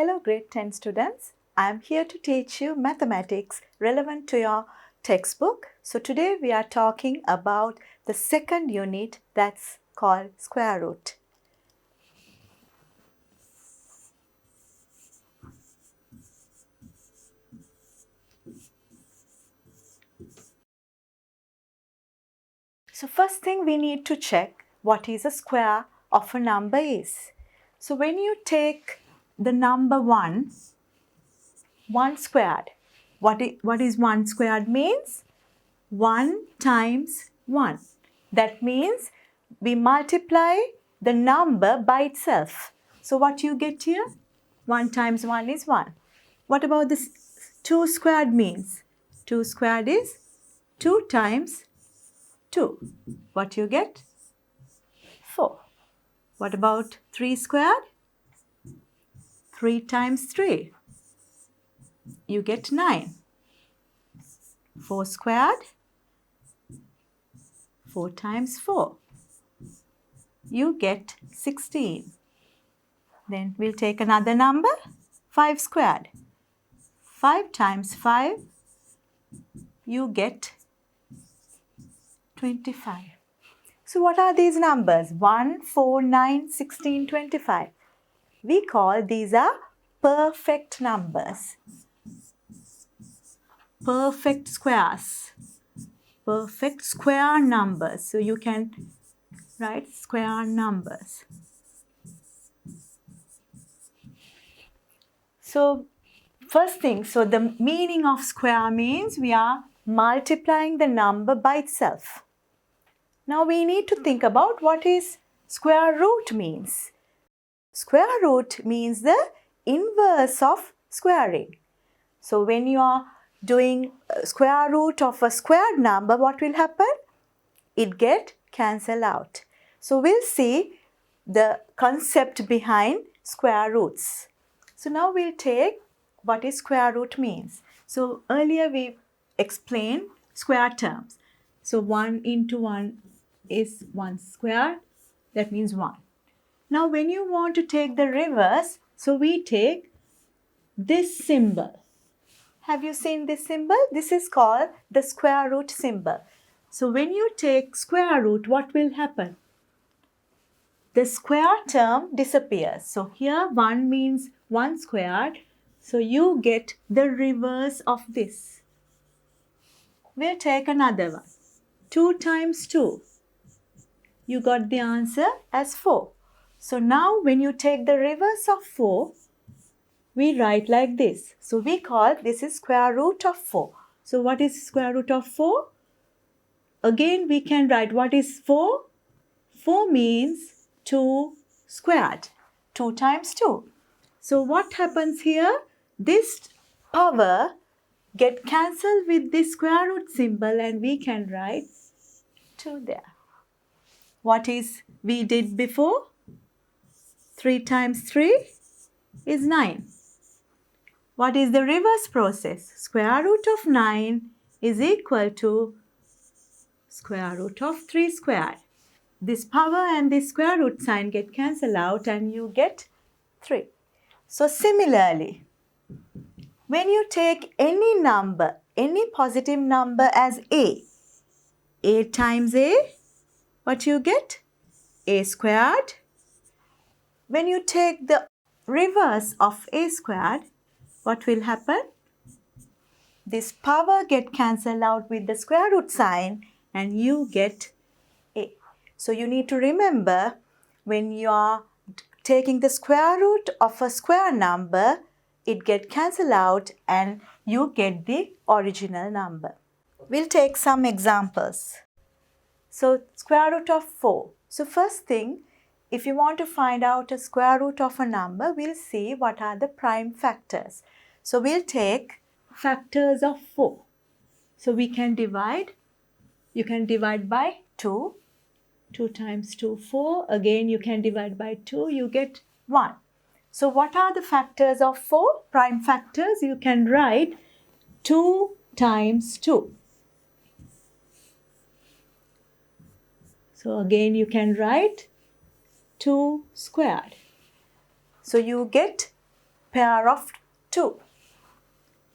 Hello grade 10 students. I am here to teach you mathematics relevant to your textbook. So today we are talking about the second unit that's called square root. So first thing we need to check what is a square of a number is. So when you take the number 1 squared, what is 1 squared means? 1 times 1. That means we multiply the number by itself. So what you get here? 1 times 1 is 1. What about this 2 squared means? 2 squared is 2 times 2. What you get? 4. What about 3 squared? 3 times 3. You get 9. 4 squared? 4 times 4. You get 16. Then we'll take another number, 5 squared. 5 times 5, you get 25. So what are these numbers? 1, 4, 9, 16, 25. We call these are perfect numbers. Perfect squares. Perfect square numbers. So you can write square numbers. So first thing, so the meaning of square means we are multiplying the number by itself. Now we need to think about what is square root means. Square root means the inverse of squaring. So when you are doing square root of a squared number, what will happen? It get cancelled out. So we'll see the concept behind square roots. So now we'll take what is square root means. So earlier we explained square terms. So 1 into 1 is 1 squared. That means 1. Now when you want to take the reverse, so we take this symbol. Have you seen this symbol? This is called the square root symbol. So when you take square root, what will happen? The square term disappears. So here 1 means 1 squared. So you get the reverse of this. We'll take another one. 2 times 2. You got the answer as 4. So now when you take the reverse of 4, we write like this. So we call this is square root of 4. So what is square root of 4? Again we can write what is 4? 4 means 2 squared. 2 times 2. So what happens here? This power get cancelled with this square root symbol and we can write 2 there. What is we did before? 3 times 3 is 9. What is the reverse process? Square root of 9 is equal to square root of 3 squared. This power and this square root sign get cancelled out and you get 3. So similarly, when you take any number, any positive number as a times a, what you get? A squared. When you take the reverse of a squared, what will happen? This power get cancelled out with the square root sign and you get a. So you need to remember when you are taking the square root of a square number, it get cancelled out and you get the original number. We'll take some examples. So square root of 4. So first thing, if you want to find out a square root of a number, we'll see what are the prime factors. So we'll take factors of 4. So we can divide. You can divide by 2. 2 times 2, 4. Again, you can divide by 2. You get 1. So what are the factors of 4? Prime factors. You can write 2 times 2. So again, you can write 2 squared. So you get pair of 2.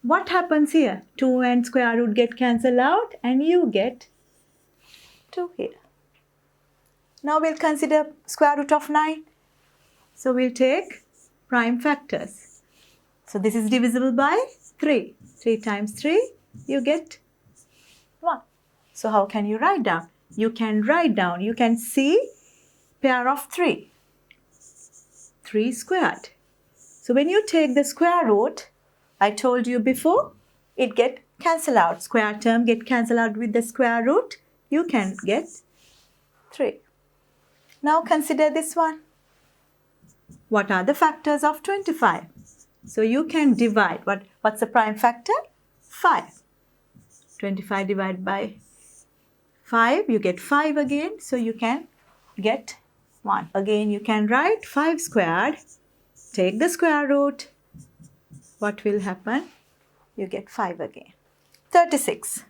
What happens here? 2 and square root get cancelled out and you get 2 here. Now we'll consider square root of 9. So we'll take prime factors. So this is divisible by 3. 3 times 3, you get 1. So how can you write down? You can see pair of 3. 3 squared. So when you take the square root, I told you before, it get cancelled out. Square term get cancelled out with the square root. You can get 3. Now consider this one. What are the factors of 25? So you can divide. What's the prime factor? 5. 25 divided by 5, you get 5 again. So you can get 1. Again, you can write 5 squared. Take the square root. What will happen? You get 5 again. 36.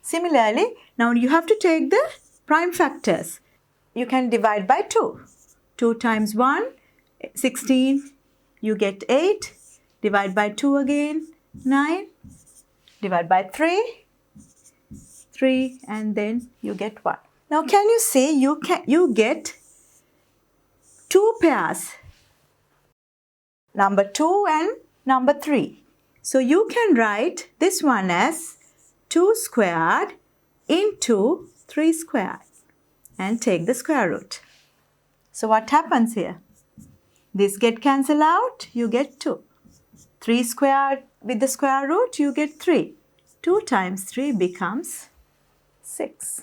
Similarly, now you have to take the prime factors. You can divide by 2. 2 times 1, 16. You get 8. Divide by 2 again, 9. Divide by 3, 3, and then you get 1. Now can you see you get 2 pairs, number 2 and number 3. So you can write this one as 2 squared into 3 squared and take the square root. So what happens here? This get cancelled out, you get 2. 3 squared with the square root, you get 3. 2 times 3 becomes 6.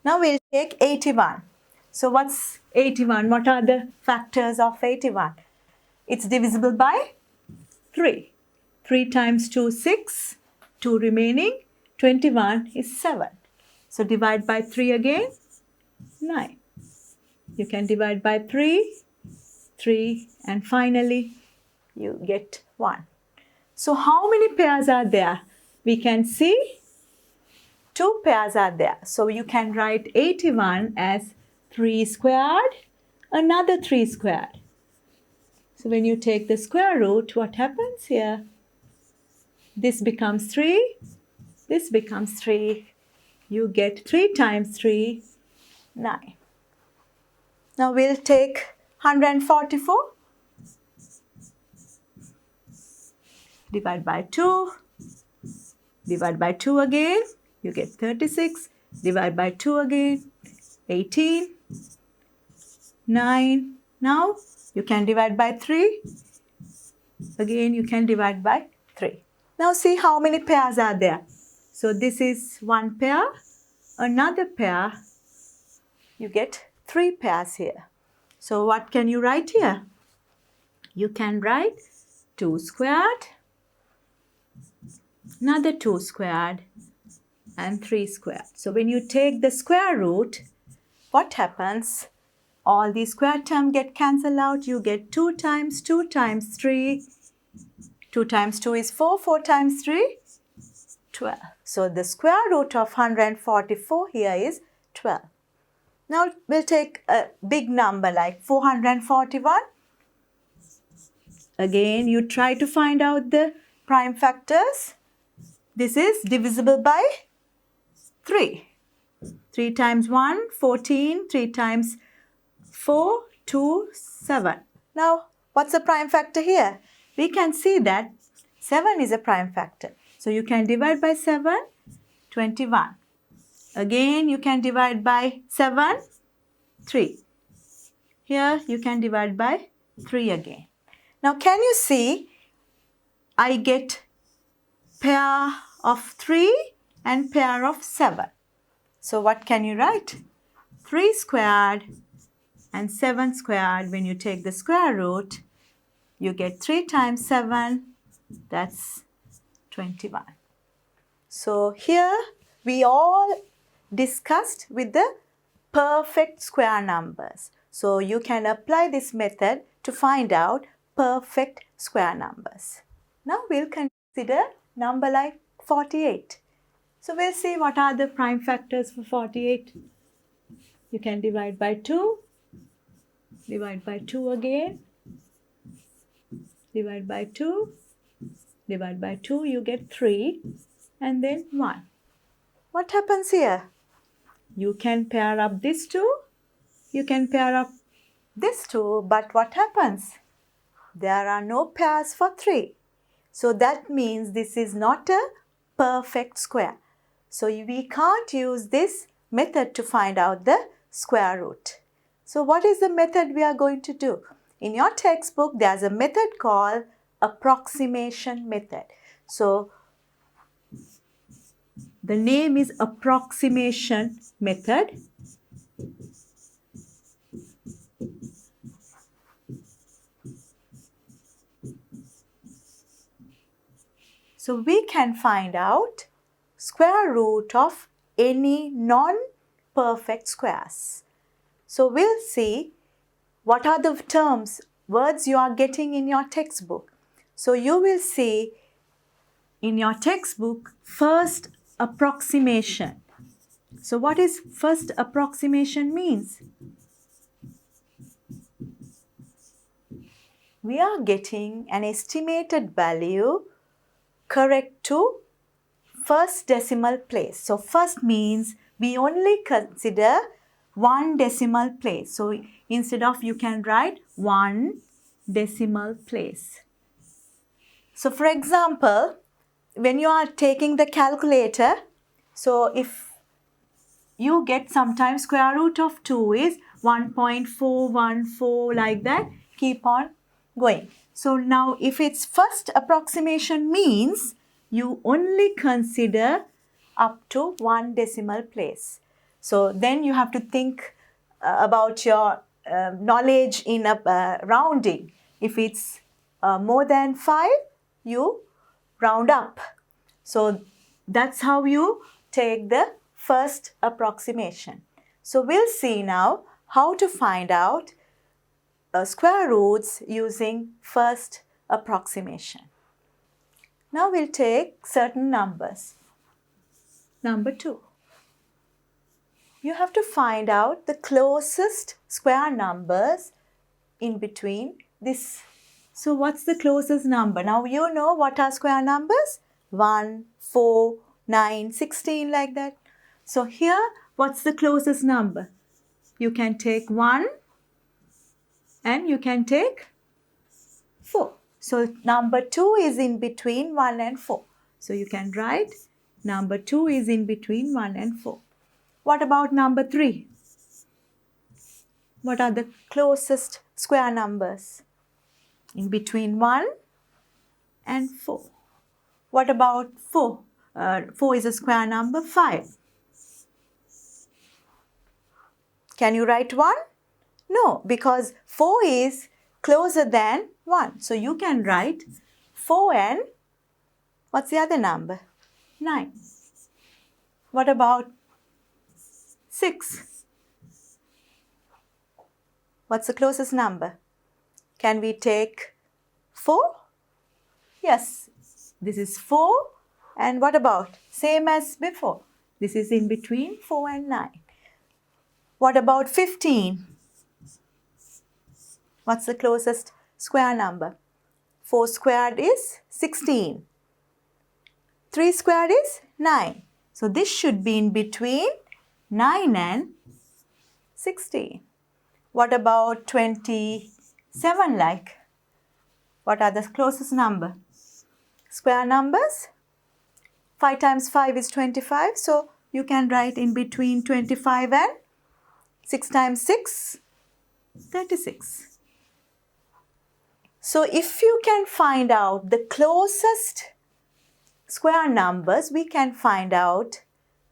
Now we'll take 81. So what's 81? What are the factors of 81? It's divisible by 3. 3 times 2, 6. 2 remaining. 21 is 7. So divide by 3 again. 9. You can divide by 3. 3. And finally, you get 1. So how many pairs are there? We can see 2 pairs are there. So you can write 81 as 3 squared, another 3 squared. So when you take the square root, what happens here? This becomes 3, this becomes 3. You get 3 times 3, 9. Now we'll take 144. Divide by 2. Divide by 2 again. You get 36. Divide by 2 again. 18. 9. Now you can divide by 3. Again you can divide by 3. Now see how many pairs are there. So this is one pair. Another pair. You get 3 pairs here. So what can you write here? You can write 2 squared, another 2 squared, and 3 squared. So when you take the square root, what happens? All these square terms get cancelled out. You get 2 times 2 times 3. 2 times 2 is 4. 4 times 3, 12. So the square root of 144 here is 12. Now we'll take a big number like 441. Again, you try to find out the prime factors. This is divisible by 3. 3 times 1, 14. 3 times 4, 2, 7. Now, what's the prime factor here? We can see that 7 is a prime factor. So you can divide by 7, 21. Again, you can divide by 7, 3. Here, you can divide by 3 again. Now, can you see I get pair of 3 and pair of 7. So what can you write? 3 squared and 7 squared. When you take the square root, you get 3 times 7. That's 21. So here we all discussed with the perfect square numbers. So you can apply this method to find out perfect square numbers. Now we'll consider number like 48. So we'll see what are the prime factors for 48. You can divide by 2, divide by 2 again, divide by 2, divide by 2, you get 3, and then 1. What happens here? You can pair up these two, you can pair up this two, but what happens? There are no pairs for 3. So that means this is not a perfect square. So we can't use this method to find out the square root. So what is the method we are going to do? In your textbook, there's a method called approximation method. So the name is approximation method. So we can find out square root of any non-perfect squares. So we'll see what are the terms, words you are getting in your textbook. So you will see in your textbook first approximation. So what is first approximation means? We are getting an estimated value correct to first decimal place. So first means we only consider one decimal place. So instead of, you can write 1 decimal place. So for example, when you are taking the calculator, so if you get sometimes square root of 2 is 1.414, like that, keep on going. So now if it's first approximation means you only consider up to 1 decimal place. So then you have to think about your knowledge in rounding. If it's more than 5, you round up. So that's how you take the first approximation. So we'll see now how to find out square roots using first approximation. Now we'll take certain numbers. Number 2. You have to find out the closest square numbers in between this. So what's the closest number? Now you know what are square numbers? 1, 4, 9, 16, like that. So here, what's the closest number? You can take 1 and you can take 4. So number 2 is in between 1 and 4. So you can write number 2 is in between 1 and 4. What about number 3? What are the closest square numbers? In between 1 and 4. What about 4? 4 is a square number, 5. Can you write 1? No, because 4 is closer than 1. So you can write 4 and what's the other number? 9. What about 6? What's the closest number? Can we take 4? Yes, this is 4. And what about? Same as before. This is in between 4 and 9. What about 15? What's the closest square number? 4 squared is 16. 3 squared is 9. So this should be in between 9 and 16. What about 27 like? What are the closest number? Square numbers? 5 times 5 is 25. So you can write in between 25 and 6 times 6, 36. So if you can find out the closest square numbers, we can find out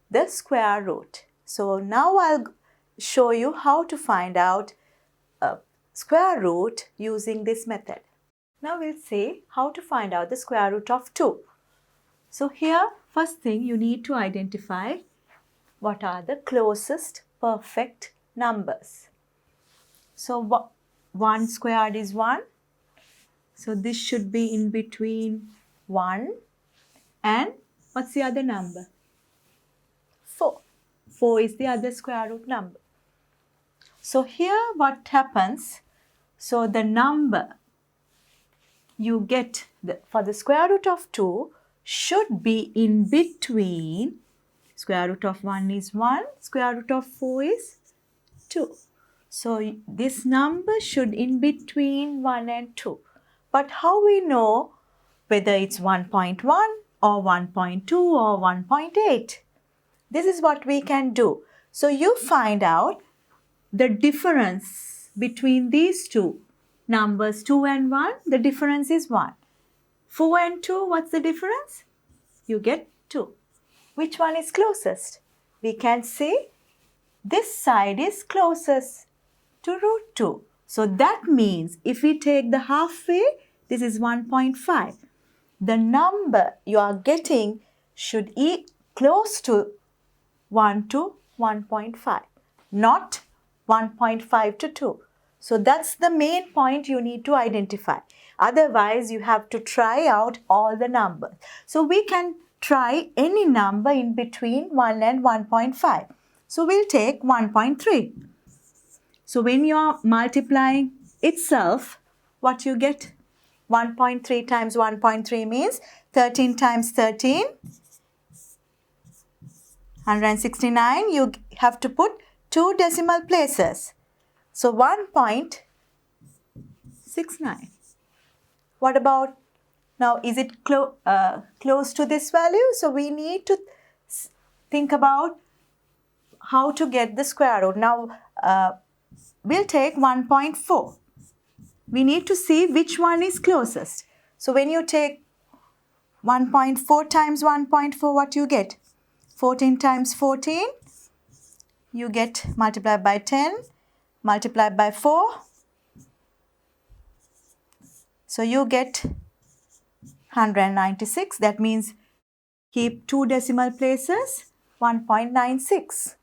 the square root. So now I'll show you how to find out a square root using this method. Now we'll see how to find out the square root of 2. So here, first thing you need to identify what are the closest perfect numbers. So 1 squared is 1. So this should be in between 1 and what's the other number? 4. 4 is the other square root number. So here what happens? So the number you get, for the square root of 2 should be in between, square root of 1 is 1, square root of 4 is 2. So this number should in between 1 and 2. But how we know whether it's 1.1 or 1.2 or 1.8? This is what we can do. So you find out the difference between these two numbers, 2 and 1, the difference is 1. 4 and 2, what's the difference? You get 2. Which one is closest? We can say this side is closest to root 2. So that means if we take the halfway, this is 1.5. The number you are getting should be close to 1 to 1.5, not 1.5 to 2. So that's the main point you need to identify. Otherwise, you have to try out all the numbers. So we can try any number in between 1 and 1.5. So we'll take 1.3. So when you are multiplying itself, what you get? 1.3 times 1.3 means 13 times 13, 169. You have to put 2 decimal places. So 1.69. What about now? Is it close to this value? So we need to think about how to get the square root. Now we'll take 1.4. We need to see which one is closest. So when you take 1.4 times 1.4, what you get? 14 times 14, you get multiplied by 10, multiplied by 4. So you get 196. That means keep 2 decimal places, 1.96.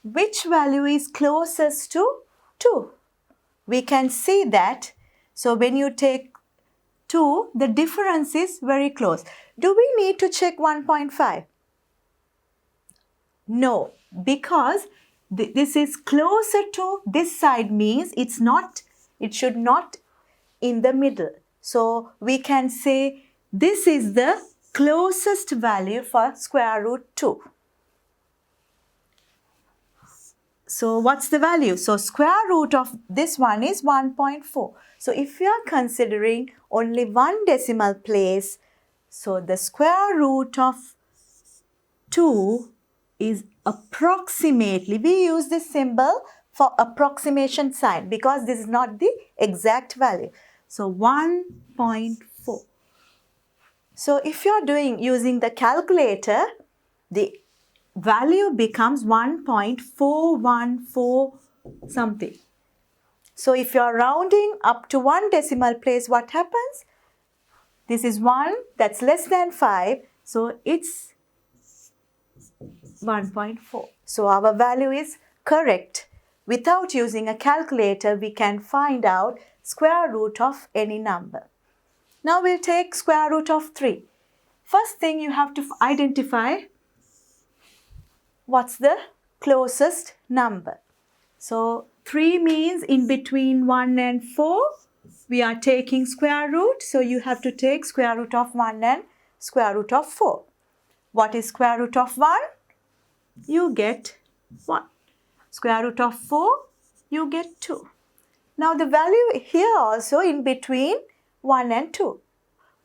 Which value is closest to 2? We can see that. So when you take 2, the difference is very close. Do we need to check 1.5? No, because this is closer to this side means it should not in the middle. So we can say this is the closest value for square root 2. So what's the value? So square root of this one is 1.4. So if we are considering only 1 decimal place, so the square root of 2 is approximately, we use this symbol for approximation sign because this is not the exact value. So 1.4. So if you are using the calculator, the value becomes 1.414 something. So if you are rounding up to 1 decimal place, what happens? This is 1, that's less than 5, so it's 1.4. So our value is correct. Without using a calculator, we can find out square root of any number. Now we'll take square root of 3. First thing you have to identify what's the closest number. So 3 means in between 1 and 4, we are taking square root. So you have to take square root of 1 and square root of 4. What is square root of 1? You get 1. Square root of 4, you get 2. Now the value here also in between 1 and 2.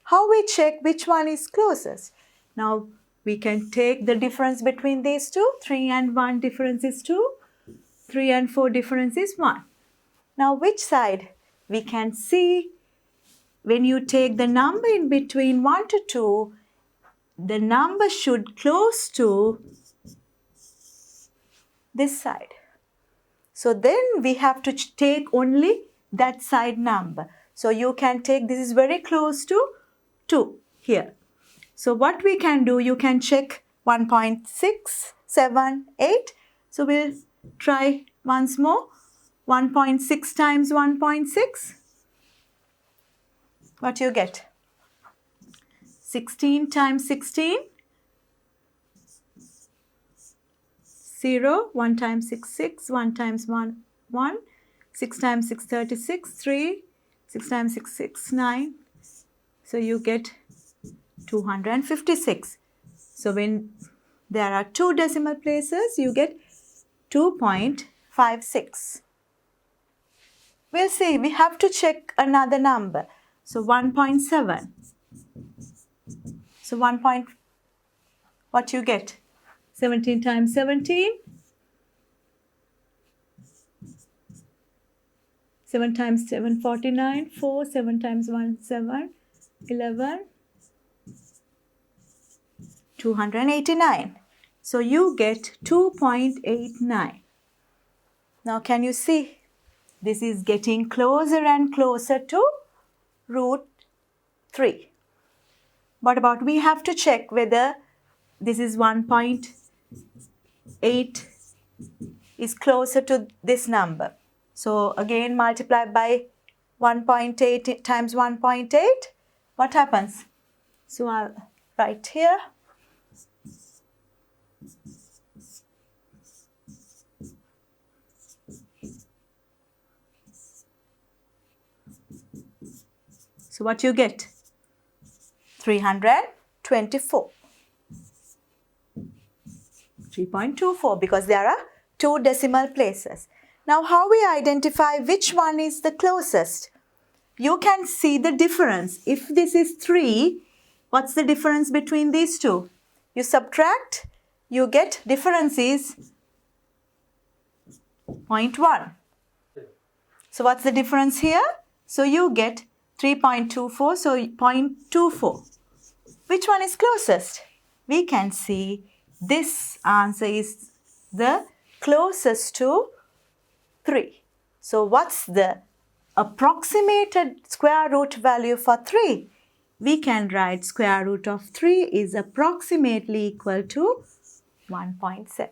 How we check which one is closest? Now we can take the difference between these two. 3 and 1 difference is 2. 3 and 4 difference is 1. Now which side? We can see when you take the number in between 1 to 2, the number should close to this side. So then we have to take only that side number. So you can take, this is very close to 2 here. So what we can do, you can check 1.678. So we'll try once more. 1.6 times 1.6. What you get? 16 times 16. 0. 1 times 6, 6. 1 times 1, 1. 6 times 6, 36. 3. 6 times 6, 6, 9. So you get 256. So when there are 2 decimal places, you get 2.56. We'll see, we have to check another number. So 1.7. So what you get? 17 times 17. 7 times 7, 49. 4, 7 times 1, 7. 11. 289. So you get 2.89. Now can you see? This is getting closer and closer to root 3. What about, we have to check whether this is 1.8 is closer to this number. So again multiply by 1.8 times 1.8. What happens? So I'll write here. So what you get? 324. 3.24 because there are 2 decimal places. Now how we identify which one is the closest? You can see the difference. If this is 3, what's the difference between these two? You subtract, you get difference is 0.1. So what's the difference here? So you get 3.24, so 0.24. Which one is closest? We can see this answer is the closest to 3. So what's the approximated square root value for 3? We can write square root of 3 is approximately equal to 1.7.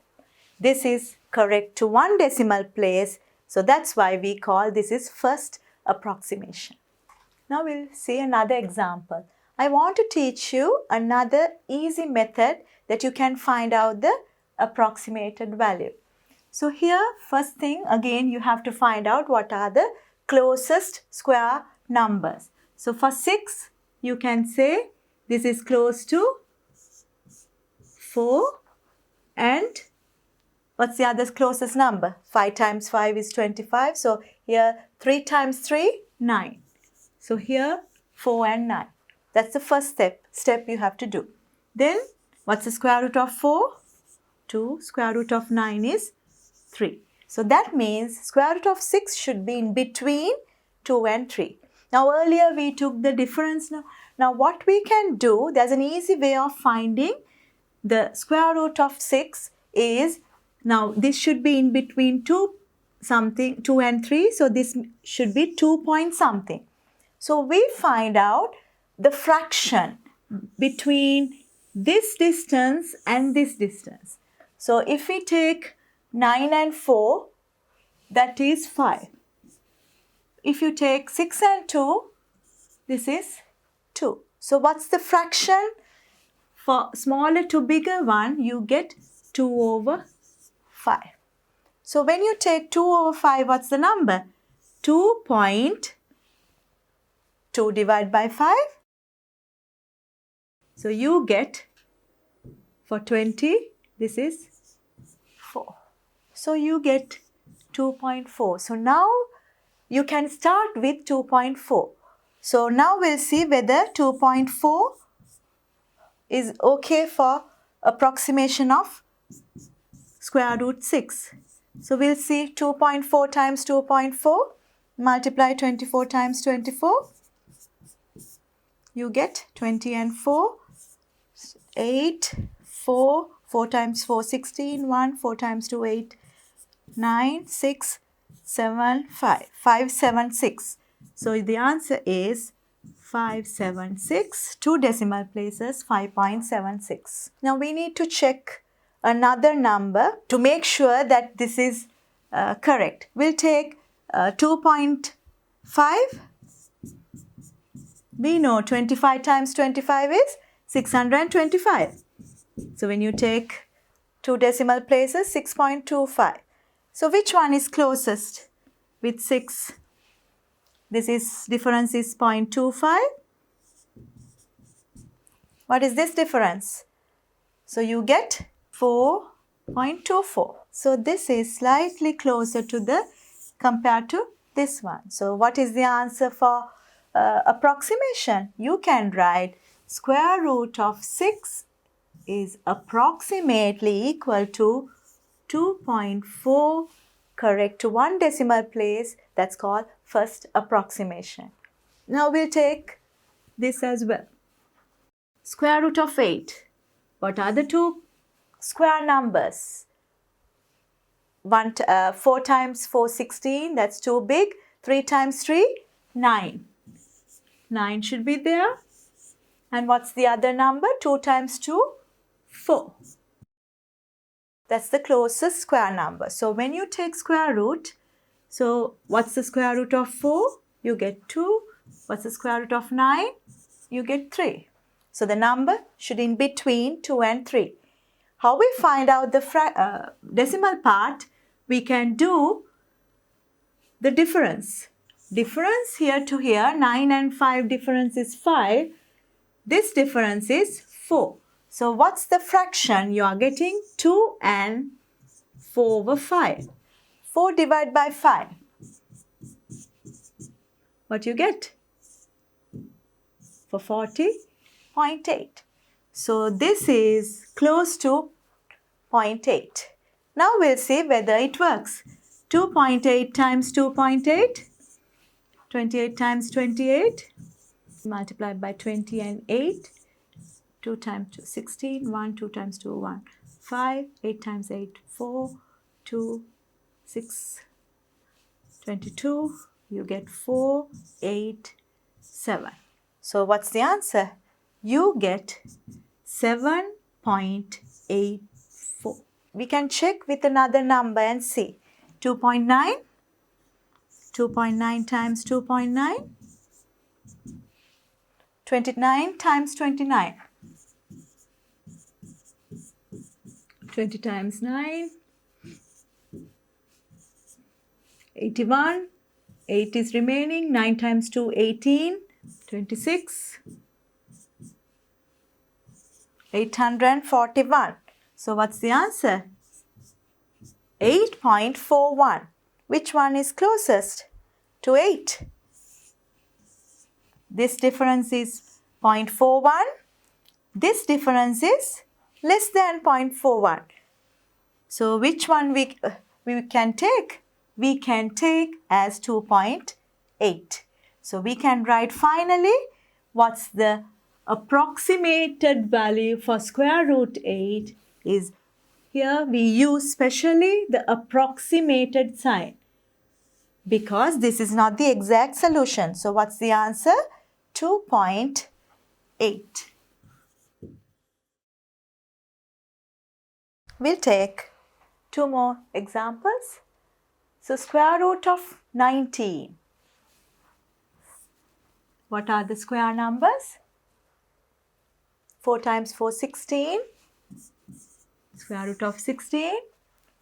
This is correct to 1 decimal place. So that's why we call this is first approximation. Now we'll see another example. I want to teach you another easy method that you can find out the approximated value. So here, first thing, again, you have to find out what are the closest square numbers. So for 6, you can say this is close to 4 and what's the other closest number? 5 times 5 is 25. So here 3 times 3, 9. So here 4 and 9. That's the first step you have to do. Then what's the square root of 4? 2. Square root of 9 is 3. So that means square root of 6 should be in between 2 and 3. Now earlier we took the difference. Now what we can do, there's an easy way of finding the square root of 6 is, now this should be in between 2 and 3. So this should be 2 point something. So we find out the fraction between this distance and this distance. So if we take 9 and 4, that is 5. If you take 6 and 2, this is 2. So what's the fraction? For smaller to bigger one, you get 2 over 5. So when you take 2 over 5, what's the number? 2.2 divided by 5. So you get, for 20, this is 4. So you get 2.4. So now you can start with 2.4. So now we'll see whether 2.4 is okay for approximation of square root 6. So we'll see 2.4 times 2.4, multiply 24 times 24. You get 20 and 4, 8, 4, 4 times 4, 16, 1, 4 times 2, 8, 9, 6, 7, 5, 5, 7, 6. So the answer is 576, 2 decimal places, 5.76. Now we need to check another number to make sure that this is correct. We'll take 2.5. We know 25 times 25 is 625. So when you take 2 decimal places, 6.25. So which one is closest with 6? This is difference is 0.25. What is this difference? So you get 4.24. So this is slightly closer to the compared to this one. So what is the answer for approximation? You can write square root of 6 is approximately equal to 2.4, correct to one decimal place. That's called first approximation. Now we'll take this as well. Square root of 8. What are the two square numbers? 4 times 4, 16. That's too big. 3 times 3, 9. 9 should be there. And what's the other number? 2 times 2, 4. That's the closest square number. So when you take square root, so what's the square root of 4? You get 2. What's the square root of 9? You get 3. So the number should in between 2 and 3. How we find out the decimal part? We can do the difference. Difference here to here, 9 and 5 difference is 5. This difference is 4. So what's the fraction you are getting? 2 and 4 over 5. 4 divided by 5. What you get? For 40.8. So this is close to 0.8. Now we'll see whether it works. 2.8 times 2.8. 28 times 28. Multiplied by 20 and 8. 2 times 2, 16. 1, 2 times 2, 1. 5, 8 times 8, 4. 2, 6, 22. You get 4, 8, 7. So what's the answer? You get 7.84. We can check with another number and see. 2.9. 2.9 times 2.9. 29 times 29. 20 times 9. 81. 8 is remaining. 9 times 2, 18. 26. 841. So what's the answer? 8.41. Which one is closest to 8? This difference is 0.41. This difference is less than 0.41. So which one we can take? We can take as 2.8. So we can write finally what's the approximated value for square root 8 is. Here we use specially the approximated sign because this is not the exact solution. So what's the answer? 2.8. We'll take two more examples. So square root of 19. What are the square numbers? 4 times 4, 16. Square root of 16.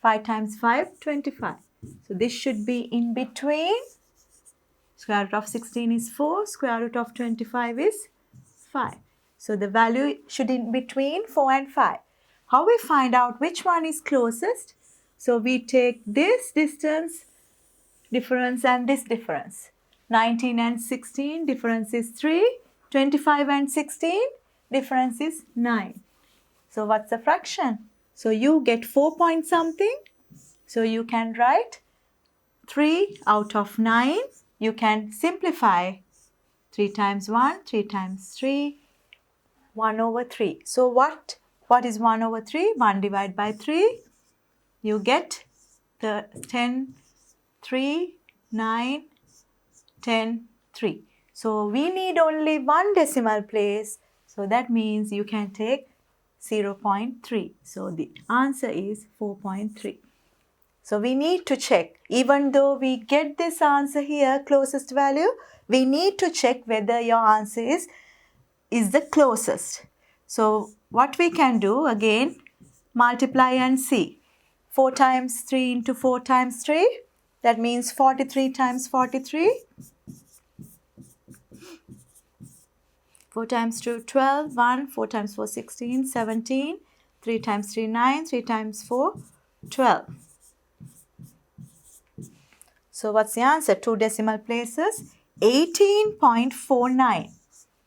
5 times 5, 25. So this should be in between. Square root of 16 is 4. Square root of 25 is 5. So the value should in between 4 and 5. How we find out which one is closest? So we take this distance difference and this difference. 19 and 16 difference is 3. 25 and 16 difference is 9. So what's the fraction? So you get 4 point something. So you can write 3 out of 9. You can simplify 3 times 1, 3 times 3, 1 over 3. So what is 1 over 3? 1 divided by 3. You get the 10, 3, 9, 10, 3. So we need only one decimal place. So that means you can take 0.3. So the answer is 4.3. So we need to check. Even though we get this answer here, closest value, we need to check whether your answer is the closest. So what we can do, again, multiply and see. 4 times 3 into 4 times 3. That means 43 times 43. 4 times 2, 12, 1, 4 times 4, 16, 17, 3 times 3, 9, 3 times 4, 12. So what's the answer? 2 decimal places, 18.49.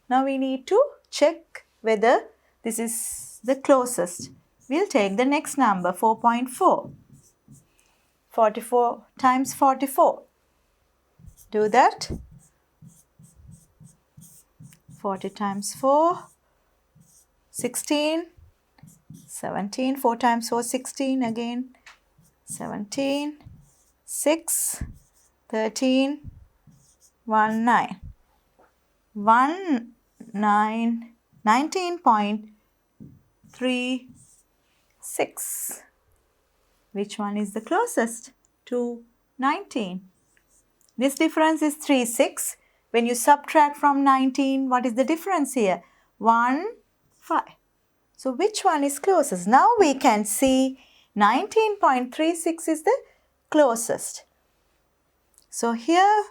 Now we need to check whether this is the closest. We'll take the next number, 4.4. 44 times 44. Do that. 40 times 4, 16, 17, 4 times 4, 16 again, 17, 6, 13, 1, 9. 19.36. Which one is the closest to 19? This difference is 3, 6. When you subtract from 19, what is the difference here? 1, 5. So which one is closest? Now we can see 19.36 is the closest. So here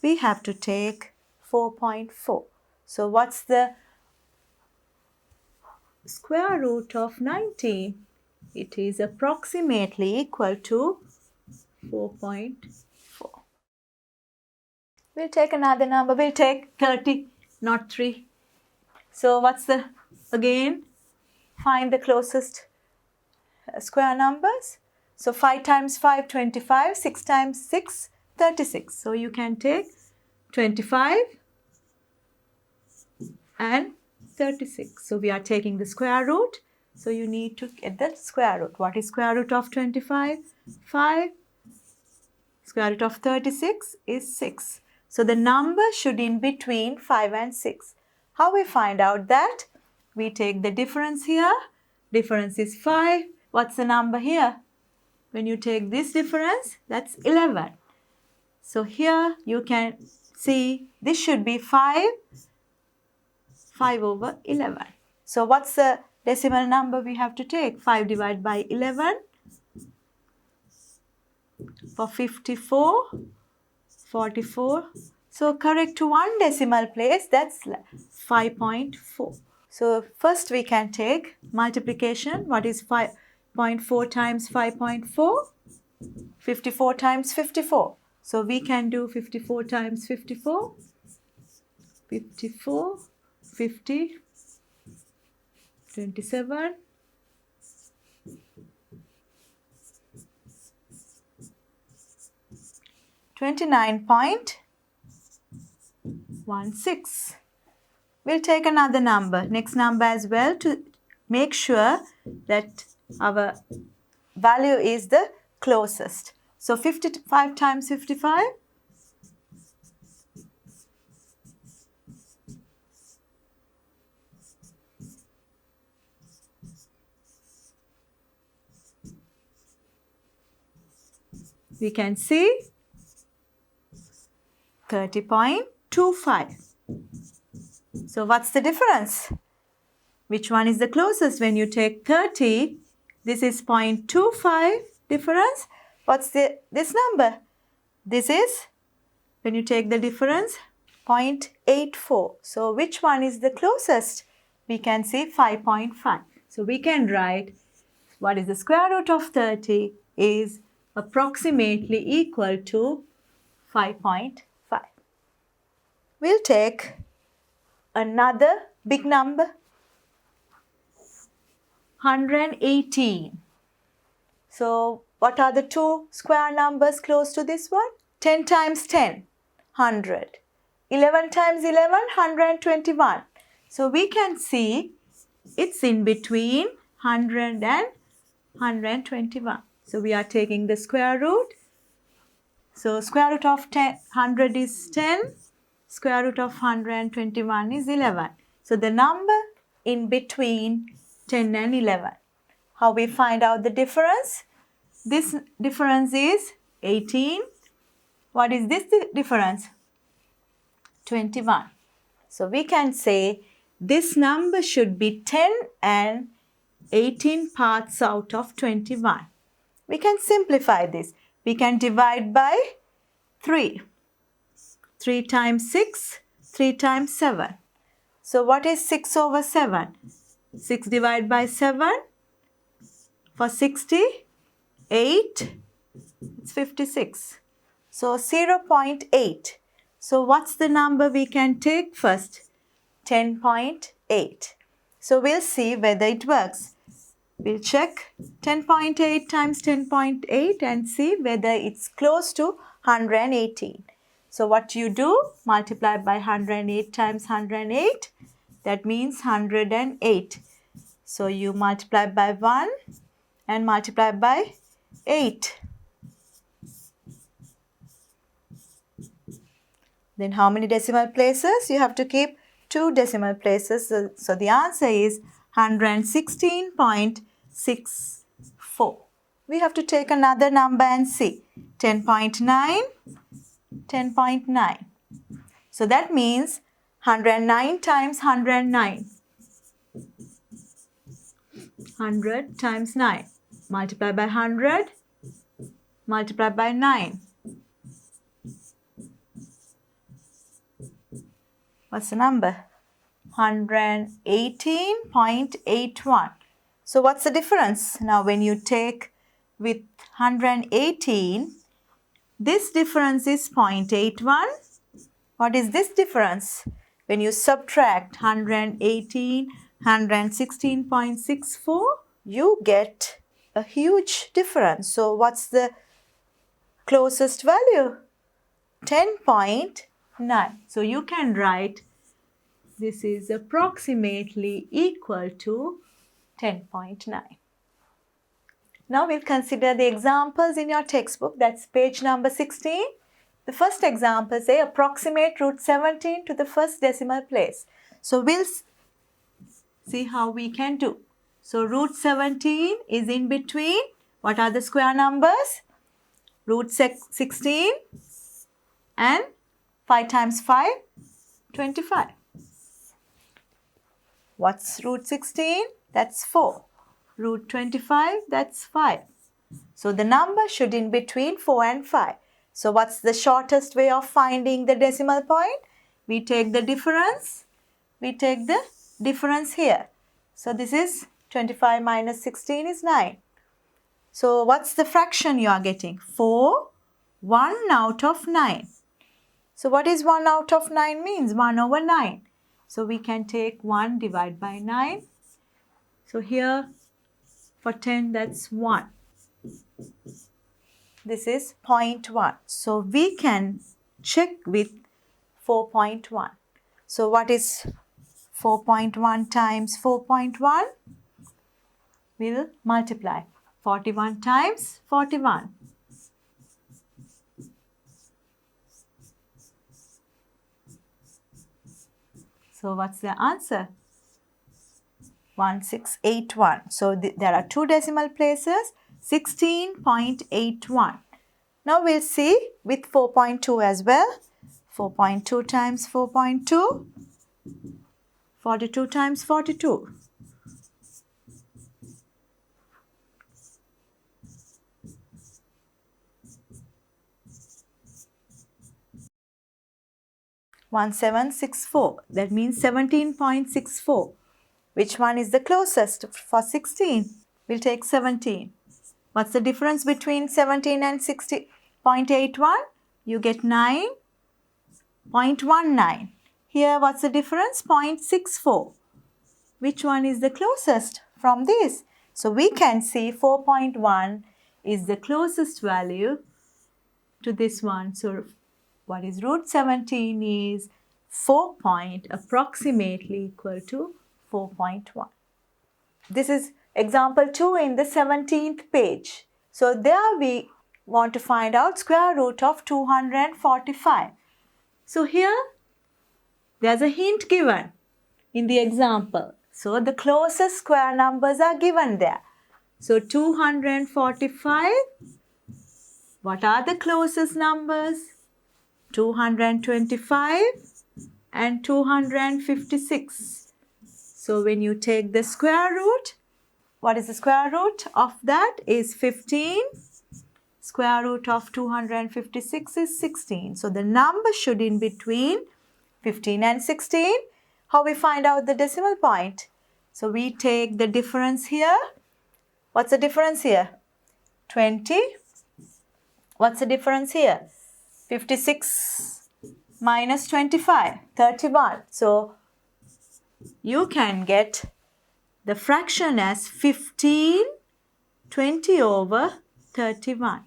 we have to take 4.4. So what's the square root of 19? It is approximately equal to 4.4. We'll take another number. We'll take 30, not 3. So what's the, again, find the closest square numbers. So 5 times 5, 25. 6 times 6, 36. So you can take 25 and 36. So we are taking the square root. So you need to get the square root. What is square root of 25? 5. Square root of 36 is 6. So the number should in between 5 and 6. How we find out that? We take the difference here. Difference is 5. What's the number here? When you take this difference, that's 11. So here you can see this should be 5 over 11. So what's the decimal number we have to take? 5 divided by 11 for 54, 44. So correct to one decimal place, that's 5.4. So first we can take multiplication. What is 5.4 times 5.4? 54 times 54. So we can do 54 times 54. 54, 50, 27, 29.16. We'll take another number, next number as well, to make sure that our value is the closest. So 55 times 55. We can see 30.25. So what's the difference? Which one is the closest? When you take 30, this is 0.25 difference. What's this number? This is, when you take the difference, 0.84. So which one is the closest? We can see 5.5. So we can write what is the square root of 30 is approximately equal to 5.5. We'll take another big number, 118. So what are the two square numbers close to this one? 10 times 10, 100. 11 times 11, 121. So we can see it's in between 100 and 121. So we are taking the square root. So square root of 100 is 10. Square root of 121 is 11. So the number in between 10 and 11. How we find out the difference? This difference is 18. What is this difference? 21. So we can say this number should be 10 and 18 parts out of 21. We can simplify this. We can divide by 3. 3 times 6, 3 times 7. So what is 6 over 7? 6 divided by 7 for 60, 8, it's 56. So 0.8. So what's the number we can take first? 10.8. So we'll see whether it works. We'll check 10.8 times 10.8 and see whether it's close to 118. So what you do? Multiply by 108 times 108. That means 108. So you multiply by 1 and multiply by 8. Then how many decimal places? You have to keep 2 decimal places. So the answer is 116.64. We have to take another number and see. 10.9, 10.9. So that means 109 times 109. 100 times 9. Multiply by 100. Multiply by 9. What's the number? 118.81. So what's the difference? Now when you take with 118, this difference is 0.81. What is this difference? When you subtract 118, 116.64, you get a huge difference. So what's the closest value? 10.9. So you can write this is approximately equal to 10.9. Now we'll consider the examples in your textbook. That's page number 16. The first example say approximate root 17 to the first decimal place. So we'll see how we can do. So root 17 is in between. What are the square numbers? Root 16 and 5 times 5, 25. What's root 16? That's 4. Root 25, that's 5. So the number should in between 4 and 5. So what's the shortest way of finding the decimal point? We take the difference. We take the difference here. So this is 25 minus 16 is 9. So what's the fraction you are getting? 4, 1 out of 9. So what is 1 out of 9 means? 1 over 9. So we can take 1 divided by 9. So here for 10 that's 1. This is 0.1. So we can check with 4.1. So what is 4.1 times 4.1? We'll multiply. 41 times 41. So what's the answer? 1681. So there are 2 decimal places, 16.81. Now we'll see with 4.2 as well. 4.2 times 4.2, 42 times 42. (1764). That means 17.64. Which one is the closest? For 16, we'll take 17. What's the difference between 17 and 60.81? You get 9.19. Here, what's the difference? 0.64. Which one is the closest from this? So we can see 4.1 is the closest value to this one. So what is root 17 is 4 approximately equal to 4.1. This is example 2 in the 17th page. So there we want to find out square root of 245. So here there's a hint given in the example. So the closest square numbers are given there. So 245, what are the closest numbers? 225 and 256. So when you take the square root, what is the square root of that? Is 15. Square root of 256 is 16. So the number should in between 15 and 16. how we find out the decimal point? So we take the difference here. What's the difference here? 20. What's the difference here? 56 minus 25, 31. So you can get the fraction as 15, 20 over 31.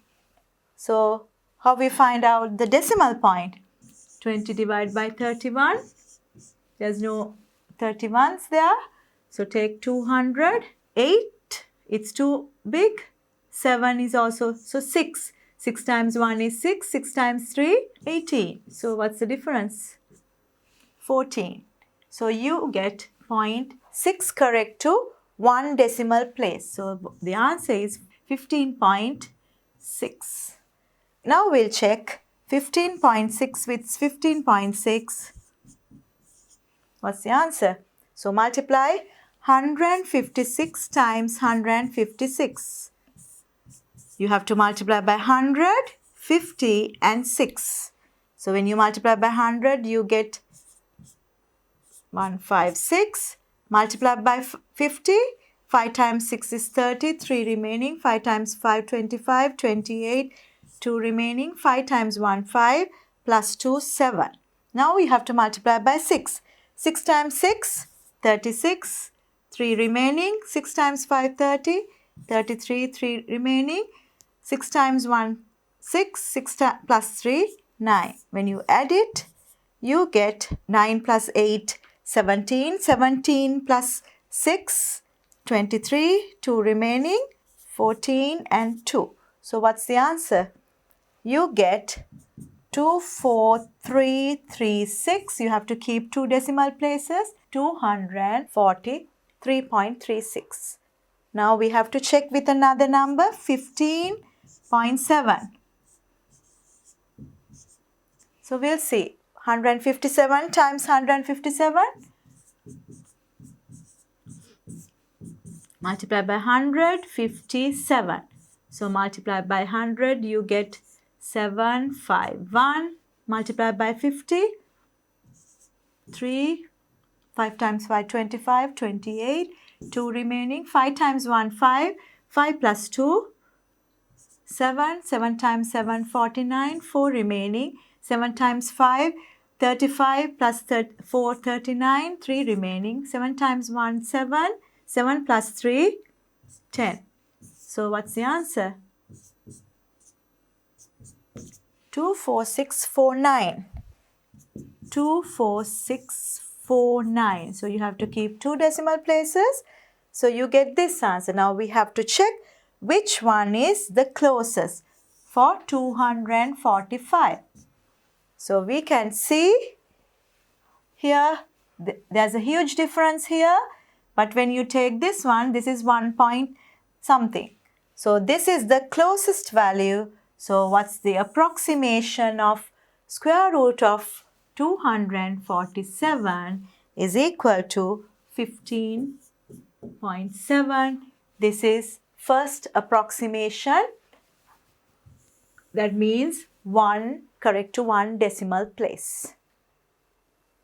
So how we find out the decimal point? 20 divided by 31. There's no 31s there. So take 200. 8, it's too big. 7 is also, so 6. 6 times 1 is 6. 6 times 3, 18. So what's the difference? 14. So you get 0.6 correct to 1 decimal place. So the answer is 15.6. Now we'll check 15.6 with 15.6. What's the answer? So multiply 156 times 156. You have to multiply by 100, 50 and 6. So when you multiply by 100, you get 156. Multiply by 50. 5 times 6 is 30. 3 remaining. 5 times 5, 25. 28. 2 remaining. 5 times 1, 5. Plus 2, 7. Now we have to multiply by 6. 6 times 6, 36. 3 remaining. 6 times 5, 30. 33. 3 remaining. 6 times 1, 6. 6 plus 3, 9. When you add it, you get 9 plus 8, 17. 17 plus 6, 23. 2 remaining, 14 and 2. So what's the answer? You get 24336. You have to keep 2 decimal places. 243.36. Now we have to check with another number, 15.7. So we'll see. 157 times 157. Multiply by 100, 57. So multiply by 100, you get 751. Multiply by 50, 3. 5 times 5, 25, 28. 2 remaining. 5 times 1, 5. 5 plus 2, 7. 7 times 7, 49. 4 remaining. 7 times 5, 35 plus 4, 39. 3 remaining. 7 times 1, 7. 7 plus 3, 10. So what's the answer? 24649. 24649. So you have to keep 2 decimal places. So you get this answer. Now we have to check which one is the closest for 245. So we can see here there's a huge difference here. But when you take this one, this is 1 point something. So this is the closest value. So what's the approximation of square root of 247 is equal to 15.7. This is first approximation. That means 1 correct to 1 decimal place.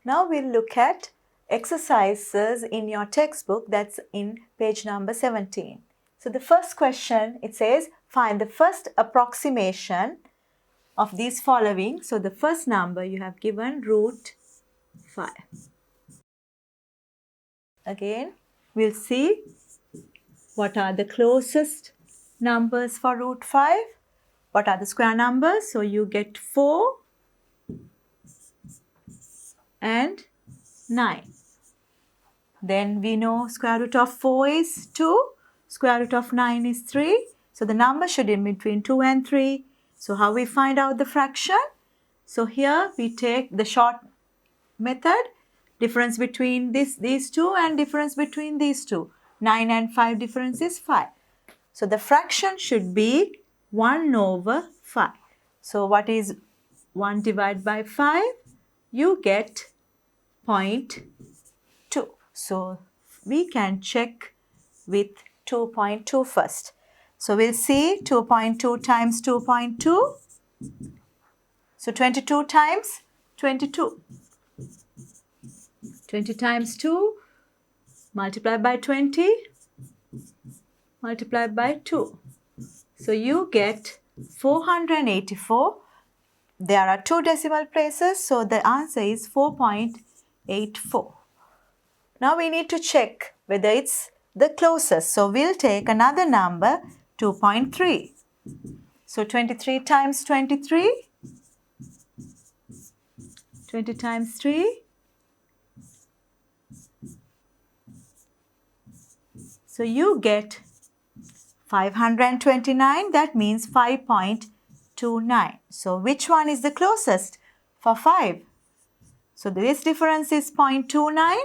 Now we'll look at exercises in your textbook, that's in page number 17. So the first question, it says find the first approximation of these following. So the first number you have given root 5. Again, we'll see what are the closest numbers for root 5. What are the square numbers? So you get 4 and 9. Then we know square root of 4 is 2. Square root of 9 is 3. So the number should be between 2 and 3. So how we find out the fraction? So here we take the short method. Difference between these two and difference between these two. 9 and 5 difference is 5. So the fraction should be 1 over 5. So what is 1 divided by 5? You get 0.2. So we can check with 2.2 first. So we'll see 2.2 times 2.2. So 22 times 22. 20 times 2, multiply by 20, multiply by 2. So you get 484. There are 2 decimal places, so the answer is 4.84. Now we need to check whether it's the closest. So we'll take another number, 2.3. So 23 times 23, 20 times 3. So you get 529, that means 5.29. So which one is the closest for 5? So this difference is 0.29.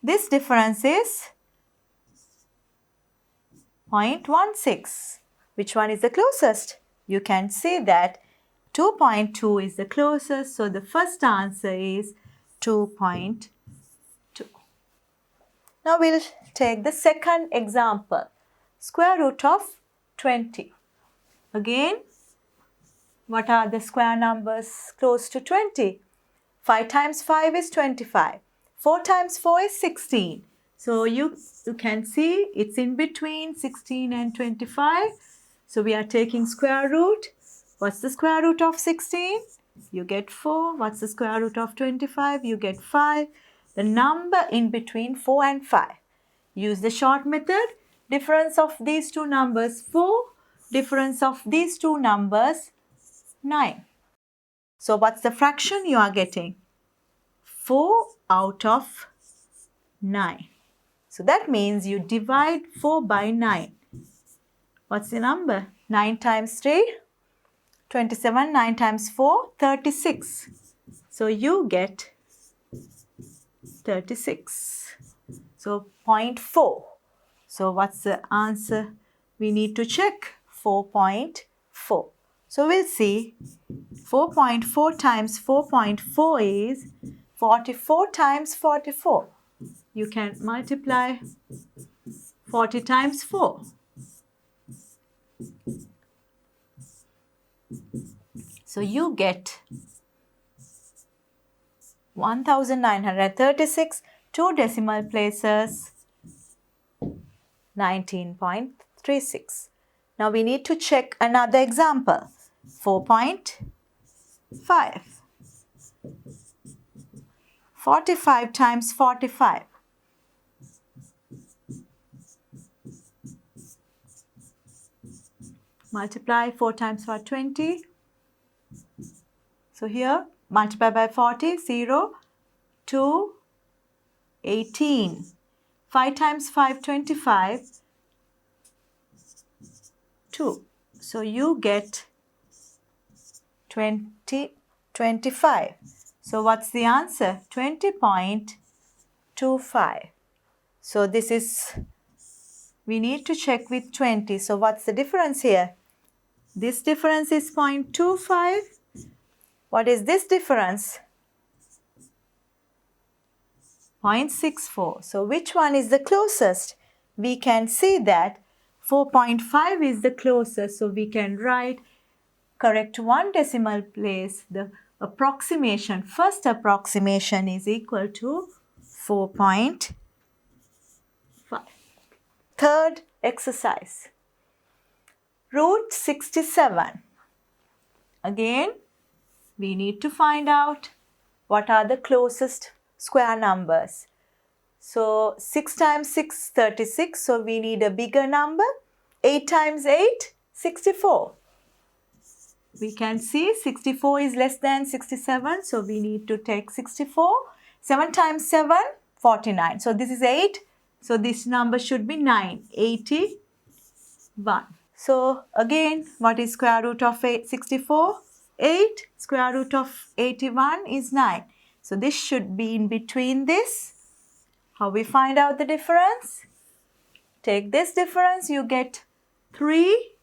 This difference is 0.16. Which one is the closest? You can see that 2.2 is the closest. So the first answer is 2.2. Now we'll take the second example. Square root of 20. Again, what are the square numbers close to 20? 5 times 5 is 25. 4 times 4 is 16. So you can see it's in between 16 and 25. So we are taking square root. What's the square root of 16? You get 4. What's the square root of 25? You get 5. The number in between 4 and 5. Use the short method. Difference of these two numbers 4. Difference of these two numbers 9. So what's the fraction you are getting? 4 out of 9. So that means you divide 4 by 9. What's the number? 9 times 3, 27. 9 times 4, 36. So you get 36. So 0.4. So what's the answer? We need to check 4.4. So we'll see 4.4 times 4.4 is 44 times 44. You can multiply 40 times 4. So you get 1936, 2 decimal places, 19.36. Now we need to check another example. 4.5. 45 times 45. Multiply 4 times 4, 20. So here multiply by 40, 0, 2, 18. 5 times 5, 25, 2. So you get 25. So what's the answer? 20.25. So this is, we need to check with 20. So what's the difference here? This difference is 0.25. What is this difference? 0.64. So which one is the closest? We can see that 4.5 is the closest. So we can write correct 1 decimal place. The approximation, first approximation is equal to 4.5. Third exercise. Root 67. Again, we need to find out what are the closest square numbers. So 6 times 6, 36. So we need a bigger number. 8 times 8, 64. We can see 64 is less than 67. So we need to take 64. 7 times 7, 49. So this is 8. So this number should be 9, 81. So again, what is square root of 64? 8. Square root of 81 is 9. So this should be in between this. How we find out the difference? Take this difference, you get 3.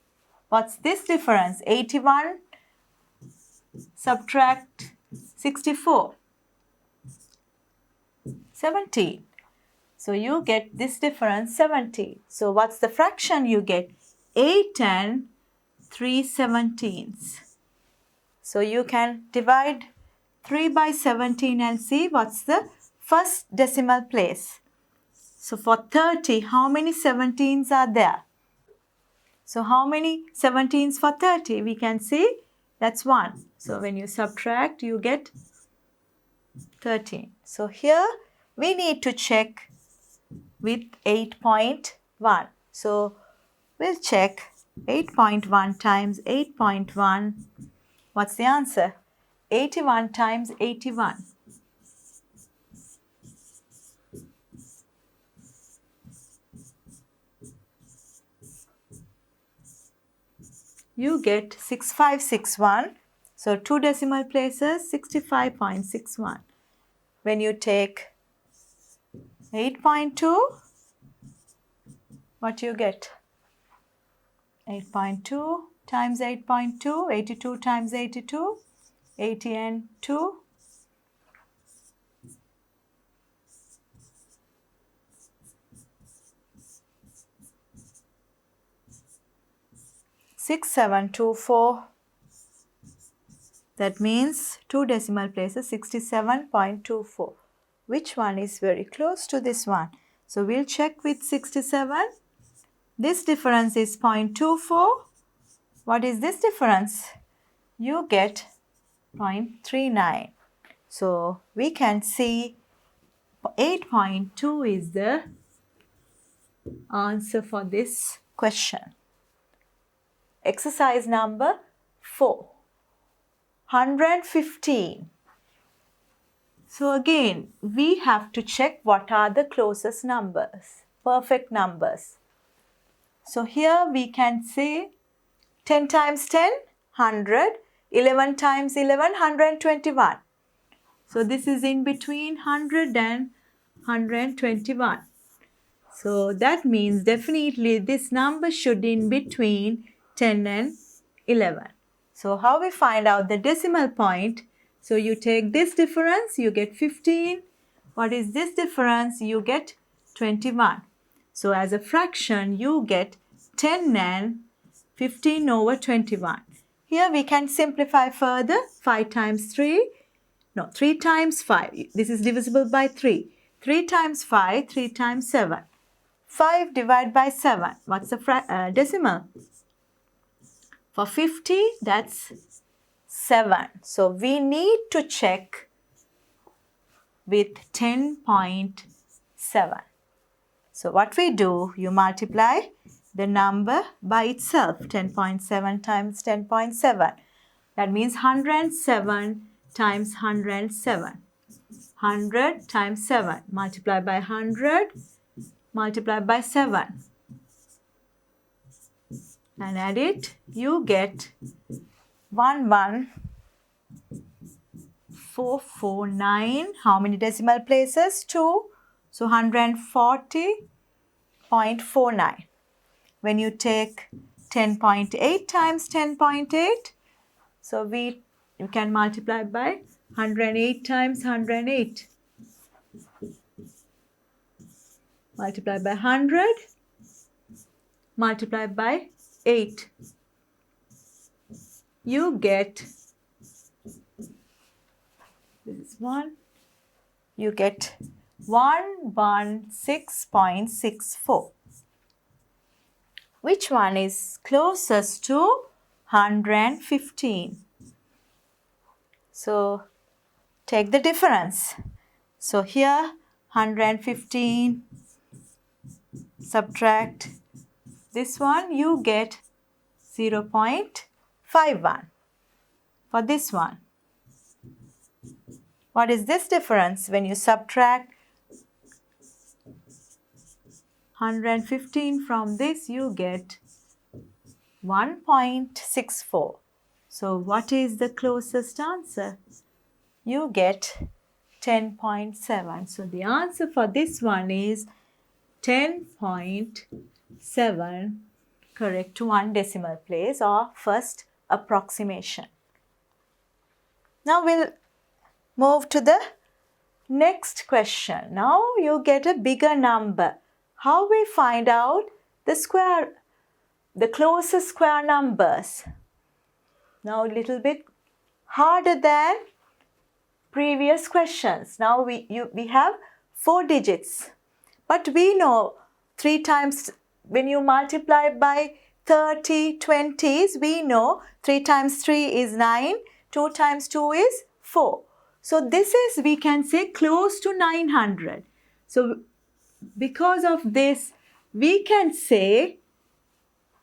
What's this difference? 81 subtract 64. 17. So you get this difference 17. So what's the fraction you get? 8 and 3/17. So you can divide 3 by 17 and see what's the first decimal place. So for 30, how many 17s are there? So how many 17s for 30? We can see that's 1. So when you subtract, you get 13. So here we need to check with 8.1. So we'll check 8.1 times 8.1. What's the answer? 81 times 81. You get 6561. So 2 decimal places, 65.61. When you take 8.2, what you get? 8.2 times 8.2, 82 times 82, 80 and 2. 6724. That means 2 decimal places, 67.24. Which one is very close to this one? So we'll check with 67. This difference is 0.24. What is this difference? You get 0.39. So we can see 8.2 is the answer for this question. Exercise number 4. 115. So again, we have to check what are the closest numbers, perfect numbers. So here we can say 10 times 10, 100, 11 times 11, 121. So this is in between 100 and 121. So that means definitely this number should be in between 10 and 11. So how we find out the decimal point? So you take this difference, you get 15. What is this difference? You get 21. So as a fraction, you get 10 and 15 over 21. Here we can simplify further. 5 times 3. No, 3 times 5. This is divisible by 3. 3 times 5, 3 times 7. 5 divided by 7. What's the decimal? For 50, that's 7. So we need to check with 10.7. So what we do, you multiply the number by itself. 10.7 times 10.7. That means 107 times 107. 100 times 7. Multiply by 100. Multiply by 7. And add it, you get 11449. How many decimal places? 2. So 140.49. When you take 10.8 times 10.8, so you can multiply by 108 times 108. Multiply by 100. Multiply by 8. You get, this is 1, you get 116.64. Which one is closest to 115? So take the difference. So here 115, subtract this one, you get 0.51 for this one. What is this difference? When you subtract 115 from this, you get 1.64. So what is the closest answer? You get 10.7. So the answer for this one is 10.7, correct to 1 decimal place or first approximation. Now we'll move to the next question. Now you get a bigger number. How we find out the closest square numbers? Now a little bit harder than previous questions. Now we have 4 digits. But we know 3 times, when you multiply by 30 20s, we know 3 times 3 is 9, 2 times 2 is 4. So this is, we can say, close to 900. So because of this, we can say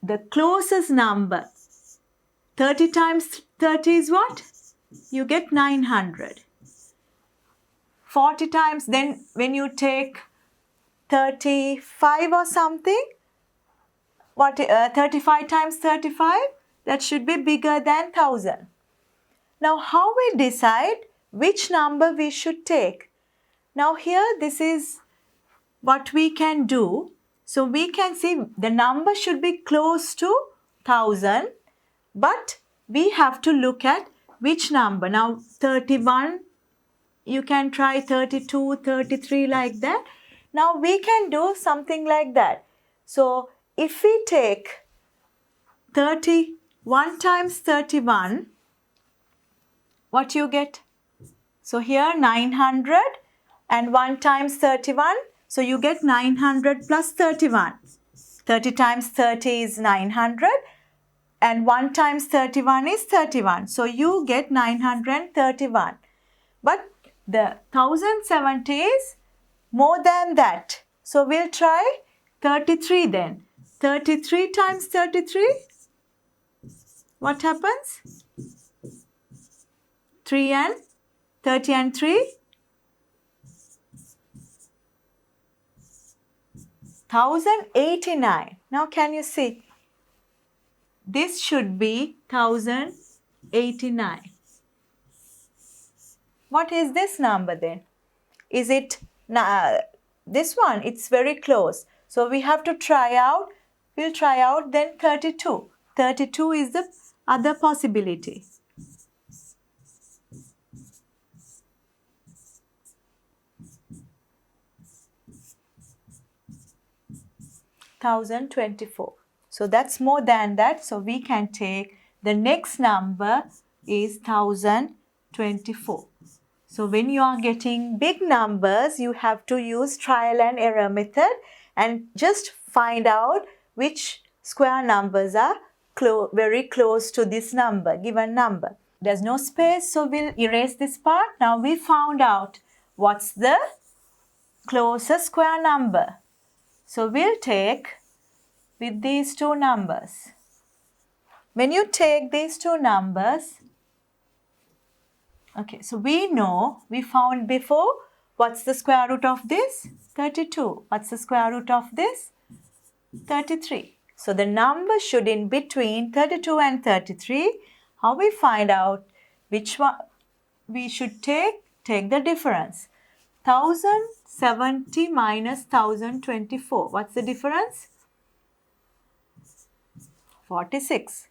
the closest number, 30 times 30 is what? You get 900. 40 times, then when you take 35 or something, 35 times 35, that should be bigger than 1000. Now how we decide which number we should take? Now here, this is what we can do. So we can see the number should be close to 1000, but we have to look at which number. Now 31, you can try 32, 33, like that. Now we can do something like that. So if we take 31 times 31, what you get? So here 900 and 1 times 31. So you get 900 plus 31. 30 times 30 is 900 and 1 times 31 is 31. So you get 931. But the 1070 is more than that. So we'll try 33 then. 33 times 33. What happens? 3 and 30 and 3. 1089. Now can you see? This should be 1089. What is this number then? Is it this one? It's very close. So we have to try out. We'll try out then 32. 32 is the other possibility. $1,024. So that's more than that. So we can take the next number is 1024. So when you are getting big numbers, you have to use trial and error method and just find out which square numbers are very close to this number, given number. There's no space, so we'll erase this part. Now we found out what's the closest square number. So we'll take with these two numbers. When you take these two numbers, okay, so we know, we found before, what's the square root of this? 32. What's the square root of this? 33. So the number should in between 32 and 33. How we find out which one we should take? Take the difference. 1070 minus 1024. What's the difference? 46.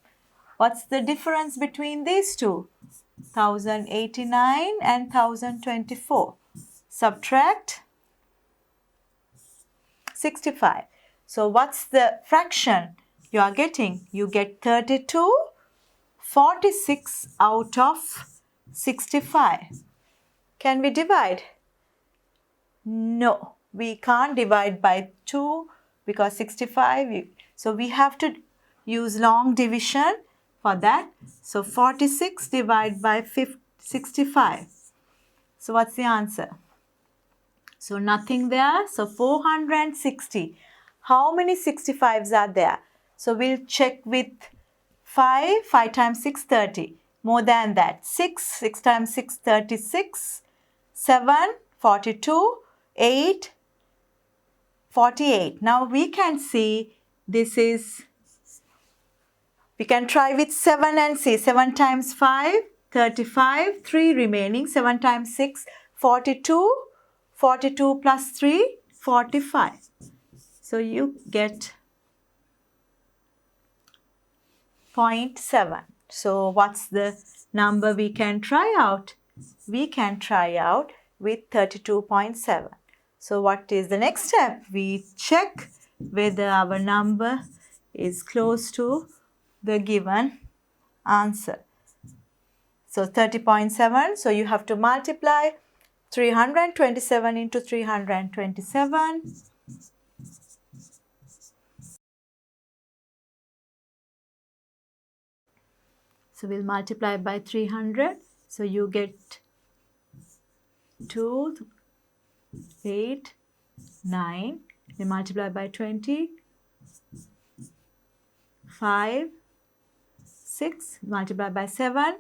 What's the difference between these two? 1089 and 1024. Subtract 65. So what's the fraction you are getting? You get 32, 46 out of 65. Can we divide? No, we can't divide by 2 because 65. So we have to use long division for that. So 46 divided by 65. So what's the answer? So nothing there. So 460. How many 65s are there? So we'll check with 5. 5 times 6, 30. More than that. 6. 6 times 6, 36. 7, 42. 8, 48. Now we can see this is, we can try with 7 and see. 7 times 5, 35. 3 remaining. 7 times 6, 42. 42 plus 3, 45. So you get 0.7. So what's the number we can try out? We can try out with 32.7. So what is the next step? We check whether our number is close to the given answer. So 30.7. So you have to multiply 327 into 327. So we'll multiply by 300. So you get 2, 8, 9. We multiply by 20. 5, 6. Multiply by 7.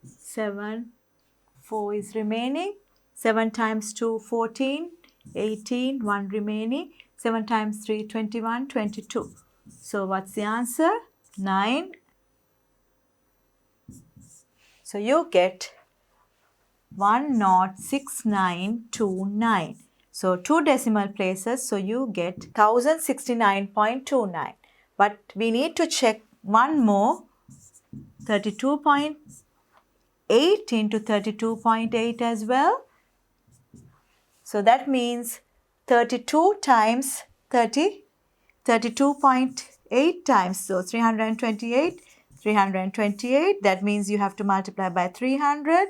7. 4 is remaining. 7 times 2, 14. 18. 1 remaining. 7 times 3, 21. 22. So what's the answer? 9. So you get 106929. So 2 decimal places, so you get 1069.29. But we need to check one more. 32.8 into 32.8 as well. So that means 32 times 30, 32.8 times. So 328, 328. That means you have to multiply by 300,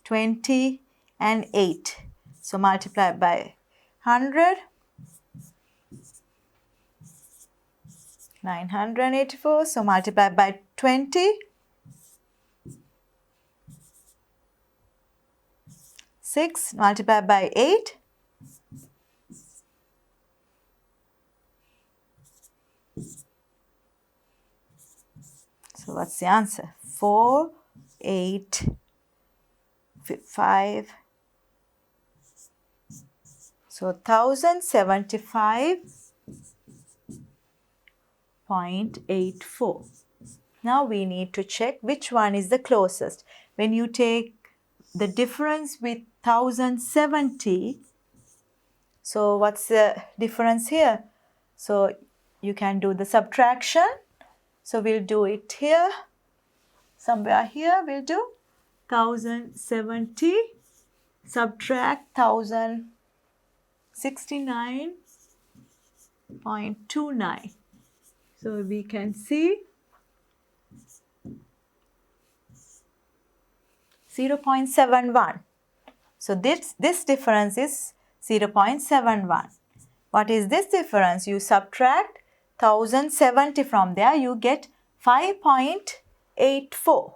20 and 8. So multiply by 100, 984. So multiply by 20, 6. Multiply by 8, 'So what's the answer? 4, 8, 5. So 1075.84. Now we need to check which one is the closest. When you take the difference with 1070, so what's the difference here? So you can do the subtraction. So we'll do it here. Somewhere here we'll do 1070 subtract 1069.29. So we can see 0.71. So this difference is 0.71. What is this difference? You subtract 1070 from there, you get 5.84.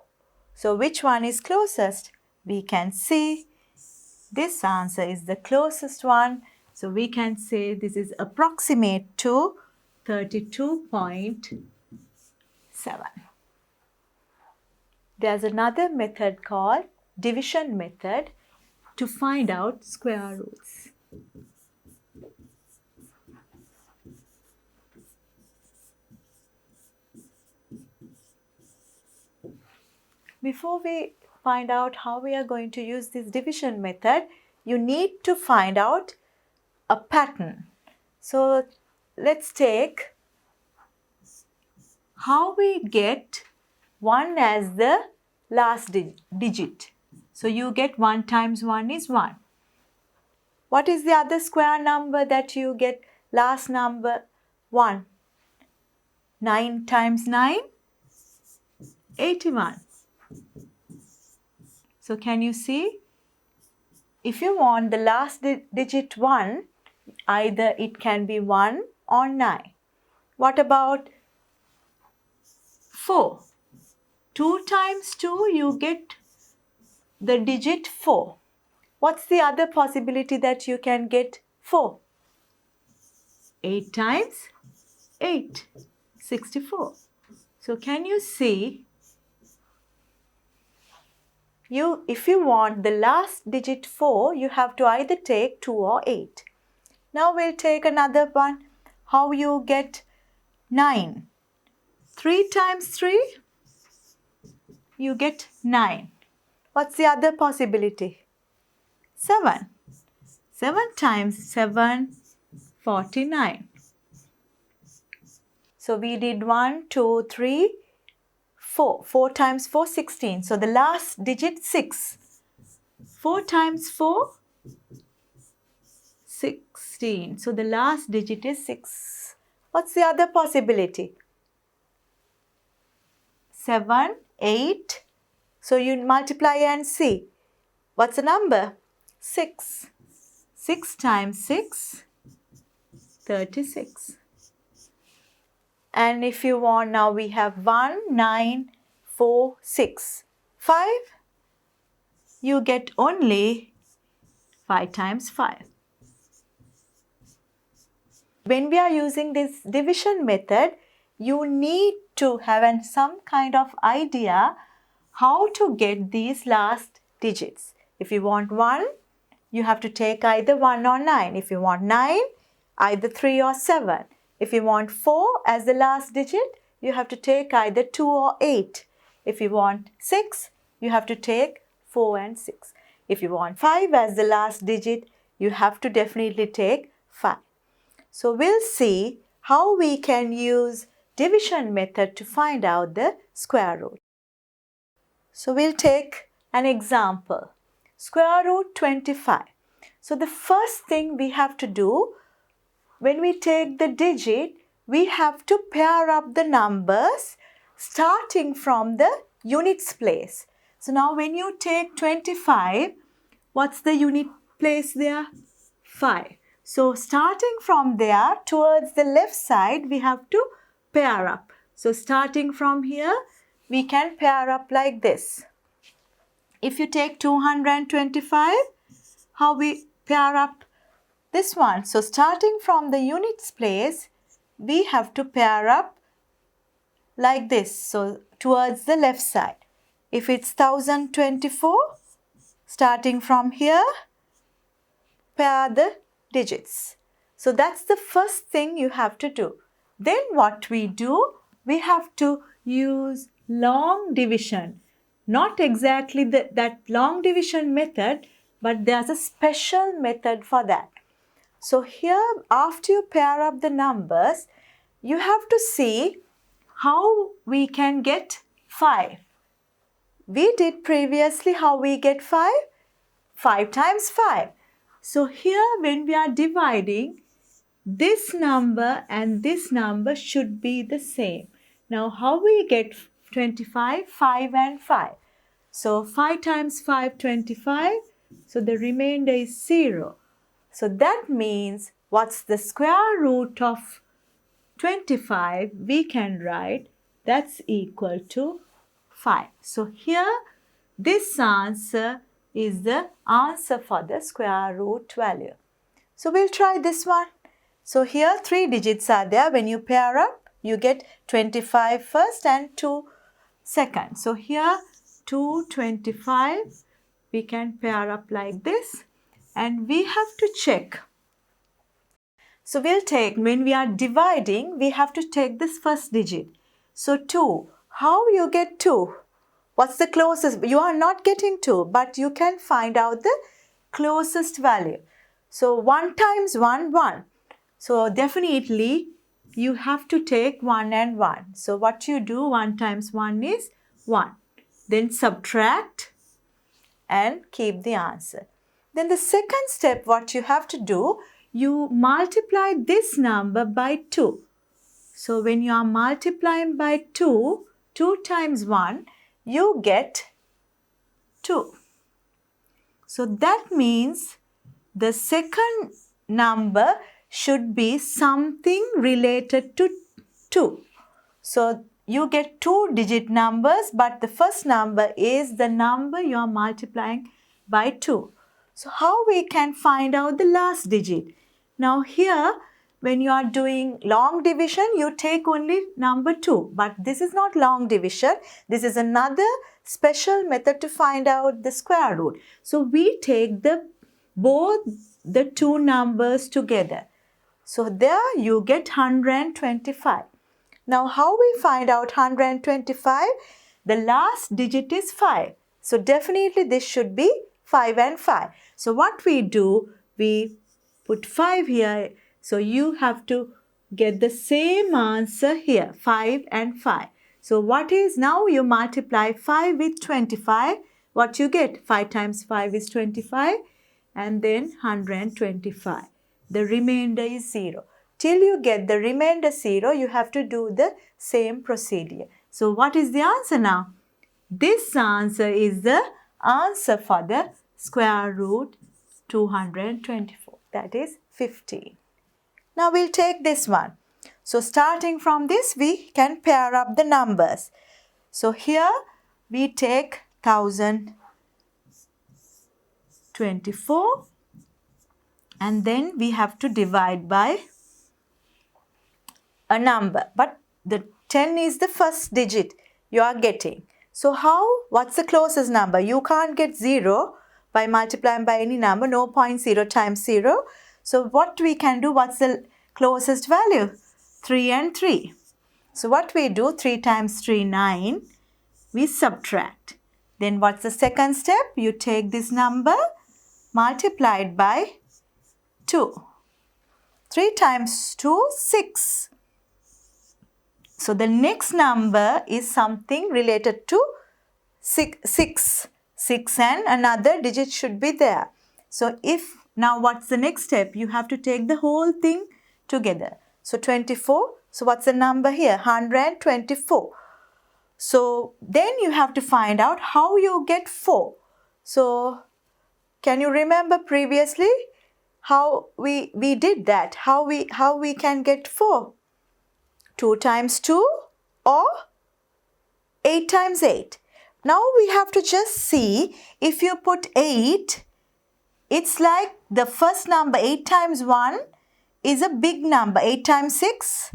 So which one is closest? We can see this answer is the closest one. So we can say this is approximate to 32.7. There's another method called division method to find out square roots. Before we find out how we are going to use this division method, you need to find out a pattern. So let's take how we get 1 as the last digit. So you get 1 times 1 is 1. What is the other square number that you get last number 1? 9 times 9? 81. So can you see? If you want the last digit 1, either it can be 1 or 9. What about 4? 2 times 2, you get the digit 4. What's the other possibility that you can get 4? 8 times 8, 64. So can you see? If you want the last digit 4, you have to either take 2 or 8. Now we'll take another one. How you get 9? 3 times 3, you get 9. What's the other possibility? 7. 7 times 7, 49. So we did 1, 2, 3, 4. 4 times 4, 16. So the last digit 6. 4 times 4, 16. So the last digit is 6. What's the other possibility? 7, 8, So you multiply and see. What's the number? 6. 6 times 6, 36. And if you want, now we have 1, 9, 4, 6. 5, you get only 5 times 5. When we are using this division method, you need to have some kind of idea how to get these last digits. If you want 1, you have to take either 1 or 9. If you want 9, either 3 or 7. If you want 4 as the last digit, you have to take either 2 or 8. If you want 6, you have to take 4 and 6. If you want 5 as the last digit, you have to definitely take 5. So we'll see how we can use division method to find out the square root. So we'll take an example. Square root 25. So the first thing we have to do, when we take the digit, we have to pair up the numbers starting from the units place. So now when you take 25, what's the unit place there? 5. So starting from there towards the left side, we have to pair up. So starting from here, we can pair up like this. If you take 225, how we pair up this one? So starting from the units place, we have to pair up like this. So towards the left side. If it's 1024, starting from here, pair the digits. So that's the first thing you have to do. Then what we do, we have to use long division. Not exactly that long division method, but there's a special method for that. So here, after you pair up the numbers, you have to see how we can get 5. We did previously how we get 5. 5 times 5. So here when we are dividing, this number and this number should be the same. Now how we get 25? 5 and 5. So 5 times 5, 25. So the remainder is 0. So that means what's the square root of 25? We can write that's equal to 5. So here this answer is the answer for the square root value. So we'll try this one. So here 3 digits are there. When you pair up, you get 25 first and 2 second. So here 225, we can pair up like this and we have to check. So we'll take, when we are dividing, we have to take this first digit. So 2, how you get 2? What's the closest? You are not getting 2, but you can find out the closest value. So 1 times 1, 1. So definitely you have to take 1 and 1. So what you do, 1 times 1 is 1. Then subtract and keep the answer. Then the second step, what you have to do, you multiply this number by 2. So when you are multiplying by 2, 2 times 1, you get 2. So that means the second number should be something related to 2. So you get 2-digit numbers, but the first number is the number you are multiplying by 2. So how we can find out the last digit? Now here, when you are doing long division, you take only number 2. But this is not long division. This is another special method to find out the square root. So we take both the two numbers together. So there you get 125. Now how we find out 125? The last digit is 5. So definitely this should be 5 and 5. So what we do, we put 5 here. So you have to get the same answer here, 5 and 5. So what is, now you multiply 5 with 25. What you get? 5 times 5 is 25 and then 125. The remainder is 0. Till you get the remainder 0, you have to do the same procedure. So what is the answer now? this answer is the answer for the square root 224. That is 15. Now we'll take this one. So starting from this, we can pair up the numbers. So here we take 1024 and then we have to divide by a number. But the 10 is the first digit you are getting. So what's the closest number? You can't get 0 by multiplying by any number. No point 0 times 0. So what we can do, what's the closest value? 3 and 3. So what we do, 3 times 3, 9. We subtract. Then what's the second step? You take this number multiplied by 2. 3 times 2, 6. So the next number is something related to 6. 6 and another digit should be there. So now what's the next step? You have to take the whole thing together. So 24. So what's the number here? 124. So then you have to find out how you get 4. So can you remember previously how we did that? How we can get 4? 2 times 2 or 8 times 8. Now we have to just see if you put 8, it's like the first number 8 times 1 is a big number. 8 times 6,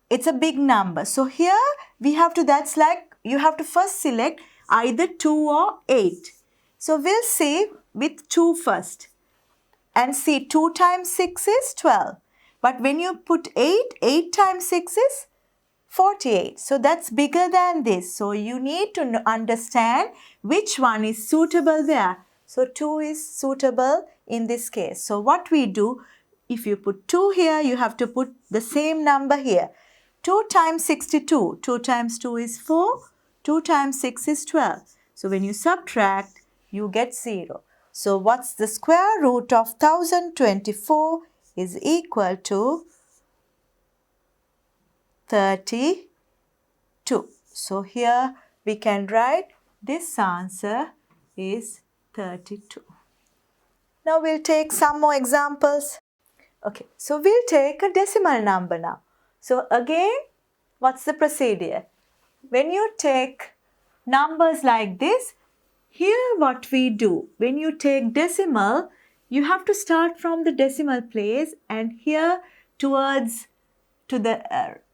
it's a big number. So here we have to, that's like you have to first select either 2 or 8. So we'll see with 2 first and see 2 times 6 is 12. But when you put 8, 8 times 6 is 48. So that's bigger than this. So you need to understand which one is suitable there. So 2 is suitable in this case. So what we do, if you put 2 here, you have to put the same number here. 2 times 62. 2 times 2 is 4. 2 times 6 is 12. So when you subtract, you get 0. So what's the square root of 1024 is equal to 32. So here we can write this answer is 32. Now we'll take some more examples. Okay, so we'll take a decimal number now. So again, what's the procedure? When you take numbers like this, here what we do, when you take decimal, you have to start from the decimal place and here towards to the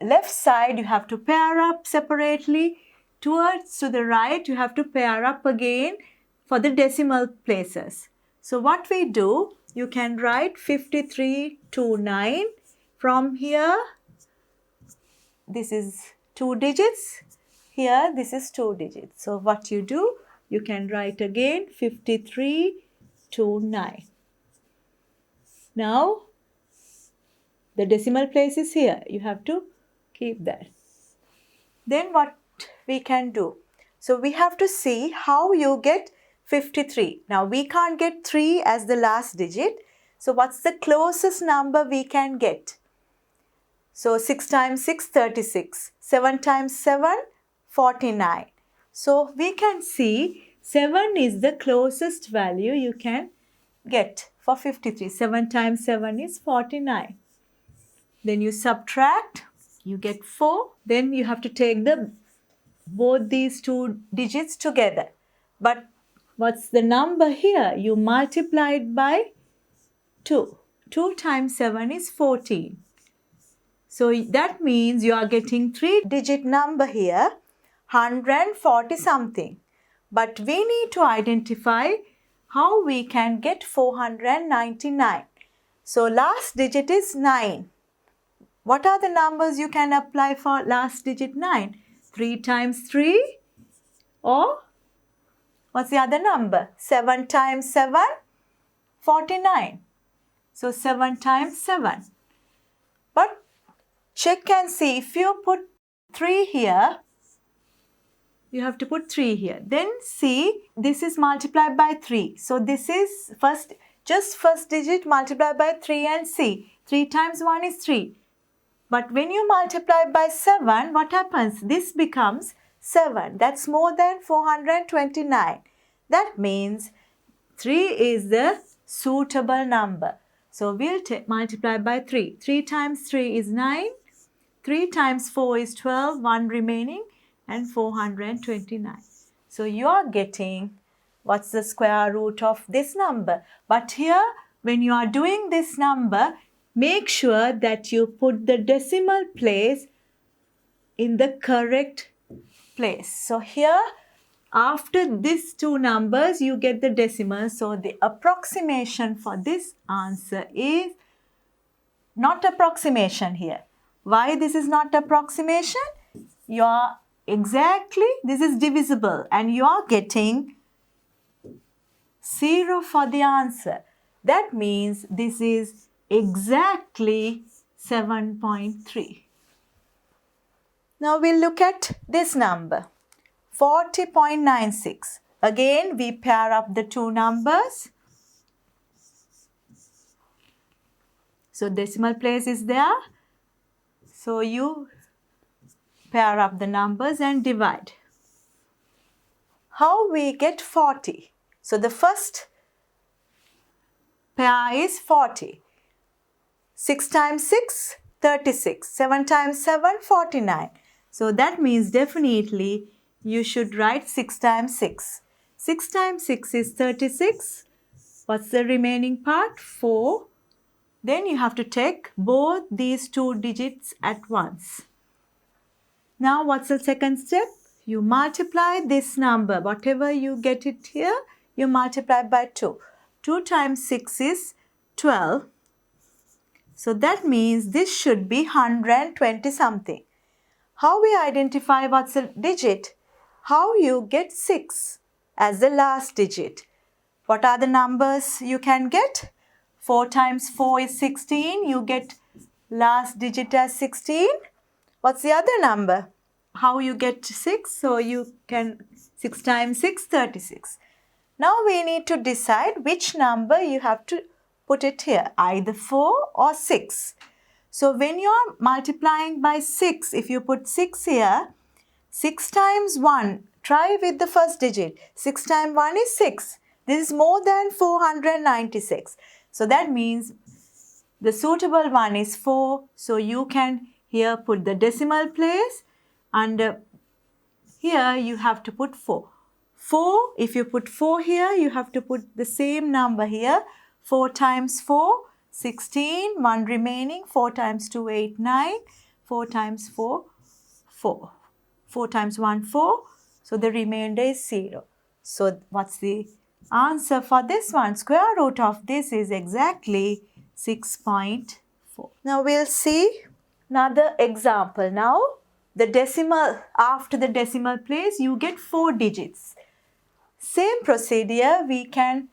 left side you have to pair up separately. Towards to the right you have to pair up again for the decimal places. So what we do, you can write 5329 from here. This is 2 digits. Here this is 2 digits. So what you do, you can write again 5329. Now the decimal place is here. You have to keep that. Then what we can do? So we have to see how you get 53. Now we can't get 3 as the last digit. So what's the closest number we can get? So 6 times 6, 36. 7 times 7, 49. So we can see 7 is the closest value you can get for 53. 7 times 7 is 49. Then you subtract, you get 4. Then you have to take both these 2 digits together. But what's the number here? You multiply it by 2. 2 times 7 is 14. So that means you are getting 3-digit number here, 140 something. But we need to identify how we can get 499. So last digit is 9. What are the numbers you can apply for last digit 9? 3 times 3 or what's the other number? 7 times 7, 49. So 7 times 7. But check and see, if you put 3 here, you have to put 3 here. Then see, this is multiplied by 3. So this is first digit multiplied by 3 and see. 3 times 1 is 3. But when you multiply by 7, what happens? This becomes 7. That's more than 429. That means 3 is the suitable number. So we'll multiply by 3. 3 times 3 is 9. 3 times 4 is 12. 1 remaining and 429. So you are getting what's the square root of this number. But here, when you are doing this number, make sure that you put the decimal place in the correct place. So here, after these two numbers, you get the decimal. So the approximation for this answer is not approximation here. Why this is not approximation? You are exactly, this is divisible and you are getting 0 for the answer. That means this is exactly 7.3. Now we'll look at this number, 40.96. Again, we pair up the two numbers. So decimal place is there. So you pair up the numbers and divide. How we get 40? So the first pair is 40. 6 times 6, 36. 7 times 7, 49. So that means definitely you should write 6 times 6. 6 times 6 is 36. What's the remaining part? 4. Then you have to take both these two digits at once. Now what's the second step? You multiply this number. Whatever you get it here, you multiply by 2. 2 times 6 is 12. So that means this should be 120 something. How we identify what's a digit? How you get 6 as the last digit. What are the numbers you can get? 4 times 4 is 16. You get last digit as 16. What's the other number? How you get 6? So you can 6 times 6, 36. Now we need to decide which number you have to put it here. Either 4 or 6. So when you are multiplying by 6, if you put 6 here, 6 times 1, try with the first digit. 6 times 1 is 6. This is more than 496. So that means the suitable one is 4. So you can here put the decimal place and here you have to put 4. 4, if you put 4 here, you have to put the same number here. 4 times 4, 16, 1 remaining, 4 times 2, 8, 9, 4 times 4, 4. 4 times 1, 4. So the remainder is 0. So what's the answer for this one? Square root of this is exactly 6.4. Now we'll see another example. Now the decimal, after the decimal place, you get 4 digits. Same procedure, we can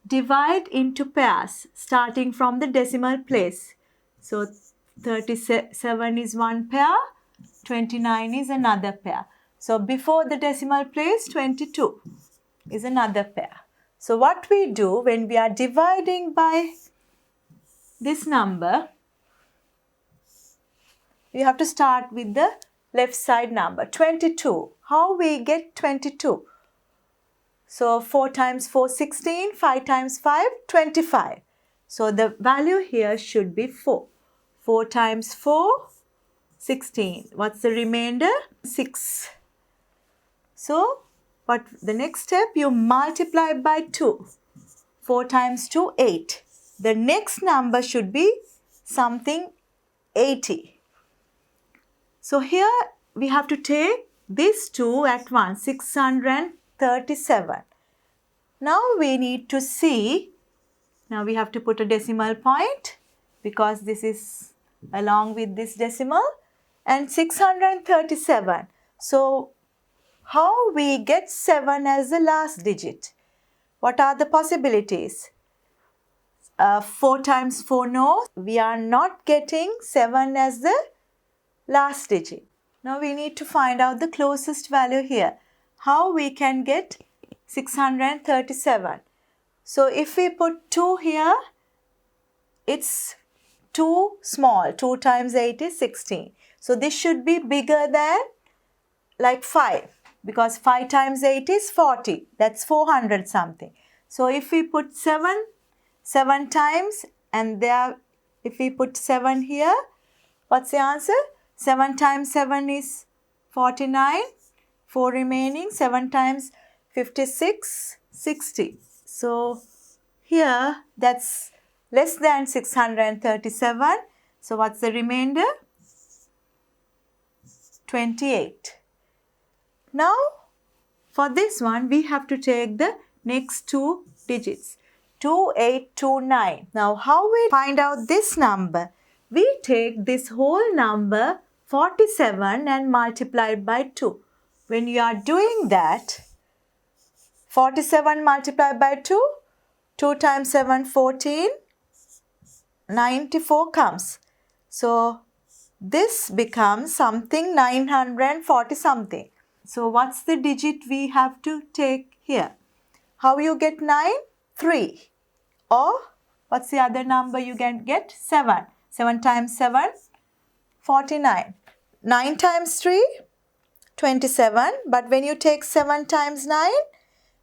divide into pairs starting from the decimal place. So 37 is one pair, 29 is another pair. So before the decimal place, 22 is another pair. So what we do when we are dividing by this number, we have to start with the left side number, 22. How we get 22? So 4 times 4, 16, 5 times 5, 25. So the value here should be 4. 4 times 4, 16. What's the remainder? 6. So what the next step? You multiply by 2. 4 times 2, 8. The next number should be something 80. So here we have to take these two at once, 637. Now we need to see, now we have to put a decimal point because this is along with this decimal and 637. So how we get 7 as the last digit? What are the possibilities? 4 times 4, no. We are not getting 7 as the last digit. Now we need to find out the closest value here. How we can get 637? So if we put 2 here, it's too small. 2 times 8 is 16. So this should be bigger than like 5, because 5 times 8 is 40. That's 400 something. So if we put 7 times, and there, if we put 7 here, what's the answer? 7 times 7 is 49. 4 remaining. 7 times 56, 60. So here that's less than 637. So what's the remainder? 28. Now for this one we have to take the next 2 digits. 2829. Now how we find out this number? We take this whole number 47 and multiply it by 2. When you are doing that, 47 multiplied by 2, 2 times 7, 14, 94 comes. So this becomes something 940 something. So what's the digit we have to take here? How you get 9? 3. Or what's the other number you can get? 7. 7 times 7, 49. 9 times 3, 27. But when you take 7 times 9,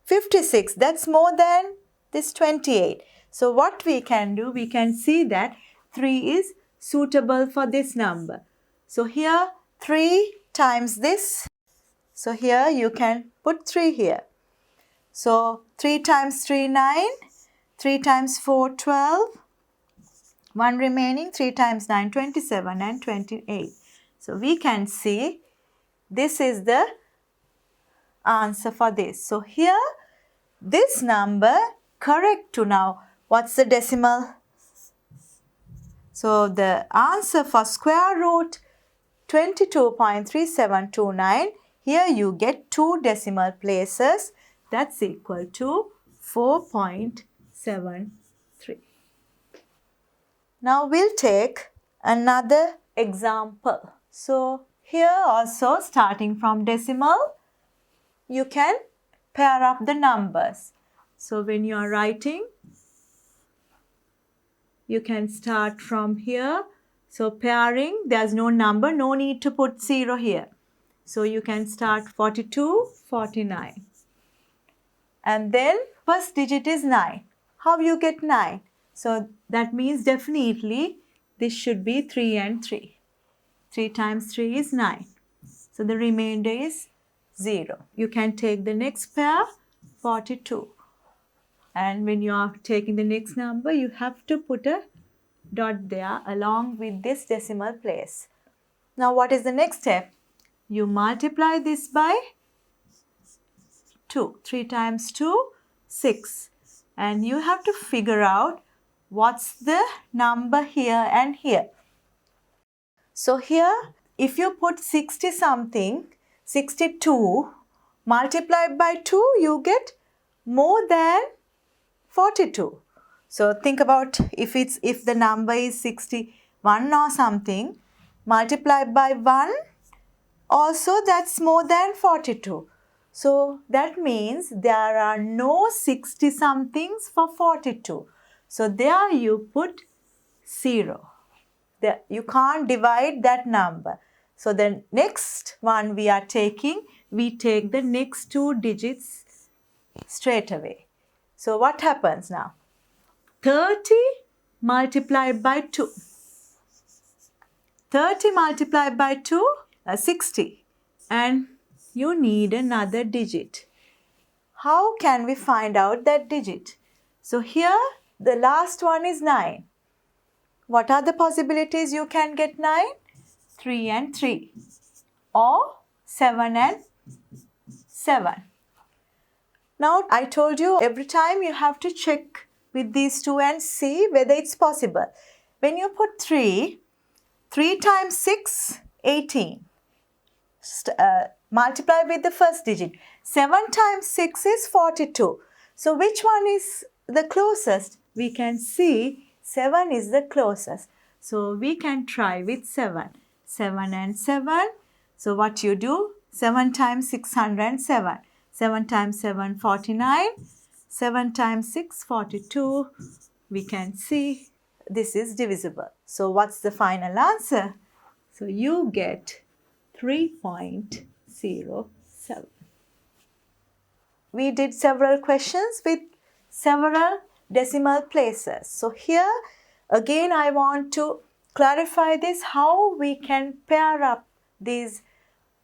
56. That's more than this 28. So what we can do, we can see that 3 is suitable for this number. So here 3 times this. So here you can put 3 here. So 3 times 3, 9. 3 times 4, 12. 1 remaining. 3 times 9, 27 and 28. So we can see this is the answer for this. So here this number correct to now. What's the decimal? So the answer for square root 22.3729, here you get 2 decimal places. That's equal to 4.73. Now we'll take another example. So here also, starting from decimal, you can pair up the numbers. So when you are writing, you can start from here. So pairing, there's no number, no need to put 0 here. So you can start 42, 49. And then first digit is 9. How you get 9? So that means definitely this should be 3 and 3. 3 times 3 is 9. So the remainder is 0. You can take the next pair, 42. And when you are taking the next number, you have to put a dot there along with this decimal place. Now what is the next step? You multiply this by 2. 3 times 2, 6. And you have to figure out what's the number here and here. So here, if you put 60 something, 62, multiplied by 2, you get more than 42. So think about if the number is 61 or something, multiplied by 1, also that's more than 42. So that means there are no 60 somethings for 42. So there you put 0. You can't divide that number. So the next one we are taking, we take the next 2 digits straight away. So what happens now? 30 multiplied by 2. 30 multiplied by 2, 60. And you need another digit. How can we find out that digit? So here the last one is 9. What are the possibilities you can get 9? 3 and 3. Or 7 and 7. Now I told you every time you have to check with these 2 and see whether it's possible. When you put 3, 3 times 6, 18. Multiply with the first digit. 7 times 6 is 42. So which one is the closest? We can see 7 is the closest. So we can try with 7. 7 and 7. So what you do? 7 times 607. 7 times 7, 49. 7 times 6, 42. We can see this is divisible. So what's the final answer? So you get 3.6. 0.07. We did several questions with several decimal places. So here again I want to clarify this, how we can pair up these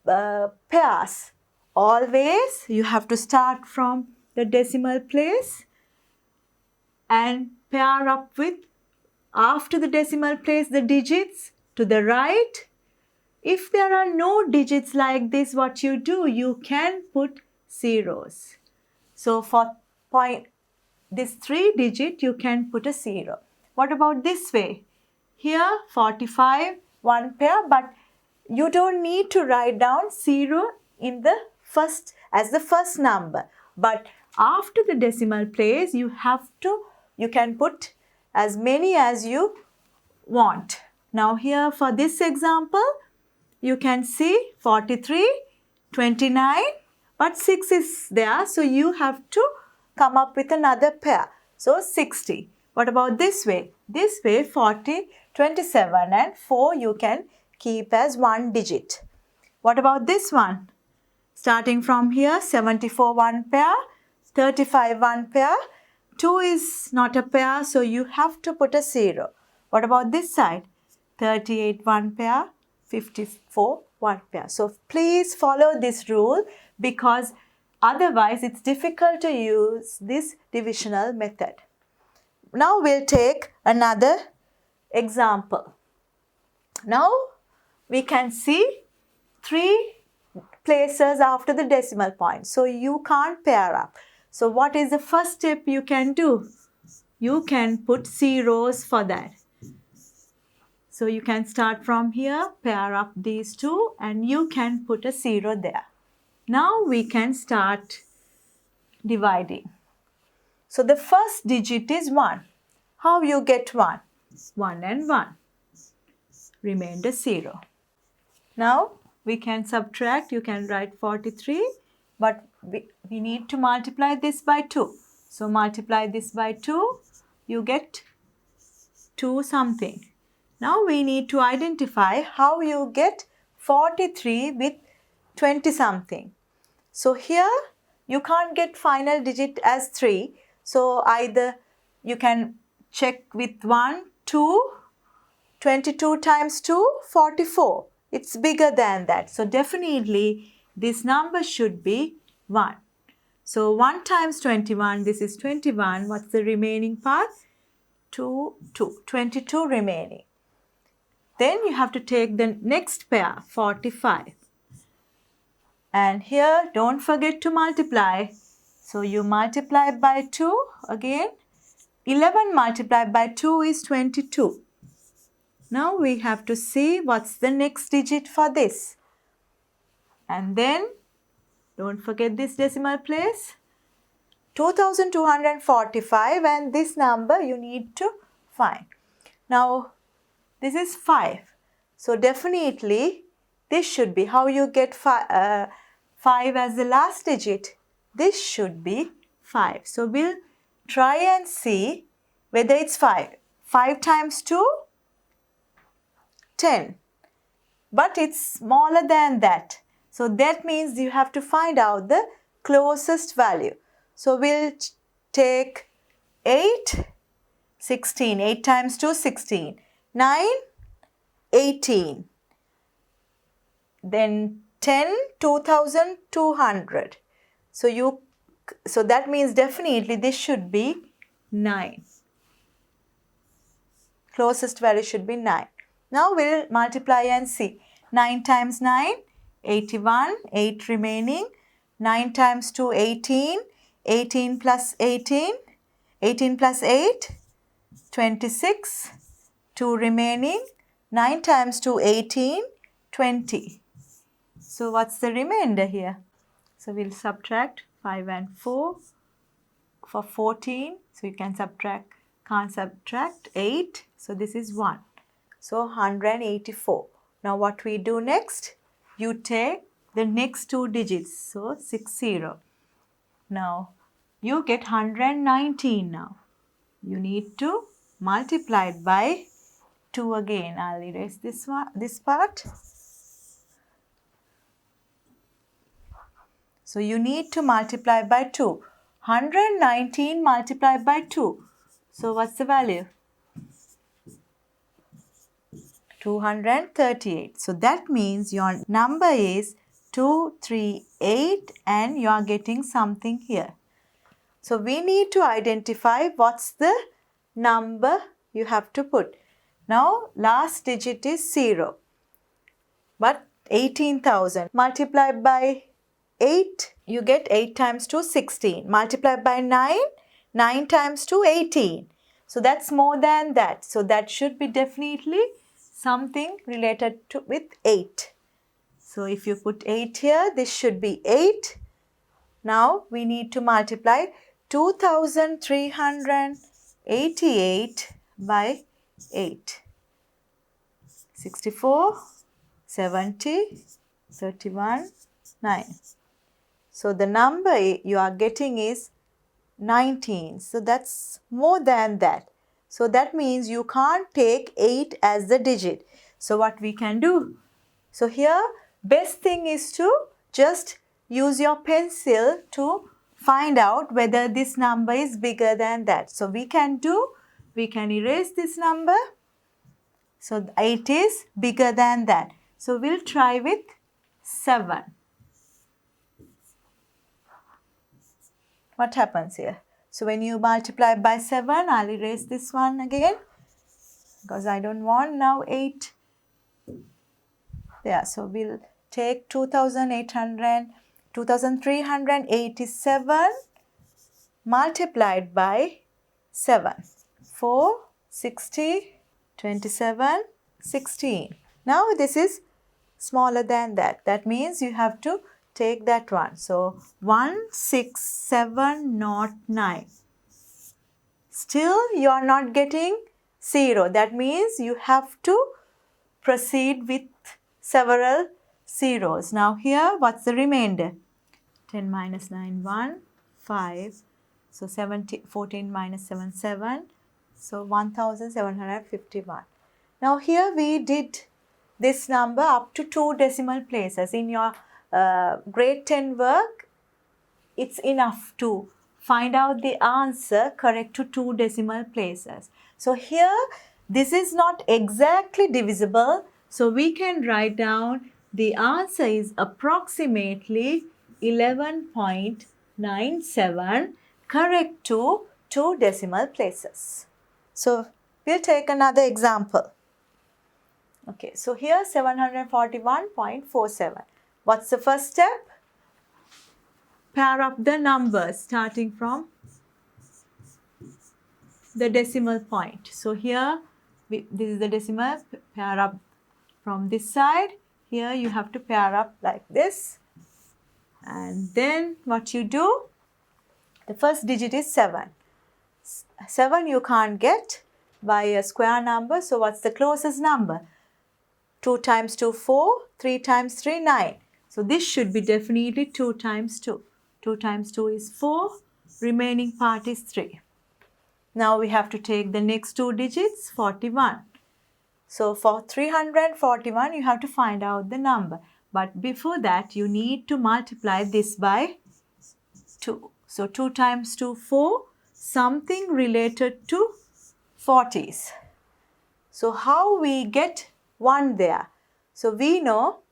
pairs. Always you have to start from the decimal place and pair up with, after the decimal place, the digits to the right. If there are no digits like this, what you do, you can put zeros. So for this 3 digit, you can put a 0. What about this way? Here 45, one pair, but you don't need to write down 0 in the first as the first number. But after the decimal place, you can put as many as you want. Now here for this example, you can see 43, 29, but 6 is there, so you have to come up with another pair. So 60. What about this way? This way 40, 27 and 4 you can keep as one digit. What about this one? Starting from here, 74 one pair, 35 one pair, 2 is not a pair, so you have to put a 0. What about this side? 38 one pair, 54 one pair. So please follow this rule, because otherwise it's difficult to use this divisional method. Now we'll take another example. Now we can see 3 places after the decimal point. So you can't pair up. So what is the first step you can do? You can put zeros for that. So you can start from here, pair up these two, and you can put a 0 there. Now we can start dividing. So the first digit is 1. How you get 1? 1 and 1. Remainder 0. Now we can subtract. You can write 43, but we need to multiply this by 2. So multiply this by 2, you get 2 something. Now we need to identify how you get 43 with 20 something. So here you can't get final digit as 3. So either you can check with 1, 2, 22 times 2, 44. It's bigger than that. So definitely this number should be 1. So 1 times 21, this is 21. What's the remaining part? 2, 22 remaining. Then you have to take the next pair, 45. And here, don't forget to multiply. So you multiply by 2 again. 11 multiplied by 2 is 22. Now we have to see what's the next digit for this. And then, don't forget this decimal place. 2245, and this number you need to find. Now, this is 5. So definitely this should be, how you get 5 as the last digit. This should be 5. So we'll try and see whether it's 5. 5 times 2, 10. But it's smaller than that. So that means you have to find out the closest value. So we'll take 8, 16. 8 times 2, 16. 9, 18. Then 10, 2200. So that means definitely this should be 9. Closest value should be 9. Now we'll multiply and see. 9 times 9, 81. 8 remaining. 9 times 2, 18. 18 plus 18. 18 plus 8, 26. 2 remaining. 9 times 2, 18, 20. So what's the remainder here? So we'll subtract 5 and 4 for 14. So you can subtract, can't subtract 8. So this is 1. So 184. Now what we do next? You take the next 2 digits. So 60. Now you get 119 now. You need to multiply it by 2 again. I'll erase this part. So you need to multiply by 2. 119 multiplied by 2. So what's the value? 238. So that means your number is 238 and you are getting something here. So we need to identify what's the number you have to put. Now last digit is 0. But 18,000 multiplied by 8, you get 8 times 2, 16. Multiplied by 9, 9 times 2, 18. So that's more than that. So that should be definitely something related to with 8. So if you put 8 here, this should be 8. Now we need to multiply 2388 by 8. 64, 70, 31, 9. So the number you are getting is 19. So that's more than that. So that means you can't take 8 as the digit. So what we can do? So here best thing is to just use your pencil to find out whether this number is bigger than that. So we can erase this number. So 8 is bigger than that. So we'll try with 7. What happens here? So when you multiply by 7, I'll erase this one again because I don't want now 8. There, so we'll take 2387 multiplied by 7. 4, 60, 27, 16. Now this is smaller than that. That means you have to take that one. So 16709. Still you are not getting 0. That means you have to proceed with several zeros. Now here what's the remainder? 10 minus 9, 1, 5. So 14 minus 7, 7. So 1751. Now here we did this number up to 2 decimal places. In your grade 10 work, it's enough to find out the answer correct to 2 decimal places. So here this is not exactly divisible. So we can write down the answer is approximately 11.97 correct to 2 decimal places. So we'll take another example. Okay, so here 741.47. What's the first step? Pair up the numbers starting from the decimal point. So here this is the decimal, pair up from this side. Here you have to pair up like this. And then what you do? The first digit is 7. 7 you can't get by a square number. So what's the closest number? 2 times 2, 4. 3 times 3, 9. So this should be definitely 2 times 2. 2 times 2 is 4. Remaining part is 3. Now we have to take the next 2 digits, 41. So for 341, you have to find out the number. But before that, you need to multiply this by 2. So 2 times 2, 4. Something related to 40s. So how we get 1 there? So we know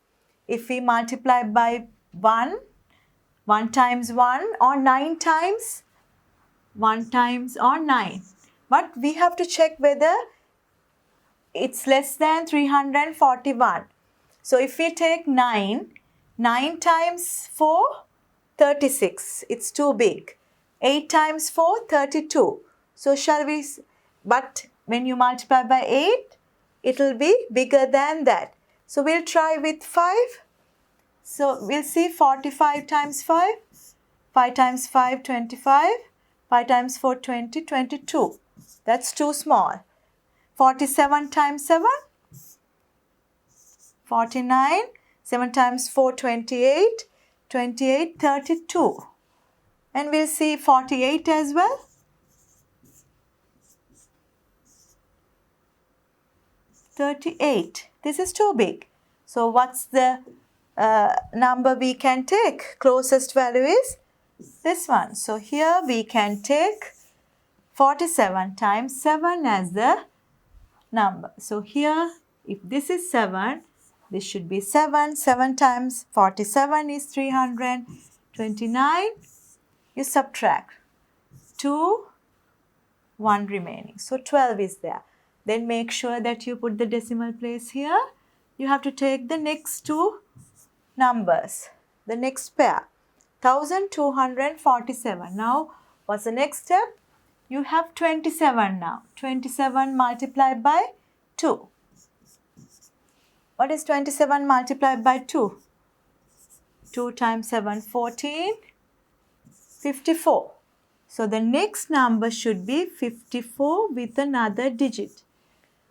if we multiply by 1, 1 times 1 or 9 times 1 times or 9. But we have to check whether it's less than 341. So if we take 9, 9 times 4, 36. It's too big. 8 times 4, 32. So shall we, but when you multiply by 8, it will be bigger than that. So we'll try with 5. So we'll see 45 times 5. 5 times 5, 25. 5 times 4, 20, 22. That's too small. 47 times 7. 49. 7 times 4, 28. 28, 32. And we'll see 48 as well. 38. This is too big. So what's the number we can take? Closest value is this one. So here we can take 47 times 7 as the number. So here, if this is 7, this should be 7. 7 times 47 is 329. You subtract 2, 1 remaining. So 12 is there. Then make sure that you put the decimal place here. You have to take the next two numbers, the next pair, 1247. Now, what's the next step? You have 27 now. 27 multiplied by 2. What is 27 multiplied by 2? 2 times 7, 14, 54. So the next number should be 54 with another digit.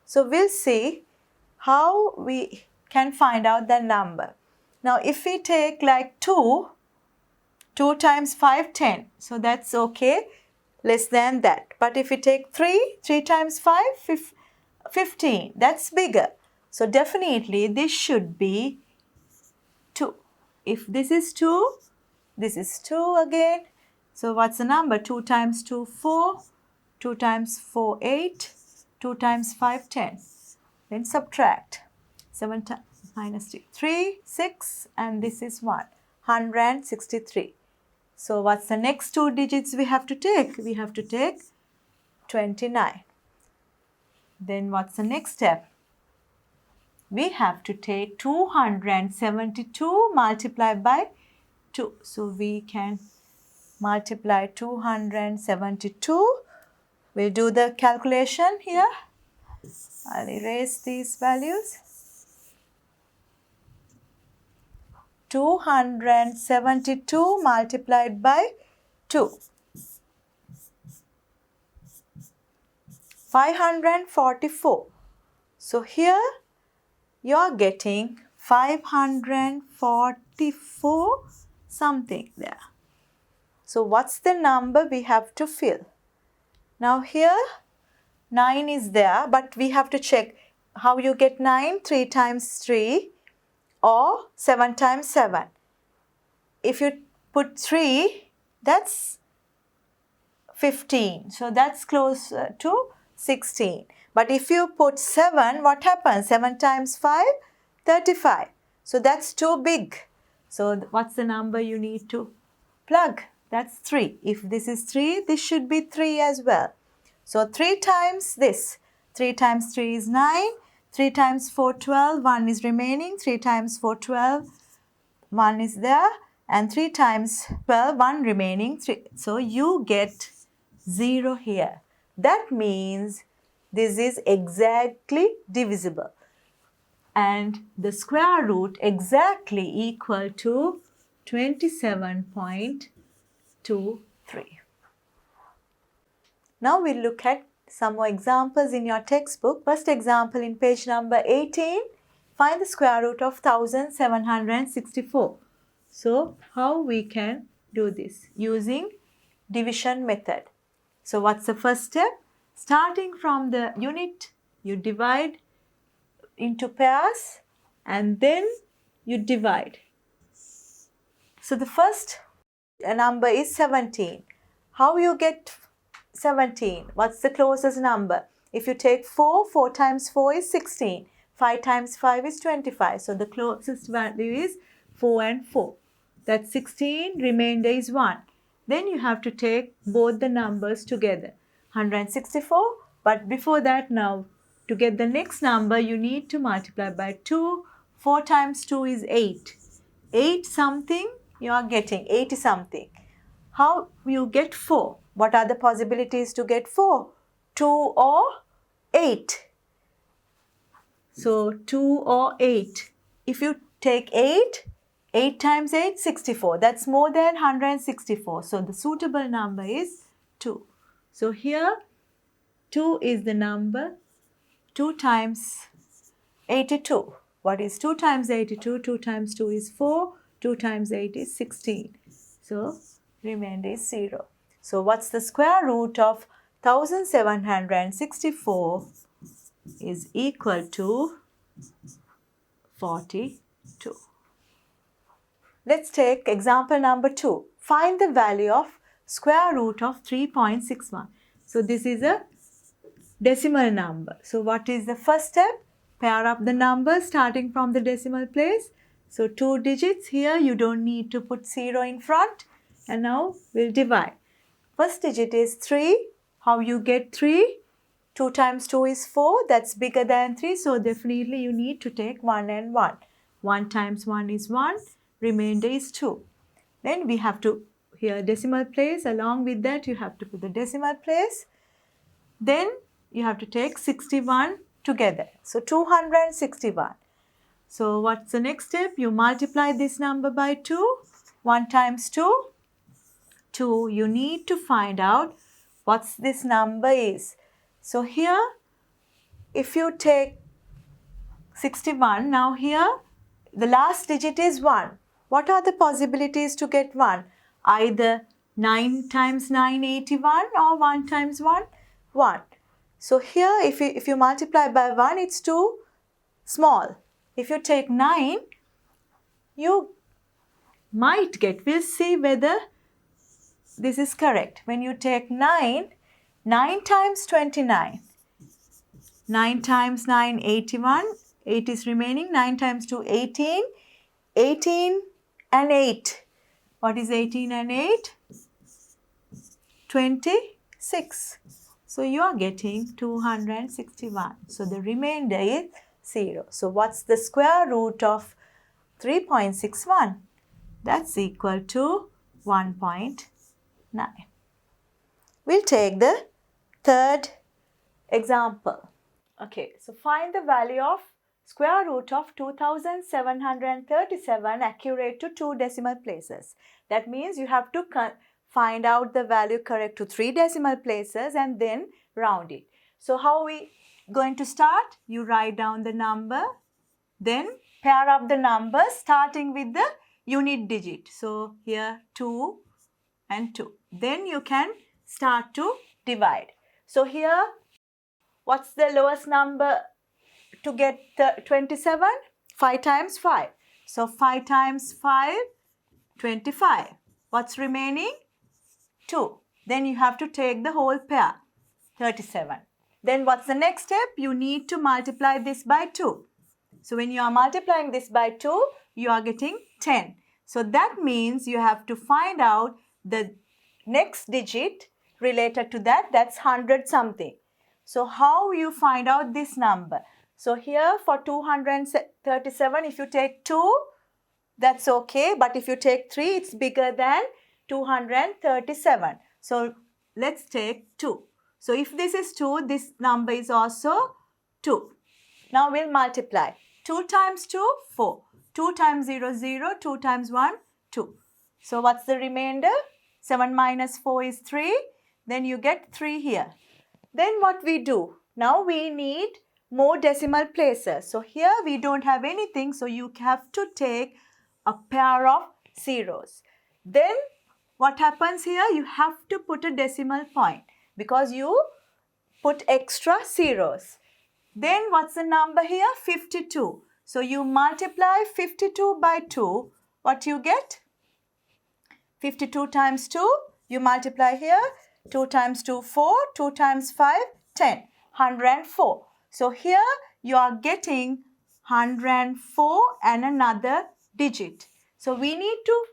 So we'll see how we can find out the number. Now if we take like 2 times 5, 10. So that's okay, less than that. But if we take 3 times 5, 15. That's bigger. So definitely this should be 2. If this is 2, this is 2 again. So what's the number? 2 times 2, 4. 2 times 4, 8. 2 times 5, 10. Then subtract. 7 minus 3, 6. And this is 1. 163. So what's the next two digits we have to take? We have to take 29. Then what's the next step? We have to take 272 multiplied by 2. So we can multiply 272. We'll do the calculation here. I'll erase these values. 272 multiplied by 2. 544. So here you are getting 544 something there. So what's the number we have to fill? Now here 9 is there, but we have to check how you get 9. 3 times 3 or 7 times 7. If you put 3, that's 15. So that's close to 16. But if you put 7, what happens? 7 times 5, 35. So that's too big. So what's the number you need to plug? That's 3. If this is 3, this should be 3 as well. So 3 times this. 3 times 3 is 9. 3 times 4, 12. 1 is remaining. 3 times 4, 12. 1 is there. And 3 times 12, 1 remaining. 3. So you get 0 here. That means this is exactly divisible. And the square root exactly equal to 27.23. Now we'll look at some more examples in your textbook. First example in page number 18. Find the square root of 1764. So how we can do this? Using division method. So what's the first step? Starting from the unit, you divide into pairs and then you divide. So the first number is 17. How you get 17? What's the closest number? If you take 4, 4 times 4 is 16. 5 times 5 is 25. So the closest value is 4 and 4. That's 16, remainder is 1. Then you have to take both the numbers together. 164. But before that now, to get the next number, you need to multiply by 2. 4 times 2 is 8. 8 something, you are getting 80 something. How you get 4? What are the possibilities to get 4? 2 or 8. So 2 or 8. If you take 8, 8 times 8, 64. That's more than 164. So the suitable number is 2. So here 2 is the number. 2 times 82. What is 2 times 82? 2 times 2 is 4. 2 times 8 is 16. So remainder is 0. So what's the square root of 1764 is equal to 42. let's take example number 2. Find the value of square root of 3.61. So this is a decimal number. So what is the first step? Pair up the numbers starting from the decimal place. So 2 digits here, you don't need to put 0 in front. And now we'll divide. First digit is 3. How you get 3? 2 times 2 is 4. That's bigger than 3. So definitely you need to take 1 and 1. 1 times 1 is 1. Remainder is 2. Then we have to, here decimal place. Along with that you have to put the decimal place. Then you have to take 61 together. So 261. So what's the next step? You multiply this number by 2. 1 times 2. 2. You need to find out what's this number is. So here, if you take 61, now here the last digit is 1. What are the possibilities to get 1? Either 9 times 9, 81 or 1 times 1, 1. So here if you multiply by 1, it's too small. If you take 9, you might get, we'll see whether this is correct. When you take 9, 9 times 29. 9 times 9, 81. 8 is remaining. 9 times 2, 18. 18 and 8. What is 18 and 8? 26. So you are getting 261. So the remainder is 0. So what's the square root of 3.61? That's equal to 1.9. We'll take the third example. Okay, so find the value of square root of 2737 accurate to 2 decimal places. That means you have to find out the value correct to 3 decimal places and then round it. So how we going to start? You write down the number, then pair up the numbers starting with the unit digit. So here 2 and 2. Then you can start to divide. So here, what's the lowest number to get the 27? 5 times 5. So 5 times 5, 25. What's remaining? 2. Then you have to take the whole pair, 37. Then what's the next step? You need to multiply this by 2. So when you are multiplying this by 2, you are getting 10. So that means you have to find out the next digit related to that. That's 100 something. So how you find out this number? So here for 237, if you take 2, that's okay. But if you take 3, it's bigger than 237. So let's take 2. So if this is 2, this number is also 2. Now we'll multiply. 2 times 2, 4. 2 times 0, 0. 2 times 1, 2. So what's the remainder? 7 minus 4 is 3. Then you get 3 here. Then what we do? Now we need more decimal places. So here we don't have anything. So you have to take a pair of zeros. Then what happens here? You have to put a decimal point because you put extra zeros. Then what's the number here? 52. So you multiply 52 by 2. What you get? 52 times 2. You multiply here. 2 times 2, 4. 2 times 5, 10. 104. So here you are getting 104 and another digit. So we need to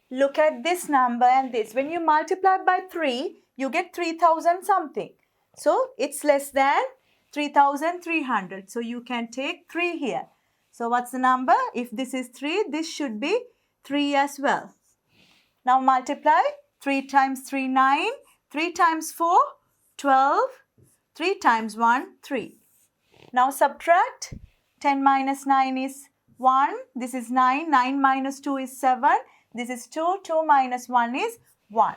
look at this number and this. When you multiply by 3, you get 3000 something. So it's less than 3300. So you can take 3 here. So what's the number? If this is 3, this should be 3 as well. Now multiply. 3 times 3, 9. 3 times 4, 12. 3 times 1, 3. Now subtract. 10 minus 9 is 1. This is 9. 9 minus 2 is 7. This is 2. 2 minus 1 is 1.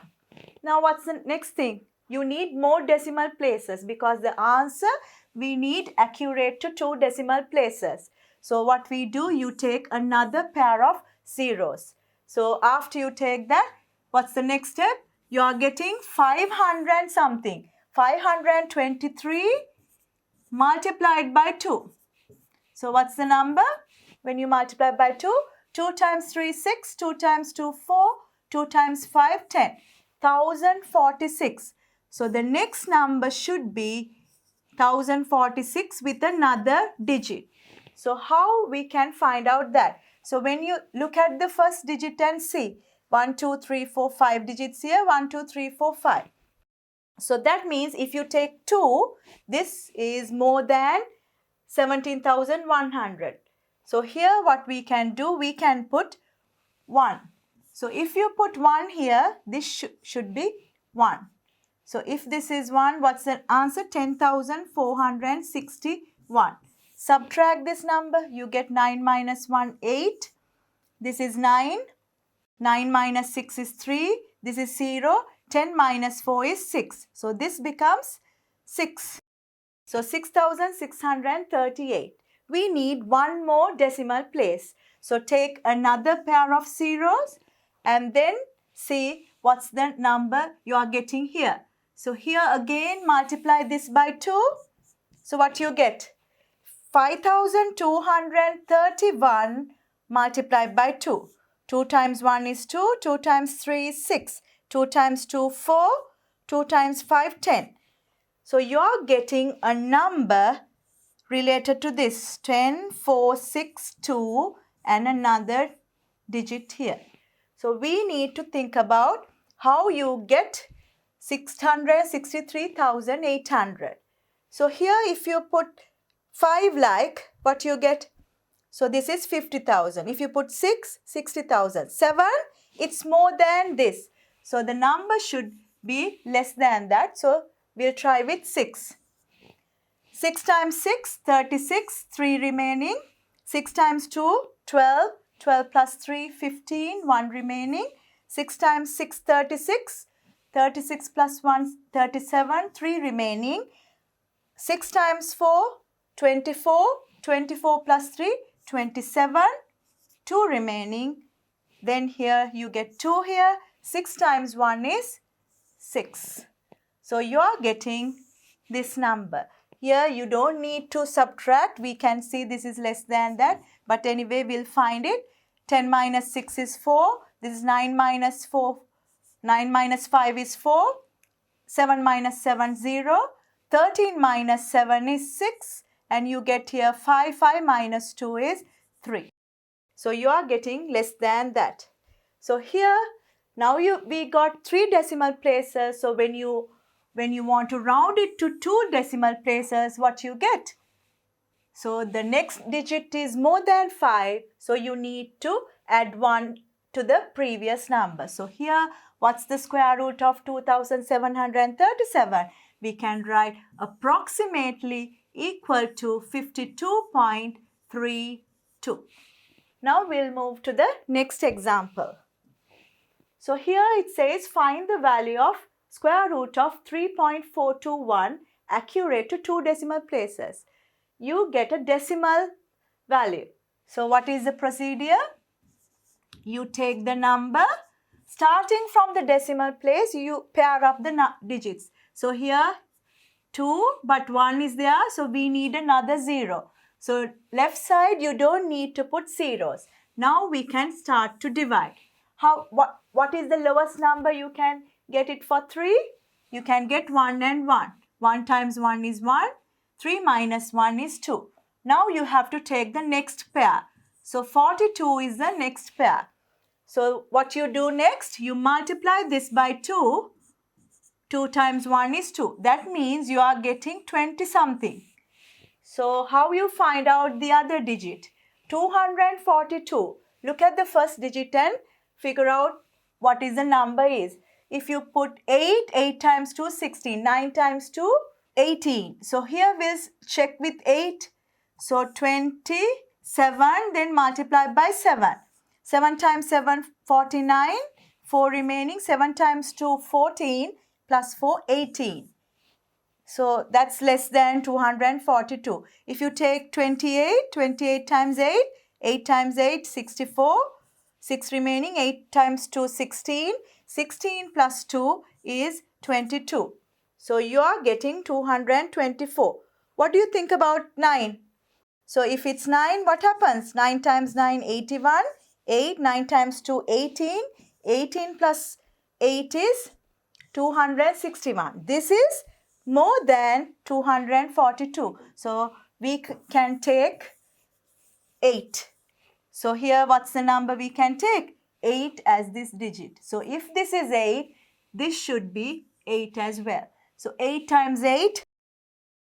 Now what's the next thing? You need more decimal places because the answer we need accurate to 2 decimal places. So what we do, you take another pair of zeros. So after you take that, what's the next step? You are getting 500 something. 523 multiplied by 2. So what's the number? When you multiply by 2, 2 times 3, 6. 2 times 2, 4. 2 times 5, 10. 1046. So the next number should be 1046 with another digit. So how we can find out that? So when you look at the first digit and see 1, 2, 3, 4, 5 digits here, 1, 2, 3, 4, 5. So that means if you take 2, this is more than 17,100. So here what we can do, we can put 1. So if you put 1 here, this should be 1. So if this is 1, what's the answer? 10,461. Subtract this number, you get 9 minus 1, 8. This is 9. 9 minus 6 is 3. This is 0. 10 minus 4 is 6. So this becomes 6. So 6,638. We need one more decimal place. So take another pair of zeros and then see what's the number you are getting here. So here again multiply this by 2. So what you get? 5,231 multiplied by 2. 2 times 1 is 2. 2 times 3 is 6. 2 times 2, 4. 2 times 5, 10. So you are getting a number related to this 10, 4, 6, 2 and another digit here. So we need to think about how you get 663,800. So here if you put 5 like, what you get? So this is 50,000. If you put 6, 60,000. 7, it's more than this. So the number should be less than that. So we'll try with 6. 6 times 6, 36, 3 remaining. 6 times 2, 12. 12 plus 3, 15, 1 remaining. 6 times 6, 36. 36 plus 1, 37, 3 remaining. 6 times 4, 24. 24 plus 3, 27, 2 remaining. Then here you get 2 here. 6 times 1 is 6. So you are getting this number. Here you don't need to subtract. We can see this is less than that. But anyway, we'll find it. 10 minus 6 is 4. This is 9 minus 4. 9 minus 5 is 4. 7 minus 7, 0. 13 minus 7 is 6. And you get here 5. 5 minus 2 is 3. So you are getting less than that. So here, now we got 3 decimal places. So when you want to round it to 2 decimal places, what you get? So the next digit is more than 5. So you need to add 1 to the previous number. So here, what's the square root of 2,737? We can write approximately equal to 52.32. Now we'll move to the next example. So here it says find the value of square root of 3.421 accurate to 2 decimal places. You get a decimal value. So what is the procedure? You take the number, starting from the decimal place, you pair up the digits. So here 2, but 1 is there, so we need another 0. So left side, you don't need to put zeros. Now we can start to divide. What is the lowest number you can get it for 3? You can get 1 and 1. 1 times 1 is 1. 3 minus 1 is 2. Now you have to take the next pair. So 42 is the next pair. So what you do next? You multiply this by 2. 2 times 1 is 2. That means you are getting 20 something. So how you find out the other digit? 242. Look at the first digit and figure out what is the number is. If you put 8, 8 times 2, 16. 9 times 2, 18. So here we'll check with 8. So 27, then multiply by 7. 7 times 7, 49. 4 remaining. 7 times 2, 14. Plus 4, 18. So that's less than 242. If you take 28, 28 times 8. 8 times 8, 64. 6 remaining. 8 times 2, 16. 16 plus 2 is 22. So you are getting 224. What do you think about 9? So if it's 9, what happens? 9 times 9, 81. 8. 9 times 2, 18. 18 plus 8 is 261. This is more than 242. So we can take 8. So here what's the number we can take? 8 as this digit. So if this is 8, this should be 8 as well. So 8 times 8,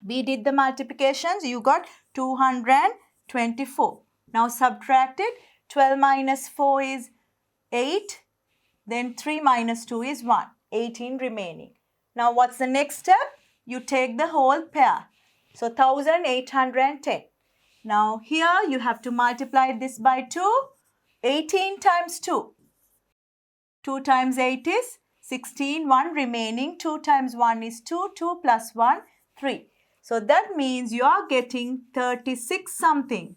we did the multiplications, you got 224. Now subtract it. 12 minus 4 is 8. Then 3 minus 2 is 1. 18 remaining. Now what's the next step? You take the whole pair. So 1810. Now here you have to multiply this by 2. 18 times 2. 2 times 8 is 16. 1 remaining. 2 times 1 is 2. 2 plus 1, 3. So that means you are getting 36 something.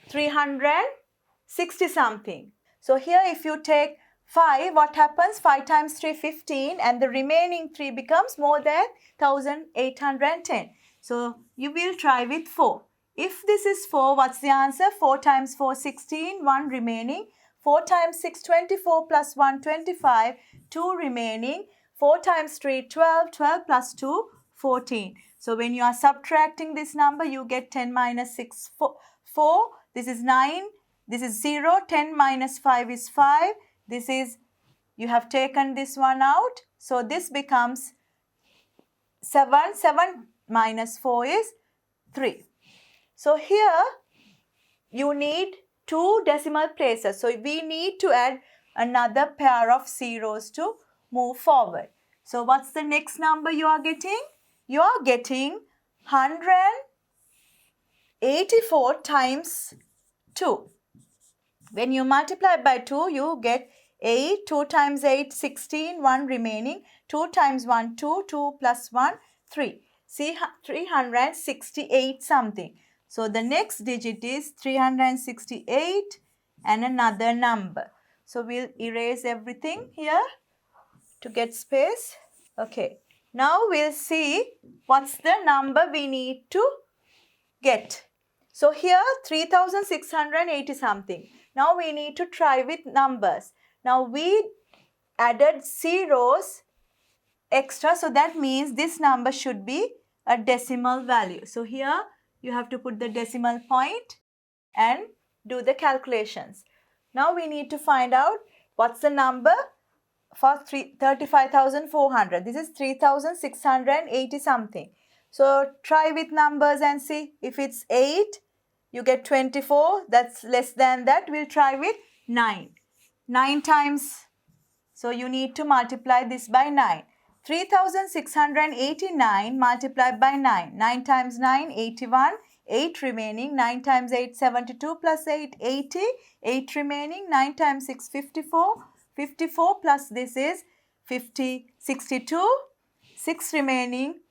360 something. So here if you take 5, what happens? 5 times 3, 15, and the remaining 3 becomes more than 1810. So you will try with 4. If this is 4, what's the answer? 4 times 4, 16, 1 remaining. 4 times 6, 24 plus 1, 25, 2 remaining. 4 times 3, 12, 12 plus 2, 14. So when you are subtracting this number, you get 10 minus 6, 4. This is 9. This is 0. 10 minus 5 is 5. This is, you have taken this one out. So this becomes 7. 7 minus 4 is 3. So here you need 2 decimal places. So we need to add another pair of zeros to move forward. So what's the next number you are getting? You are getting 184 times 2. When you multiply by 2, you get 8. 2 times 8, 16. 1 remaining. 2 times 1, 2. 2 plus 1, 3. See, 368 something. So the next digit is 368 and another number. So we'll erase everything here to get space. Okay. Now we'll see what's the number we need to get. So here 3680 something. Now we need to try with numbers. Now we added zeros extra, so that means this number should be a decimal value. So here you have to put the decimal point and do the calculations. Now we need to find out what's the number for 35,400. This is 3680 something. So try with numbers and see. If it's 8, you get 24. That's less than that. We'll try with 9. 9 times. So you need to multiply this by 9. 3689 multiplied by 9. 9 times 9, 81. 8 remaining. 9 times 8, 72 plus 8, 80. 8 remaining. 9 times 6, 54. 54 plus this is 62. 6 remaining.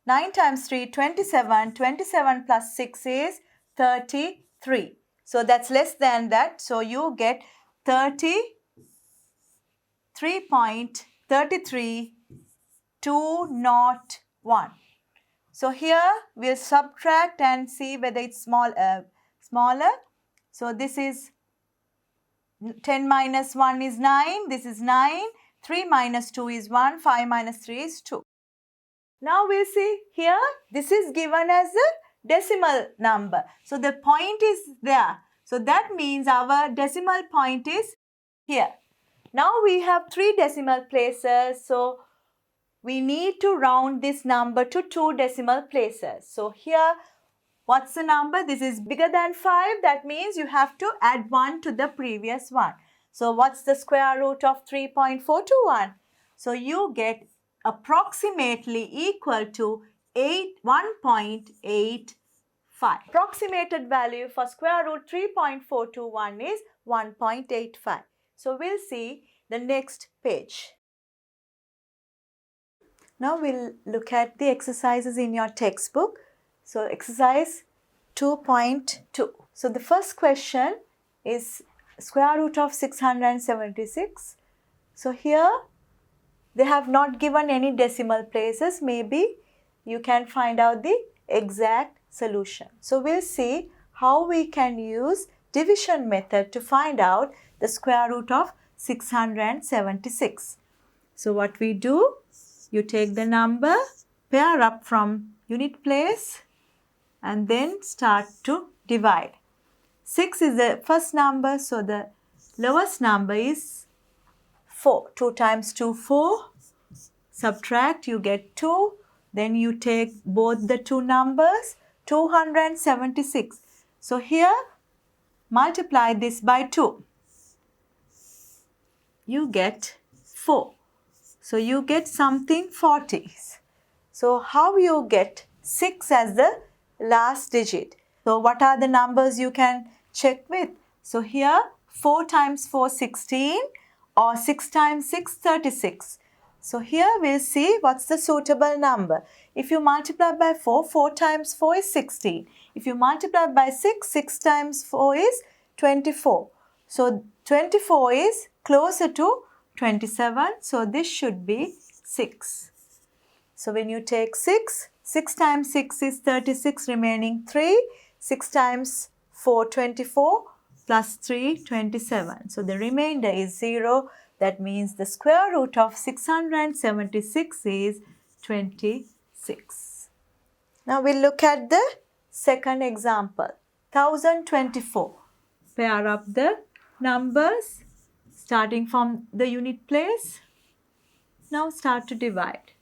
9 times 3, 27. 27 plus 6 is 33. So that's less than that. So you get 33.33201. So here we'll subtract and see whether it's smaller. So this is 10 minus 1 is 9. This is 9. 3 minus 2 is 1. 5 minus 3 is 2. Now we'll see here. This is given as a decimal number. So the point is there. So that means our decimal point is here. Now we have 3 decimal places. So we need to round this number to 2 decimal places. So here, what's the number? This is bigger than 5. That means you have to add 1 to the previous one. So what's the square root of 3.421? So you get approximately equal to 1.85. Approximated value for square root 3.421 is 1.85. So we'll see the next page. Now we'll look at the exercises in your textbook. So exercise 2.2. So the first question is square root of 676. So here they have not given any decimal places. Maybe you can find out the exact solution. So we'll see how we can use division method to find out the square root of 676. So what we do, you take the number, pair up from unit place and then start to divide. 6 is the first number, so the lowest number is 4. 2 times 2, 4. Subtract, you get 2. Then you take both the two numbers, 276. So here, multiply this by 2. You get 4. So you get something 40s. So how you get 6 as the last digit? So what are the numbers you can check with? So here 4 times 4 16 or 6 times 6 36. So here we'll see what's the suitable number. If you multiply by 4, 4 times 4 is 16. If you multiply by 6, 6 times 4 is 24. So 24 is closer to 27. So this should be 6. So when you take 6, 6 times 6 is 36, remaining 3. 6 times 4, 24, plus 3, 27. So the remainder is 0. That means the square root of 676 is 26. Now we'll look at the second example. 1024. Pair up the numbers starting from the unit place. Now start to divide.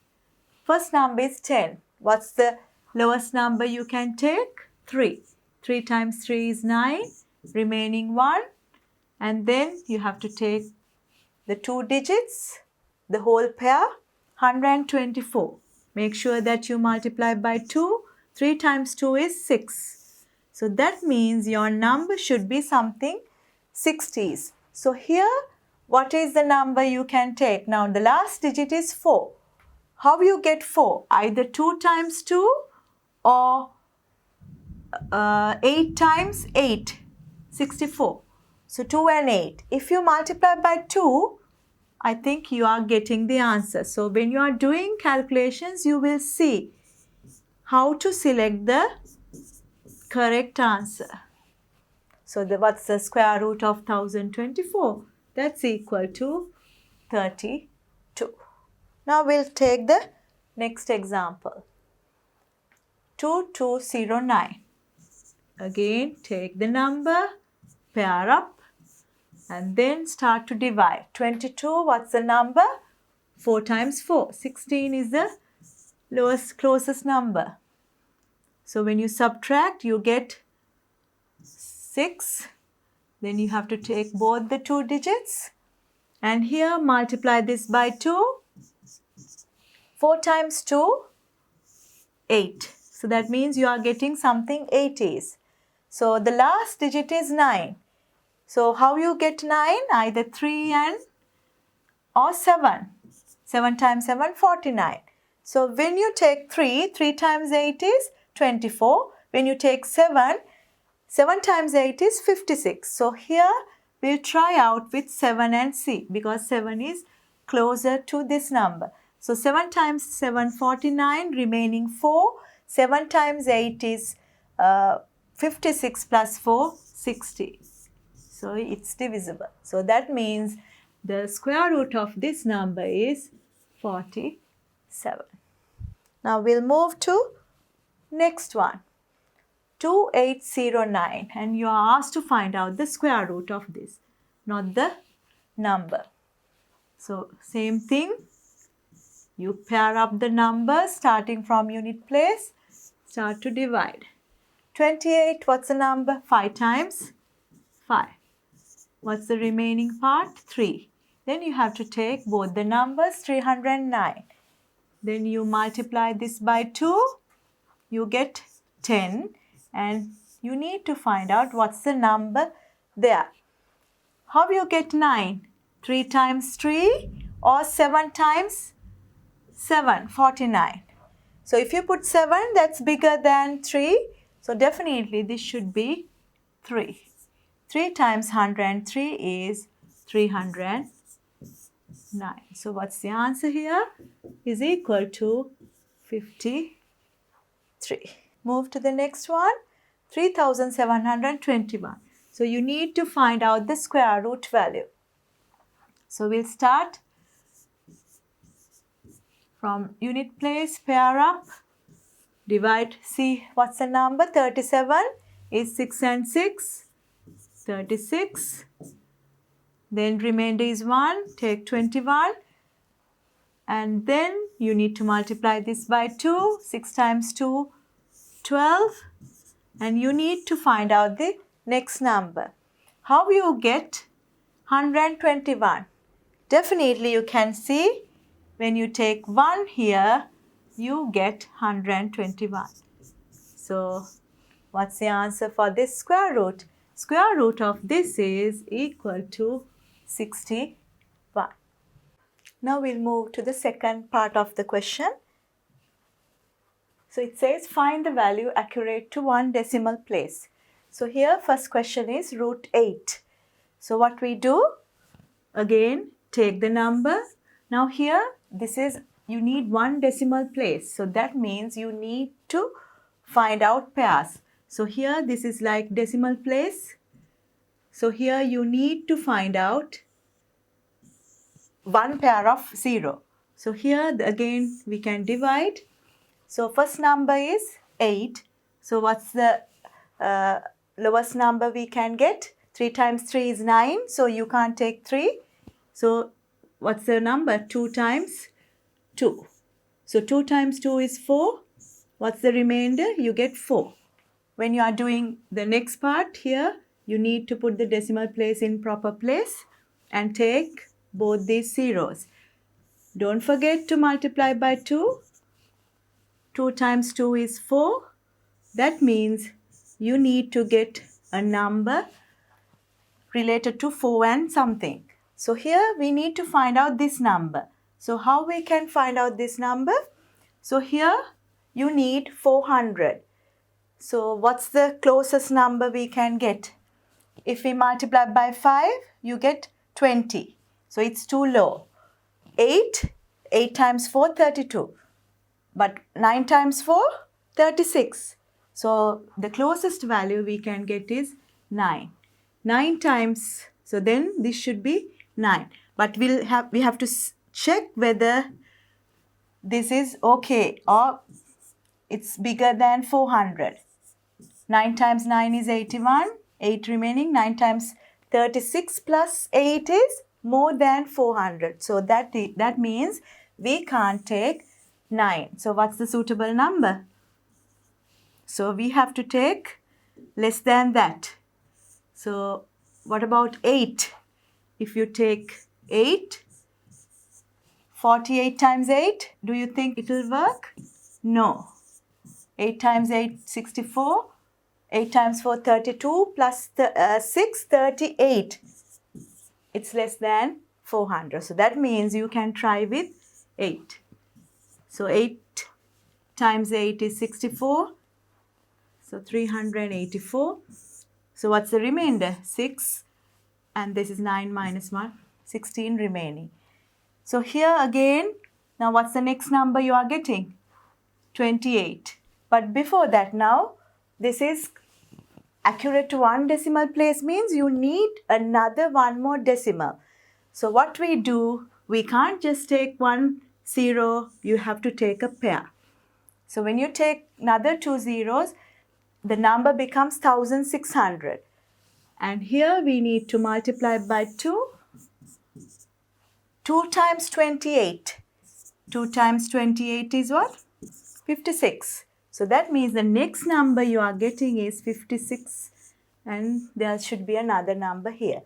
First number is 10. What's the lowest number you can take? 3. 3 times 3 is 9, remaining 1. And then you have to take the two digits, the whole pair, 124. Make sure that you multiply by 2. 3 times 2 is 6. So that means your number should be something 60s. So here, what is the number you can take? Now the last digit is 4. How you get 4? Either 2 times 2 or 8 times 8, 64. So 2 and 8. If you multiply by 2, I think you are getting the answer. So when you are doing calculations, you will see how to select the correct answer. So what's the square root of 1024? That's equal to 32. Now we'll take the next example. 2209. Again, take the number, pair up, and then start to divide. 22, what's the number? 4 times 4. 16 is the closest number. So when you subtract, you get 6. Then you have to take both the two digits. And here, multiply this by 2. 4 times 2, 8. So that means you are getting something 80s. So the last digit is 9. So how you get 9? Either 3 and or 7. 7 times 7, 49. So when you take 3, 3 times 8 is 24. When you take 7, 7 times 8 is 56. So here we'll try out with 7 and C because 7 is closer to this number. So 7 times 7, 49, remaining 4. 7 times 8 is 56 plus 4, 60. So it's divisible. So that means the square root of this number is 47. Now we'll move to next one. 2809, and you are asked to find out the square root of this, not the number. So same thing. You pair up the numbers starting from unit place, start to divide. 28, what's the number? 5 times 5. What's the remaining part? 3. Then you have to take both the numbers, 309. Then you multiply this by 2, you get 10. And you need to find out what's the number there. How you get 9? 3 times 3 or 7 times 7, 49. So if you put 7, that's bigger than 3. So definitely this should be 3. 3 times 103 is 309. So what's the answer here? Is equal to 53. Move to the next one. 3721. So you need to find out the square root value. So we'll start from unit place, pair up, divide, see what's the number, 37 is 6 and 6, 36, then remainder is 1, take 21, and then you need to multiply this by 2, 6 times 2, 12, and you need to find out the next number. How you get 121? Definitely you can see when you take 1 here, you get 121. So what's the answer for this square root? Square root of this is equal to 61. Now we'll move to the second part of the question. So it says find the value accurate to one decimal place. So here first question is root 8. So what we do? Again, take the number. Now here this is, you need one decimal place. So that means you need to find out pairs. So here this is like decimal place. So here you need to find out one pair of 0. So here again we can divide. So first number is 8. So what's the lowest number we can get? 3 times 3 is 9. So you can't take 3. So what's the number? 2 times 2. So 2 times 2 is 4. What's the remainder? You get 4. When you are doing the next part here, you need to put the decimal place in proper place and take both these zeros. Don't forget to multiply by 2. 2 times 2 is 4. That means you need to get a number related to 4 and something. So here we need to find out this number. So how we can find out this number? So here you need 400. So what's the closest number we can get? If we multiply by 5, you get 20. So it's too low. 8 times 4, 32. But 9 times 4, 36. So the closest value we can get is 9. 9 times, so then this should be 9. But we have to check whether this is okay or it's bigger than 400. 9 times 9 is 81. 8 remaining. 9 times 36 plus 8 is more than 400. So that means we can't take 9. So what's the suitable number? So we have to take less than that. So what about 8? If you take 8, 48 times 8, do you think it will work? No. 8 times 8, 64. 8 times 4, 32 plus 6, 38. It's less than 400. So that means you can try with 8. So 8 times 8 is 64. So 384. So what's the remainder? 6. And this is 9 minus 1. 16 remaining. So here again, now what's the next number you are getting? 28. But before that now, this is accurate to one decimal place means you need another one more decimal. So what we do, we can't just take 1 0, you have to take a pair. So when you take another 2 zeros, the number becomes 1600. And here we need to multiply by 2. 2 times 28. 2 times 28 is what? 56. So that means the next number you are getting is 56 and there should be another number here.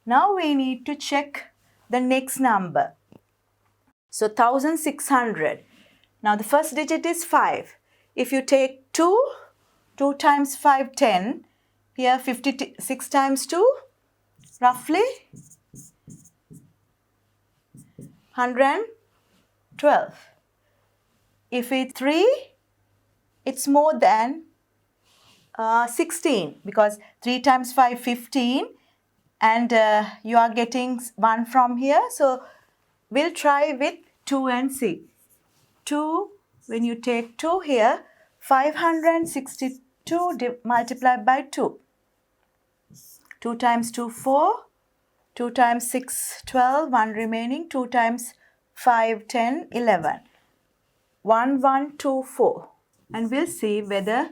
Now we need to check the next number. So 1600. Now the first digit is 5. If you take 2, 2 times 5, 10. Here 56 times 2, roughly 112. If it's 3, it's more than 16 because 3 times 5, 15 and you are getting 1 from here. So we'll try with 2 and see. 2, when you take 2 here, 562 multiplied by 2. 2 times 2, 4. 2 times 6, 12. 1 remaining. 2 times 5, 10, 11. 1, 1, 2, 4. And we'll see whether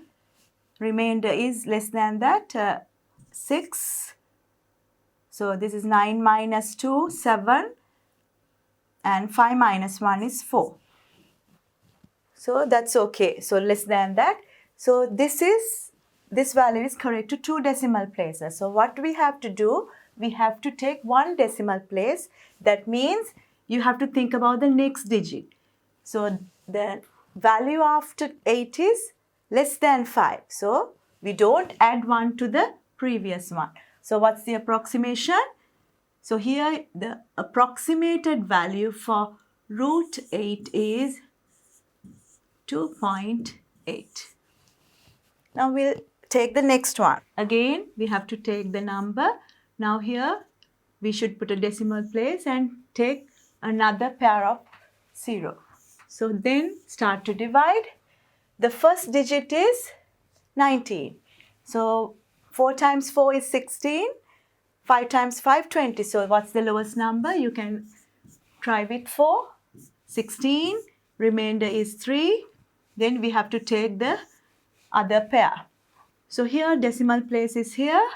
remainder is less than that. 6. So this is 9 minus 2, 7. And 5 minus 1 is 4. So that's okay. So less than that. So this value is correct to 2 decimal places. So what we have to do, we have to take 1 decimal place. That means you have to think about the next digit. So the value after 8 is less than 5. So we don't add 1 to the previous one. So what's the approximation? So here the approximated value for root 8 is 2.8. Now we'll take the next one. Again, we have to take the number. Now here we should put a decimal place and take another pair of 0. So then start to divide. The first digit is 19. So 4 times 4 is 16. 5 times 5, 20. So what's the lowest number? You can try with 4. 16. Remainder is 3. Then we have to take the other pair. So here decimal place is here.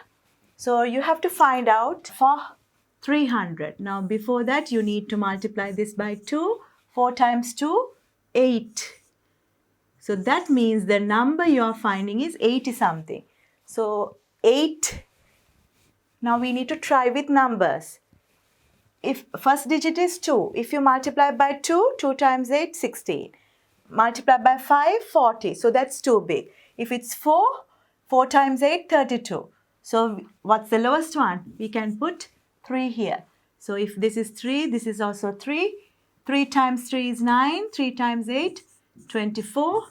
So you have to find out for 300. Now before that you need to multiply this by 2. 4 times 2, 8. So that means the number you are finding is 80 something. So 8. Now we need to try with numbers. If first digit is 2, if you multiply by 2, 2 times 8, 16. Multiply by 5, 40. So that's too big. If it's 4, 4 times 8, 32. So what's the lowest one? We can put 3 here. So if this is 3, this is also 3. 3 times 3 is 9. 3 times 8, 24.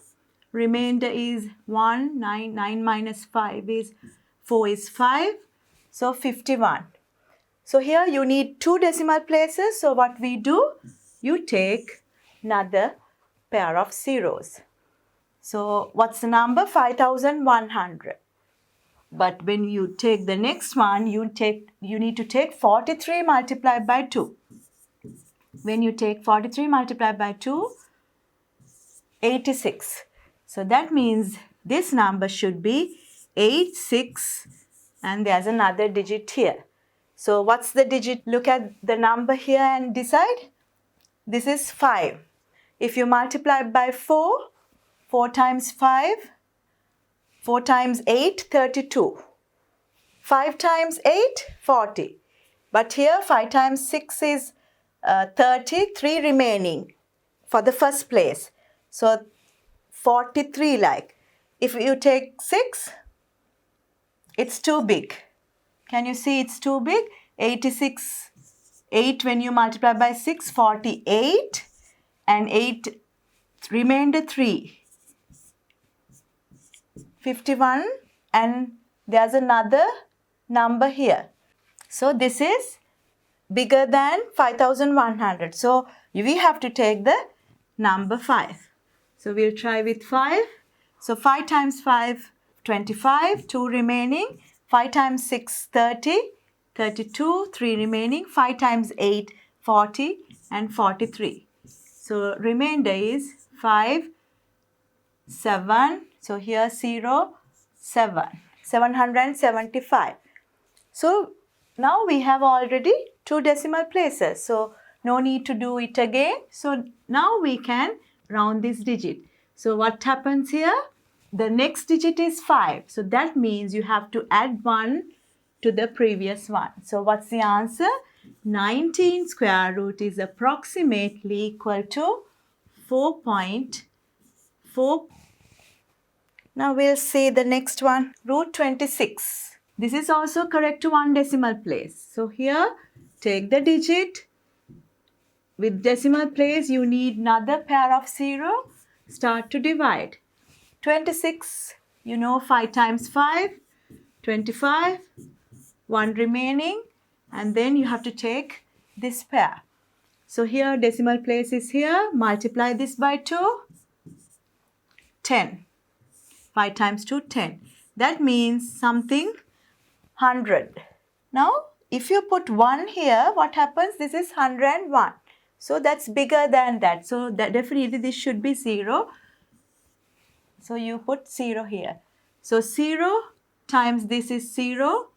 Remainder is 1. 9 minus 5 is 4 is 5. So 51. So here you need 2 decimal places. So what we do? You take another pair of zeros. So what's the number? 5100. But when you take the next one, you need to take 43 multiplied by 2. When you take 43 multiplied by 2, 86. So that means this number should be 86, and there's another digit here. So what's the digit? Look at the number here and decide. This is 5. If you multiply by 4, 4 times 5, 4 times 8, 32. 5 times 8, 40. But here 5 times 6 is 30, 3 remaining for the first place. So 43 like. If you take 6, it's too big. Can you see it's too big? 86, 8 when you multiply by 6, 48. And 8, remainder 3. 51, and there's another number here. So this is bigger than 5100. So we have to take the number 5. So we'll try with 5. So 5 times 5, 25, 2 remaining. 5 times 6, 30, 32, 3 remaining. 5 times 8, 40, and 43. So remainder is 5, 7. So here 0, 7. 775. So now we have already 2 decimal places. So no need to do it again. So now we can round this digit. So what happens here? The next digit is 5. So that means you have to add 1 to the previous one. So what's the answer? 19 square root is approximately equal to 4.4. Now we'll see the next one, root 26. This is also correct to 1 decimal place. So here, take the digit. With decimal place, you need another pair of 0. Start to divide. 26, 5 times 5, 25. 1 remaining. And then you have to take this pair. So here, decimal place is here. Multiply this by 2. 10. 5 times 2, 10. That means something 100. Now, if you put 1 here, what happens? This is 101. So that's bigger than that. So that definitely this should be 0. So you put 0 here. So 0 times this is 0.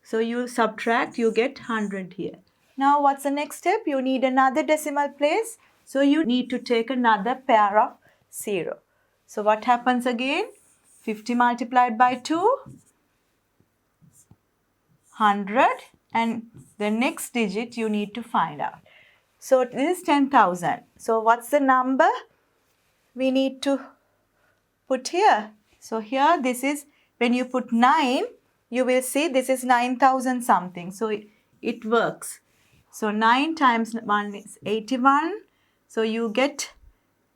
So you subtract, you get 100 here. Now what's the next step? You need another decimal place. So you need to take another pair of 0. So what happens again? 50 multiplied by 2, 100, and the next digit you need to find out. So this is 10,000. So what's the number we need to put here? So here this is, when you put 9, you will see this is 9,000 something. So it works. So 9 times 1 is 81. So you get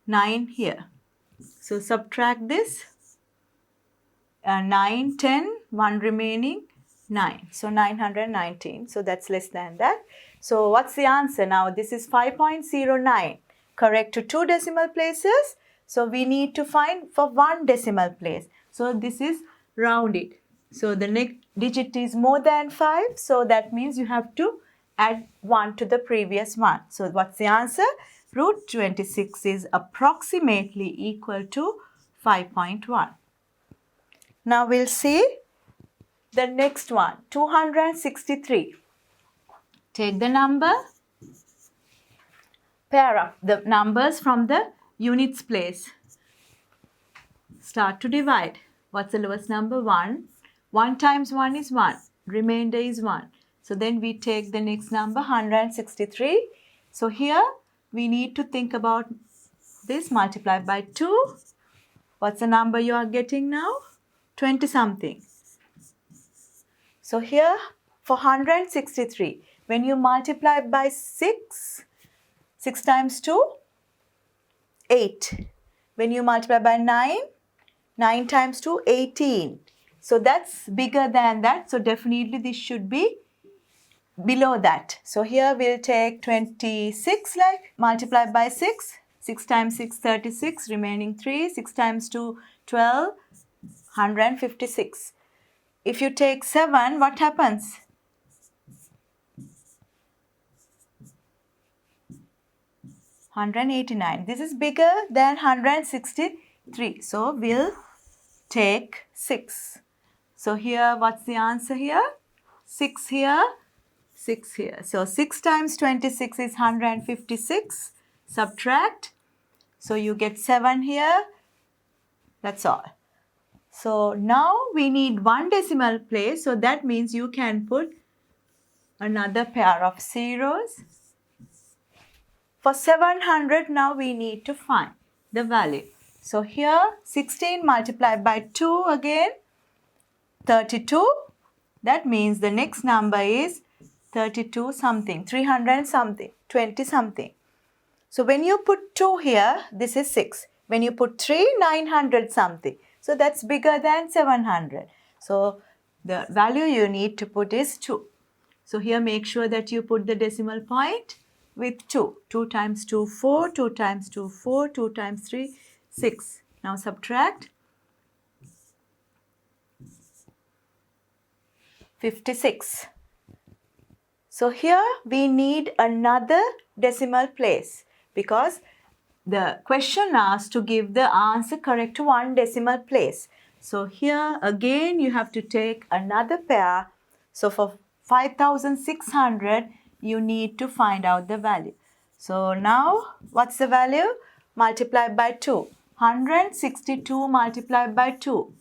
9 here. So subtract this. 9, 10, 1 remaining, 9. So 919. So that's less than that. So what's the answer now? This is 5.09. Correct to 2 decimal places. So we need to find for 1 decimal place. So this is rounded. So the next digit is more than 5. So that means you have to add 1 to the previous one. So what's the answer? Root 26 is approximately equal to 5.1. Now we'll see the next one, 263. Take the number, pair up the numbers from the units place. Start to divide. What's the lowest number? 1. 1 times 1 is 1. Remainder is 1. So then we take the next number, 163. So here we need to think about this multiplied by 2. What's the number you are getting now? 20 something. So here for 163, when you multiply by 6, 6 times 2, 8. When you multiply by 9, 9 times 2, 18. So that's bigger than that. So definitely this should be below that. So here we'll take 26, like multiply by 6. 6 times 6, 36, remaining 3. 6 times 2, 12, 156. If you take 7, what happens? $189. This is bigger than 163. So we'll take 6. So here, what's the answer here? 6 here, 6 here. So 6 times 26 is 156. Subtract. So you get 7 here. That's all. So now we need 1 decimal place. So that means you can put another pair of zeros. For 700, now we need to find the value. So here 16 multiplied by 2 again, 32. That means the next number is 32 something, 300 something, 20 something. So when you put 2 here, this is 6. When you put 3, 900 something. So that's bigger than 700. So the value you need to put is 2. So here make sure that you put the decimal point with 2. 2 times 2, 4. 2 times 2, 4. 2 times 3, 6. Now subtract. 56. So here we need another decimal place because the question asks to give the answer correct to 1 decimal place. So here again you have to take another pair. So for 5,600 you need to find out the value. So now what's the value? Multiply by 2. 162 multiplied by 2.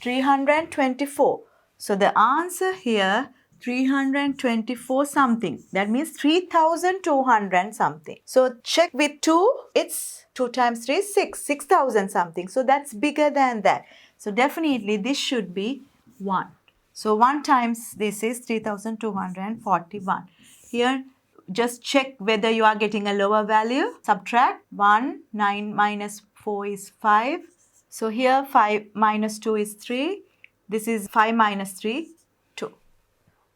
324. So the answer here 324 something. That means 3,200 something. So check with 2. It's 2 times 3 is 6. 6,000 something. So that's bigger than that. So definitely this should be 1. So 1 times this is 3,241. Here just check whether you are getting a lower value. Subtract 1. 9 minus 4 is 5. So here 5 minus 2 is 3. This is 5 minus 3, 2.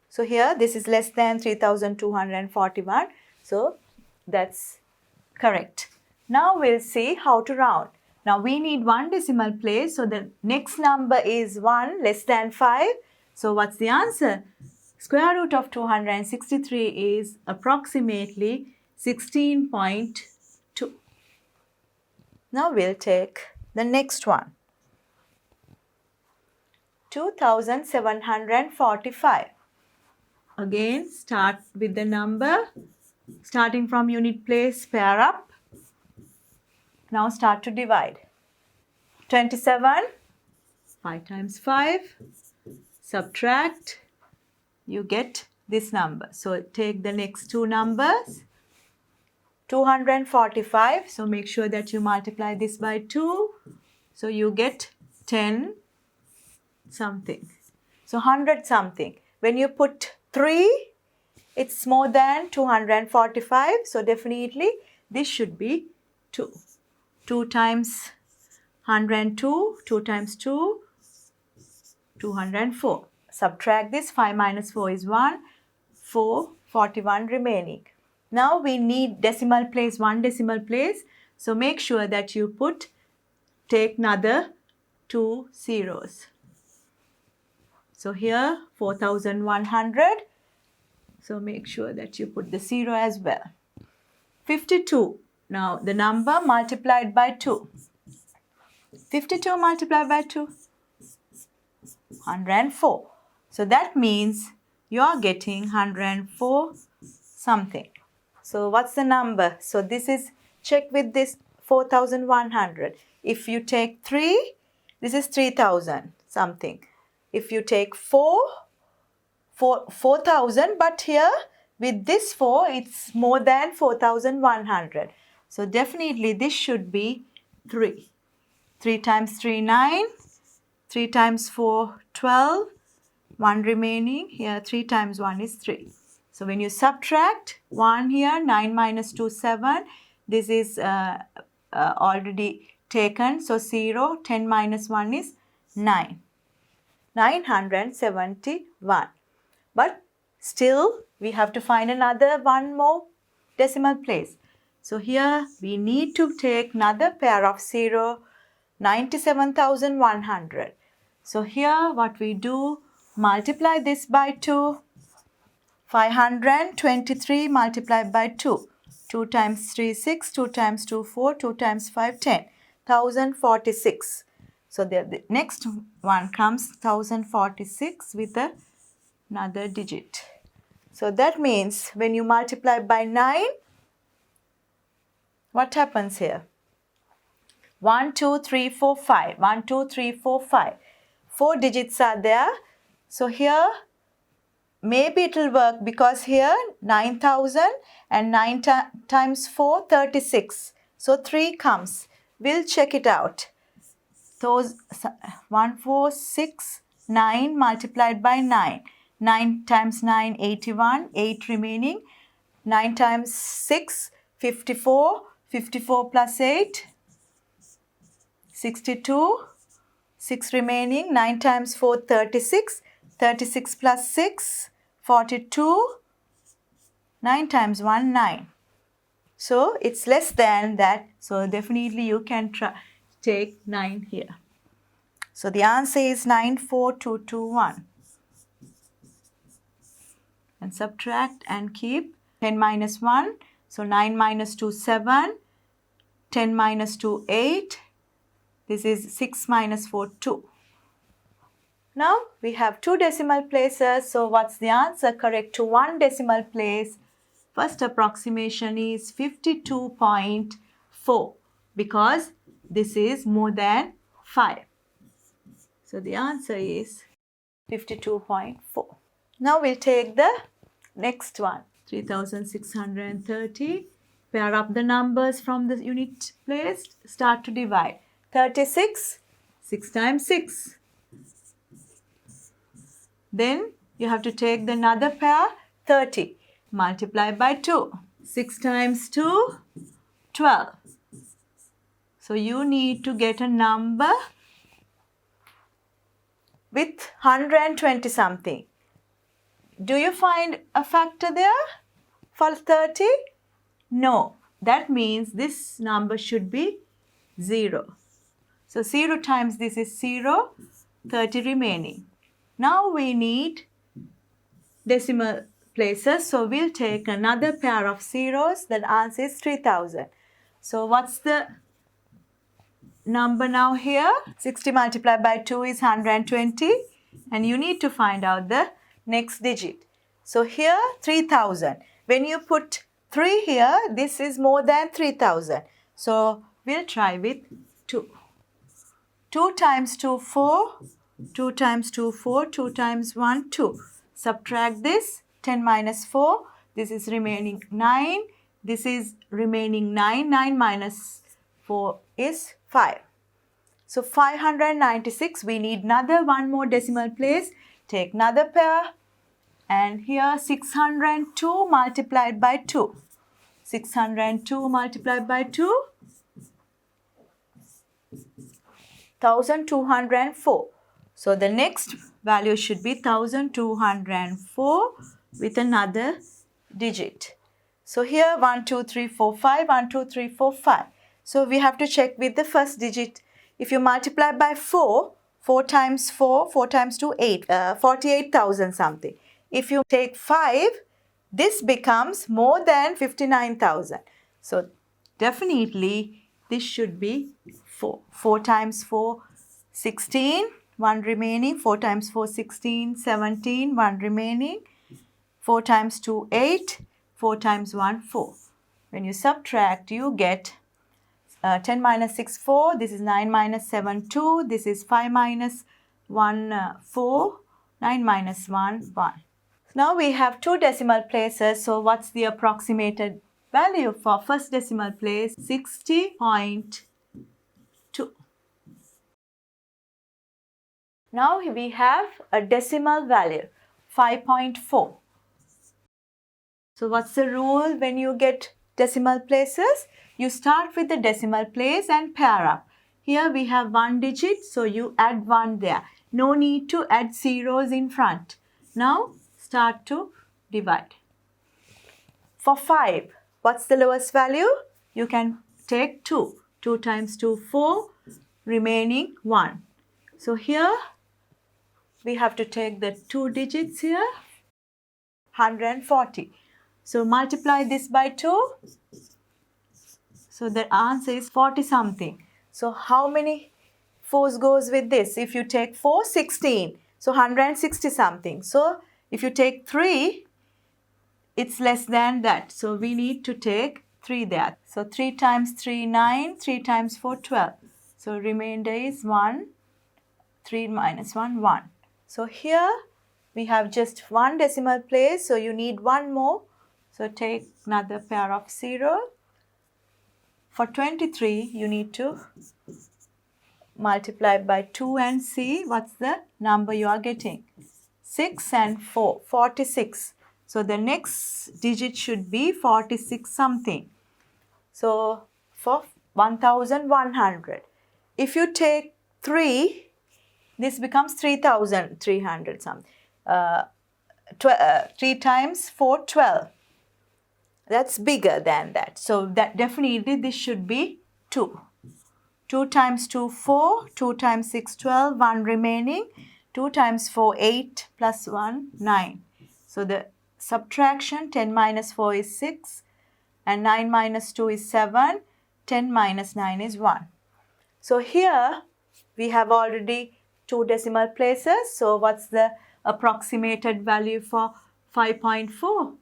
So here this is less than 3,241. So that's correct. Now we'll see how to round. Now we need one decimal place. So the next number is 1 less than 5. So what's the answer? Square root of 263 is approximately 16.2. Now we'll take the next one. 2745. Again, start with the number. Starting from unit place, pair up. Now start to divide. 27, 5 times 5, subtract, you get this number. So take the next two numbers. 245, so make sure that you multiply this by 2. So you get 10 something. So 100 something. When you put 3, it's more than 245. So definitely this should be 2. 2 times 102, 2 times 2, 204. Subtract this, 5 minus 4 is 1, 4, 41 remaining. Now we need decimal place, one decimal place. So make sure that you take another 2 zeros. So here 4100. So make sure that you put the 0 as well. 52. Now the number multiplied by 2. 52 multiplied by 2. 104. So that means you are getting 104 something. So what's the number? So this is, check with this 4100. If you take 3, this is 3000 something. If you take 4,000, but here with this 4, it's more than 4100. So definitely this should be 3. 3 times 3, 9. 3 times 4, 12. 1 remaining. Here 3 times 1 is 3. So when you subtract 1 here, 9 minus 2, 7. This is already taken. So 0, 10 minus 1 is 9. 971. But still we have to find one more decimal place. So here we need to take another pair of 0, 97,100. So here what we do, multiply this by 2. 523 multiplied by 2. 2 times 3, 6. 2 times 2, 4. 2 times 5, 10. 1046. So the next one comes 1046 with another digit. So that means when you multiply by 9, what happens here? 1, 2, 3, 4, 5. 1, 2, 3, 4, 5. 4 digits are there. So here maybe it will work because here 9,000 and 9 times 4, 36. So 3 comes. We'll check it out. Those 1, 4, 6, 9 multiplied by 9. 9 times 9, 81. 8 remaining. 9 times 6, 54. 54 plus 8, 62. 6 remaining. 9 times 4, 36. 36 plus 6, 42. 9 times 1, 9. So it's less than that. So definitely you can take 9 here. So the answer is 94221. And subtract and keep 10 minus 1. So 9 minus 2, 7. 10 minus 2, 8. This is 6 minus 4, 2. Now we have 2 decimal places. So what's the answer? Correct to 1 decimal place. First approximation is 52.4 because this is more than 5. So the answer is 52.4. Now we'll take the next one. 3630. Pair up the numbers from the unit place. Start to divide. 36. 6 times 6. Then you have to take the another pair. 30. Multiply by 2. 6 times 2. 12. So you need to get a number with 120 something. Do you find a factor there for 30? No. That means this number should be 0. So 0 times this is 0, 30 remaining. Now we need decimal places. So we'll take another pair of zeros. That answer is 3000. So what's the number now here? 60 multiplied by 2 is 120. And you need to find out the next digit. So here 3000. When you put 3 here, this is more than 3000. So we'll try with 2. 2 times 2, 4. 2 times 2, 4. 2 times 1, 2. Subtract this. 10 minus 4. This is remaining 9. This is remaining 9. 9 minus 4 is 5. So 596. We need another one more decimal place. Take another pair. And here 602 multiplied by 2. 602 multiplied by 2. 1204. So the next value should be 1204 with another digit. So here 1, 2, 3, 4, 5. 1, 2, 3, 4, 5. So we have to check with the first digit. If you multiply by 4, 4 times 4, 4 times 2, 8. 48,000 something. If you take 5, this becomes more than 59,000. So definitely this should be 4. 4 times 4, 16. 1 remaining. 4 times 4, 16. 17. 1 remaining. 4 times 2, 8. 4 times 1, 4. When you subtract, you get 10 minus 6, 4. This is 9 minus 7, 2. This is 5 minus 1, 4. 9 minus 1, 1. Now we have 2 decimal places. So what's the approximated value for first decimal place? 60.2. Now we have a decimal value, 5.4. So what's the rule when you get decimal places? You start with the decimal place and pair up. Here we have 1 digit, so you add 1 there. No need to add zeros in front. Now start to divide. For 5, what's the lowest value? You can take 2. 2 times 2, 4. Remaining 1. So here we have to take the 2 digits here. 140. So multiply this by 2. So the answer is 40 something. So how many 4s goes with this? If you take 4, 16. So 160 something. So if you take 3, it's less than that. So we need to take 3 there. So 3 times 3, 9. 3 times 4, 12. So remainder is 1. 3 minus 1, 1. So here we have just 1 decimal place. So you need 1 more. So take another pair of 0. For 23, you need to multiply by 2 and see what's the number you are getting. 6 and 4, 46. So the next digit should be 46 something. So for 1100. If you take 3, this becomes 3300 something. 3 times 4, 12. That's bigger than that. So that definitely this should be 2. 2 times 2, 4. 2 times 6, 12. 1 remaining. 2 times 4, 8. Plus 1, 9. So the subtraction, 10 minus 4 is 6. And 9 minus 2 is 7. 10 minus 9 is 1. So here we have already 2 decimal places. So what's the approximated value for 5.4?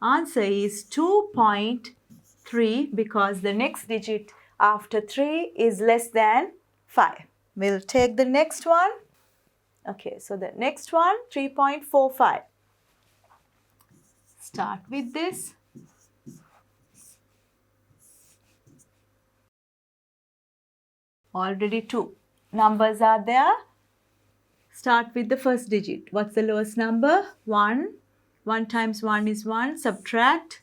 Answer is 2.3 because the next digit after 3 is less than 5. We'll take the next one. Okay, so the next one, 3.45. Start with this. Already 2 numbers are there. Start with the first digit. What's the lowest number? 1. 1 times 1 is 1. Subtract.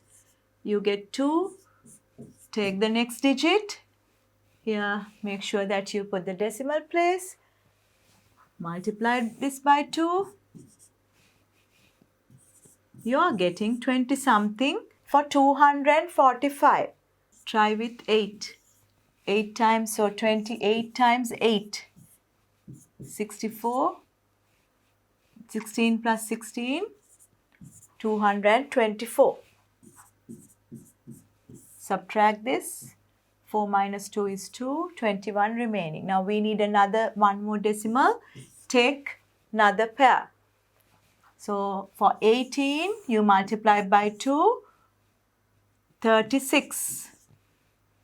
You get 2. Take the next digit. Here, make sure that you put the decimal place. Multiply this by 2. You are getting 20 something for 245. Try with 8. 8 times, so 28 times 8. 64. 16 plus 16. 224. Subtract this. 4 minus 2 is 2. 21 remaining. Now we need one more decimal. Take another pair. So for 18, you multiply by 2. 36.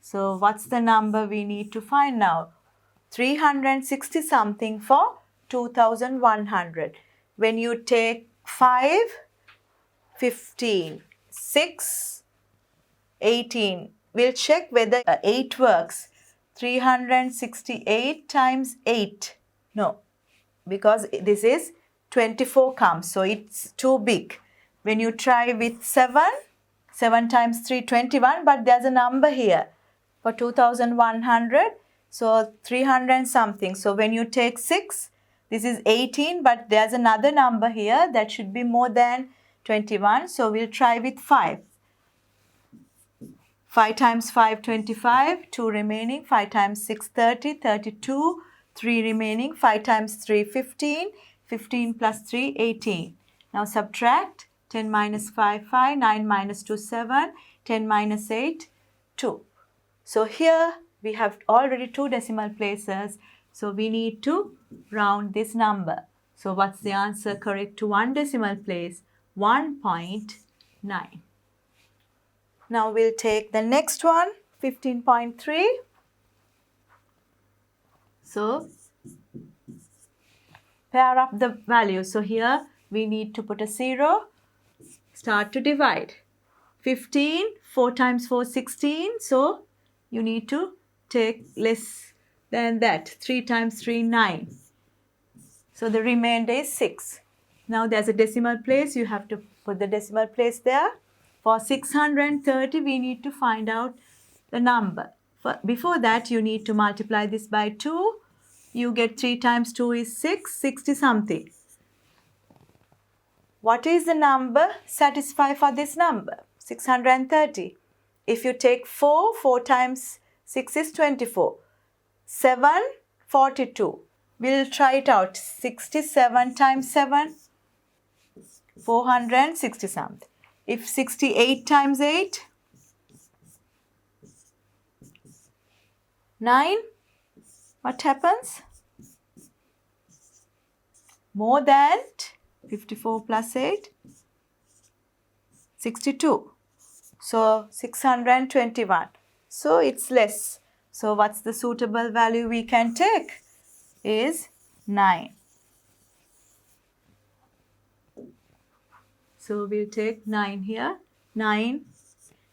So what's the number we need to find now? 360 something for 2100. When you take 5, 15, 6, 18. We'll check whether 8 works. 368 times 8. No, because this is 24 comes, so it's too big. When you try with 7, 7 times 3, 21, but there's a number here for 2100, so 300 something. So when you take 6, this is 18, but there's another number here that should be more than 21, so we'll try with 5. 5 times 5, 25, 2 remaining, 5 times 6, 30, 32, 3 remaining, 5 times 3, 15, 15 plus 3, 18. Now subtract, 10 minus 5, 5, 9 minus 2, 7, 10 minus 8, 2. So here we have already 2 decimal places, so we need to round this number. So what's the answer correct to 1 decimal place? 1.9. Now we'll take the next one, 15.3. So pair up the values. So here we need to put a 0. Start to divide. 15, 4 times 4, 16. So you need to take less than that. 3 times 3, 9. So the remainder is 6. Now there's a decimal place. You have to put the decimal place there. For 630, we need to find out the number. Before that, you need to multiply this by 2. You get 3 times 2 is 6, 60 something. What is the number satisfy for this number? 630. If you take 4, 4 times 6 is 24. 7, 42. We'll try it out. 67 times 7, 460 something. If 68 times 8, 9, what happens? More than 54 plus 8, 62. So 621. So it's less. So what's the suitable value we can take? Is 9. So we'll take 9 here. 9.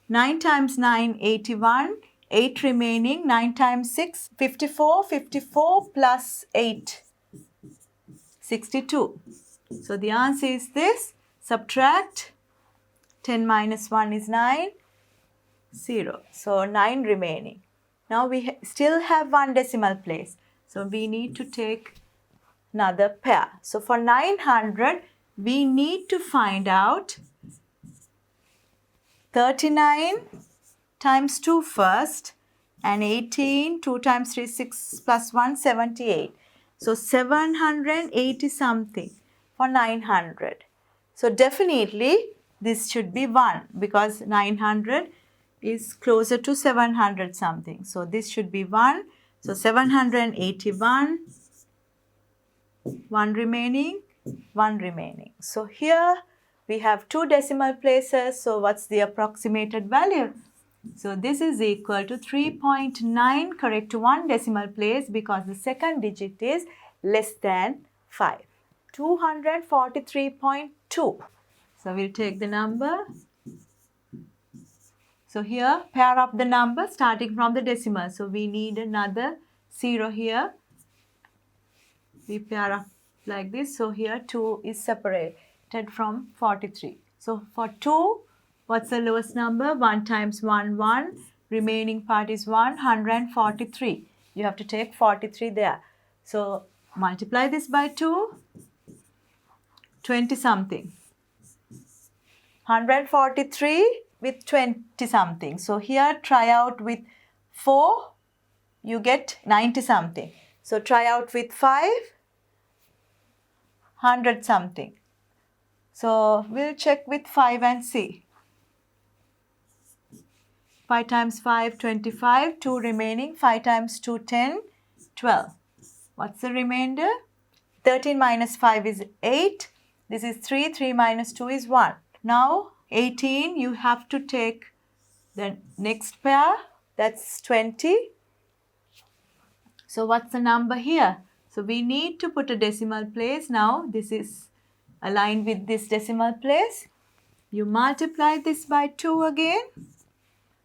9 times 9, 81. 8 remaining. 9 times 6, 54. 54 plus 8, 62. So the answer is this. Subtract. 10 minus 1 is 9. 0. So 9 remaining. Now we still have 1 decimal place. So we need to take another pair. So for 900, we need to find out 39 times 2 first and 18, 2 times 3, 6 plus 1, 78. So 780 something for 900. So definitely this should be 1 because 900 is closer to 700 something. So this should be 1. So 781, 1 remaining, 1 remaining. So here we have 2 decimal places. So what's the approximated value? So this is equal to 3.9 correct to 1 decimal place because the second digit is less than 5. 243.2. So we'll take the number. So here pair up the number starting from the decimal. So we need another 0 here. We pair up like this. So here 2 is separated from 43. So for 2, what's the lowest number? 1 times 1, 1. Remaining part is 143. You have to take 43 there. So multiply this by 2. 20 something. 143 with 20 something. So here try out with 4, you get 90 something. So try out with 5, 100 something. So we'll check with 5 and see. 5 times 5, 25, 2 remaining, 5 times 2, 10, 12. What's the remainder? 13 minus 5 is 8. This is 3, 3 minus 2 is 1. Now 18, you have to take the next pair, that's 20. So what's the number here? So we need to put a decimal place. Now this is aligned with this decimal place. You multiply this by 2 again.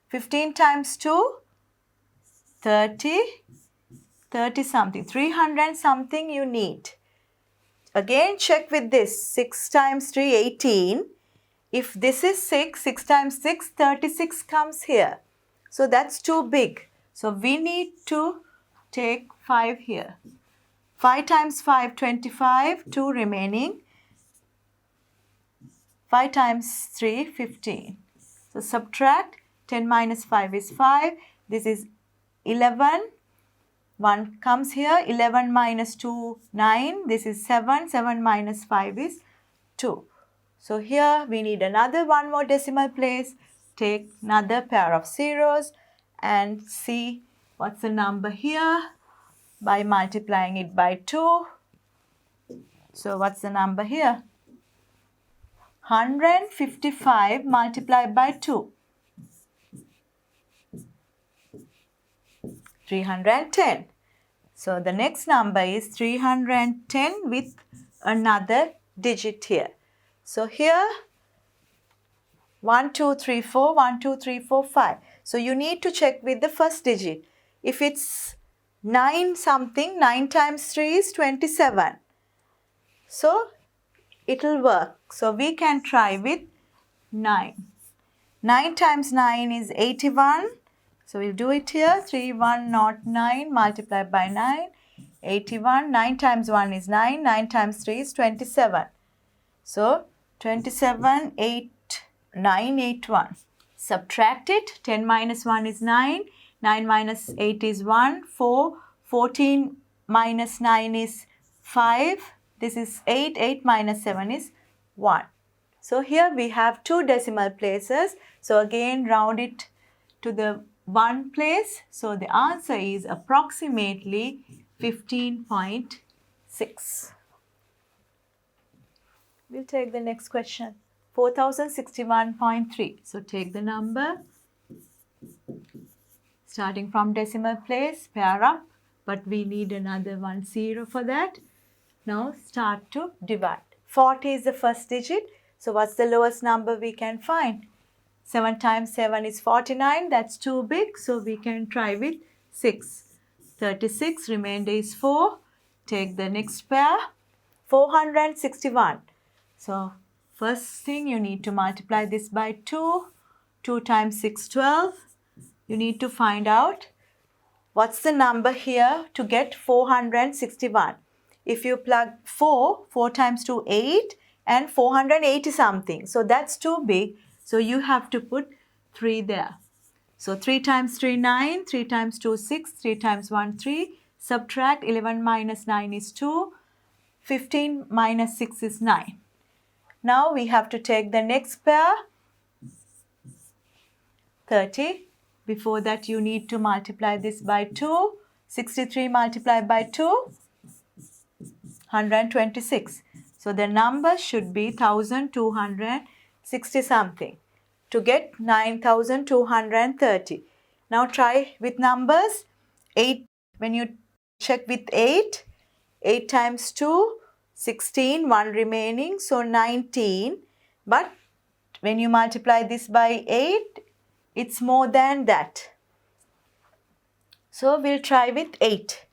15 times 2, 30, 30 something, 300 something you need. Again check with this, 6 times 3, 18. If this is 6, 6 times 6, 36 comes here. So that's too big. So we need to take 5 here. 5 times 5, 25, 2 remaining. 5 times 3, 15. So subtract, 10 minus 5 is 5. This is 11. 1 comes here. 11 minus 2, 9. This is 7. 7 minus 5 is 2. So here we need one more decimal place. Take another pair of zeros and see what's the number here by multiplying it by 2. So what's the number here? 155 multiplied by 2. 310. So the next number is 310 with another digit here. So here 1, 2, 3, 4, 1, 2, 3, 4, 5. So you need to check with the first digit. If it's 9 something, 9 times 3 is 27. So it will work. So we can try with 9. 9 times 9 is 81. So we'll do it here. 3109 multiplied by 9. 81. 9 times 1 is 9. 9 times 3 is 27. So 27, 8, 9, 8, 1. Subtract it. 10 minus 1 is 9. 9 minus 8 is 1. 4. 14 minus 9 is 5. This is 8. 8 minus 7 is 1. So here we have 2 decimal places. So again round it to the 1 place. So the answer is approximately 15.6. We'll take the next question. 4061.3. So take the number. Starting from decimal place, pair up. But we need another 1 0 for that. Now start to divide. 40 is the first digit. So what's the lowest number we can find? 7 times 7 is 49. That's too big. So we can try with 6. 36. Remainder is 4. Take the next pair. 461. So first thing you need to multiply this by 2. 2 times 6, 12. You need to find out what's the number here to get 461. If you plug 4, 4 times 2, 8 and 480 something. So that's too big. So you have to put 3 there. So 3 times 3, 9. 3 times 2, 6. 3 times 1, 3. Subtract 11 minus 9 is 2. 15 minus 6 is 9. Now we have to take the next pair. 30. Before that you need to multiply this by 2. 63 multiplied by 2. 126. So the number should be 1260 something to get 9230. Now try with numbers. 8. When you check with 8. 8 times 2. 16, 1 remaining, so 19. But when you multiply this by 8, it's more than that. So we'll try with 8.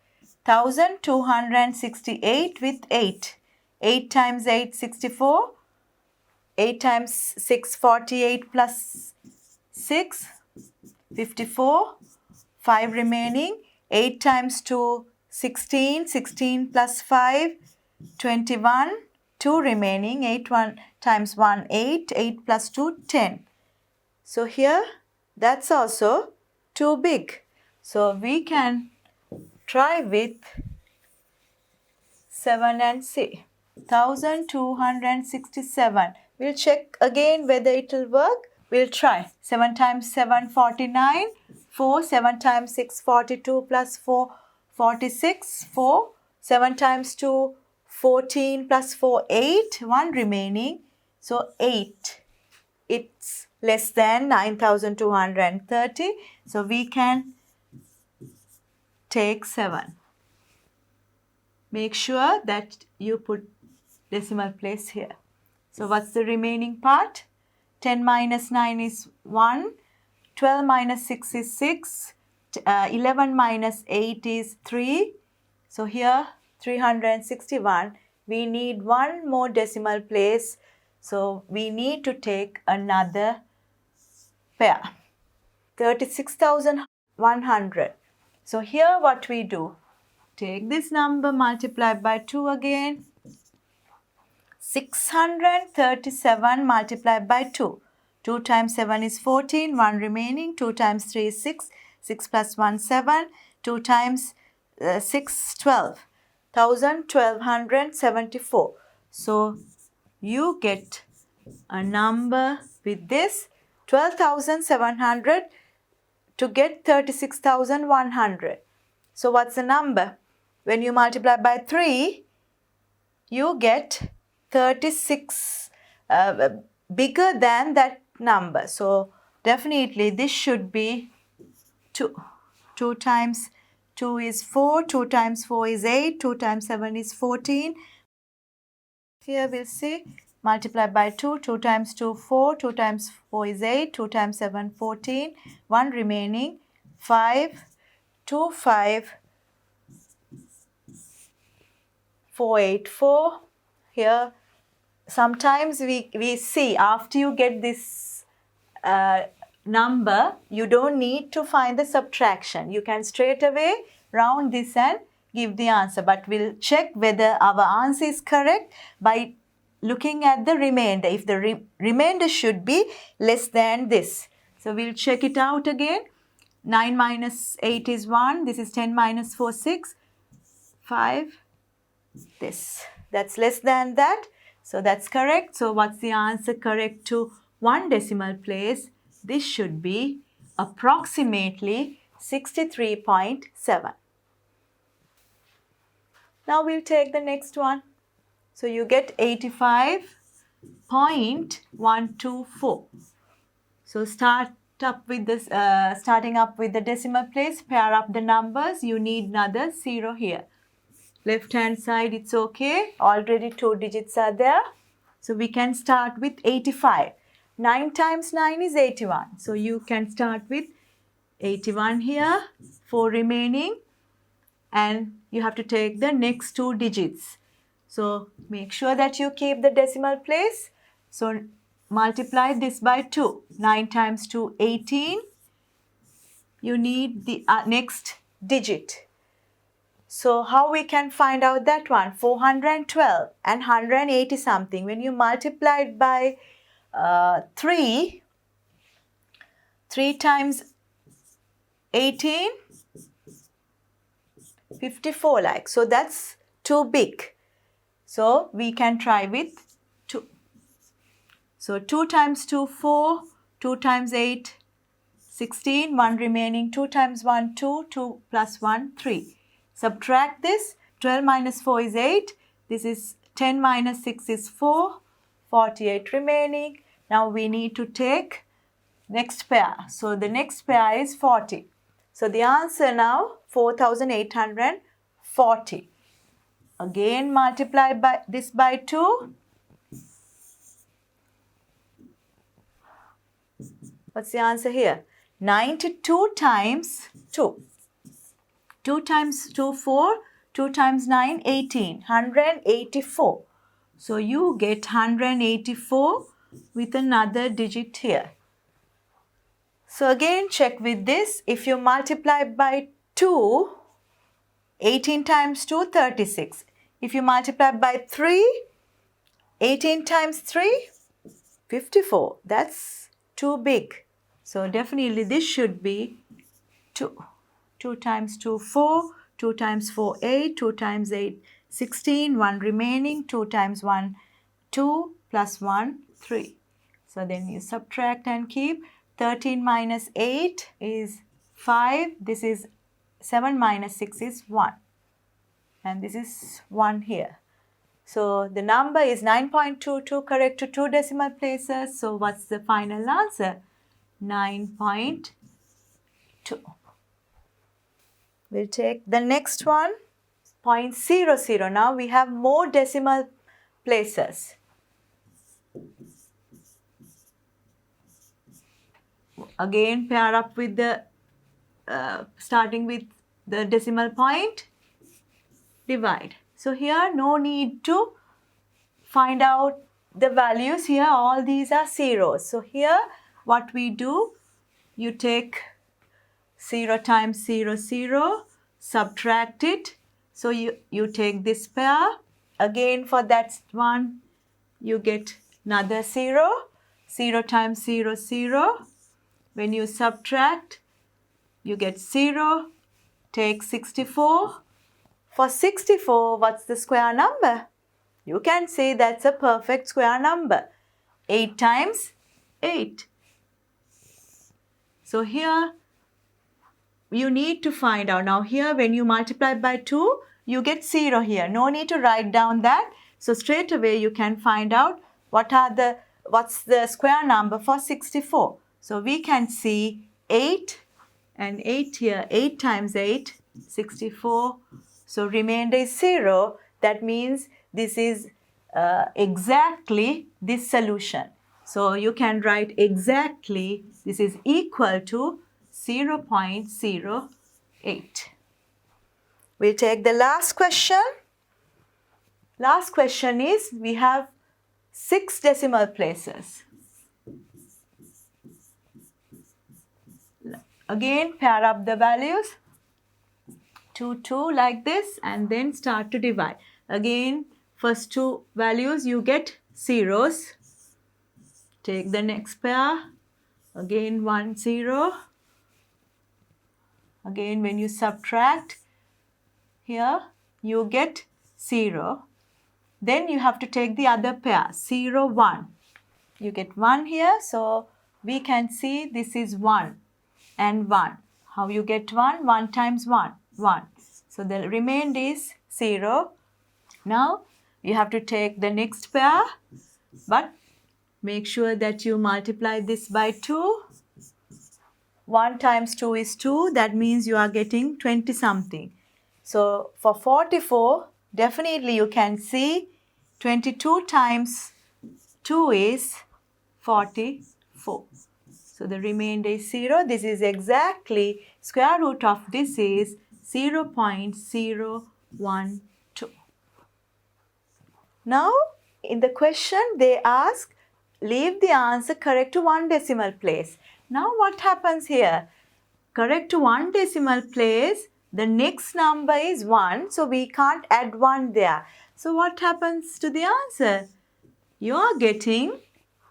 1268 with 8. 8 times 8, 64. 8 times 6, 48 plus 6, 54. 5 remaining. 8 times 2, 16. 16 plus 5, 21, 2 remaining, 8 times 1, 8, 8 plus 2, 10. So here, that's also too big. So we can try with 7 and see. 1267. We'll check again whether it will work. We'll try. 7 times 7, 49. 4. 7 times 6, 42 plus 4, 46. 4. 7 times 2, 14 plus 4, 8. 1 remaining. So 8. It's less than 9230. So we can take 7. Make sure that you put decimal place here. So what's the remaining part? 10 minus 9 is 1. 12 minus 6 is 6. 11 minus 8 is 3. So here 361. We need one more decimal place. So we need to take another pair. 36,100. So here what we do? Take this number, multiply by 2 again. 637 multiplied by 2. 2 times 7 is 14, 1 remaining. 2 times 3 is 6. 6 plus 1, 7. 2 times 6, 12. 1274. So you get a number with this 12,700 to get 36,100. So what's the number? When you multiply by 3, you get 36 bigger than that number. So definitely this should be 2. 2 times 2 is 4. 2 times 4 is 8. 2 times 7 is 14. Here we'll see multiply by 2. 2 times 2, 4. 2 times 4 is 8. 2 times 7, 14. 1 remaining. 5. 2, 5. 484. Here sometimes we see after you get this number, you don't need to find the subtraction. You can straight away round this and give the answer. But we'll check whether our answer is correct by looking at the remainder. If the remainder should be less than this. So we'll check it out again. 9 minus 8 is 1. This is 10 minus 4, 6. 5. This. That's less than that. So that's correct. So what's the answer correct to one decimal place? This should be approximately 63.7. Now we'll take the next one. So you get 85.124. So starting up with the decimal place, pair up the numbers. You need another 0 here. Left hand side, it's okay. Already 2 digits are there. So we can start with 85. 9 times 9 is 81. So you can start with 81 here. 4 remaining. And you have to take the next 2 digits. So make sure that you keep the decimal place. So multiply this by 2. 9 times 2, 18. You need the next digit. So how we can find out that one? 412 and 180 something. When you multiply it by 3 times 18, 54 like. So that's too big. So we can try with 2. So 2 times 2, 4. 2 times 8, 16. 1 remaining. 2 times 1, 2. 2 plus 1, 3. Subtract this. 12 minus 4 is 8. This is 10 minus 6 is 4. 48 remaining. Now we need to take next pair. So the next pair is 40. So the answer now 4,840. Again multiply by this by 2. What's the answer here? 92 times 2. 2 times 2, 4. 2 times 9, 18. 184. So you get 184 with another digit here. So again check with this. If you multiply by 2, 18 times 2, 36. If you multiply by 3, 18 times 3, 54. That's too big. So definitely this should be 2. 2 times 2, 4. 2 times 4, 8. 2 times 8, 16. 1 remaining. 2 times 1, 2. Plus 1, 3. So then you subtract and keep. 13 minus 8 is 5. This is 7 minus 6 is 1. And this is 1 here. So the number is 9.22, correct to 2 decimal places. So what's the final answer? 9.2. We'll take the next one, 0.00. Now we have more decimal places. Again, pair up with the, starting with the decimal point, divide. So here, no need to find out the values. Here, all these are zeros. So here, what we do, you take 0 times 0, 0, subtract it. So you take this pair. Again, for that one, you get another 0. 0 times 0, 0. When you subtract, you get 0. Take 64. For 64, what's the square number? You can say that's a perfect square number. 8 times 8. So here, you need to find out. Now here, when you multiply by 2, you get 0 here. No need to write down that. So straight away, you can find out what's the square number for 64. So we can see 8 and 8 here. 8 times 8, 64. So remainder is 0. That means this is exactly this solution. So you can write exactly, this is equal to 0.08. We'll take the last question. Last question is, we have 6 decimal places. Again, pair up the values. 2, 2 like this, and then start to divide. Again, first 2 values you get zeros. Take the next pair. Again 1, 0. Again, when you subtract, here you get 0. Then you have to take the other pair, 0, 1. You get 1 here, so we can see this is 1 and 1. How you get 1? 1 times 1. 1. So the remainder is 0. Now you have to take the next pair, but make sure that you multiply this by 2. 1 times 2 is 2. That means you are getting 20 something. So for 44, definitely you can see 22 times 2 is 44. So the remainder is 0. This is exactly square root of this is 0.012. Now, in the question, they ask, leave the answer correct to 1 decimal place. Now, what happens here? Correct to 1 decimal place, the next number is 1, so we can't add 1 there. So, what happens to the answer? You are getting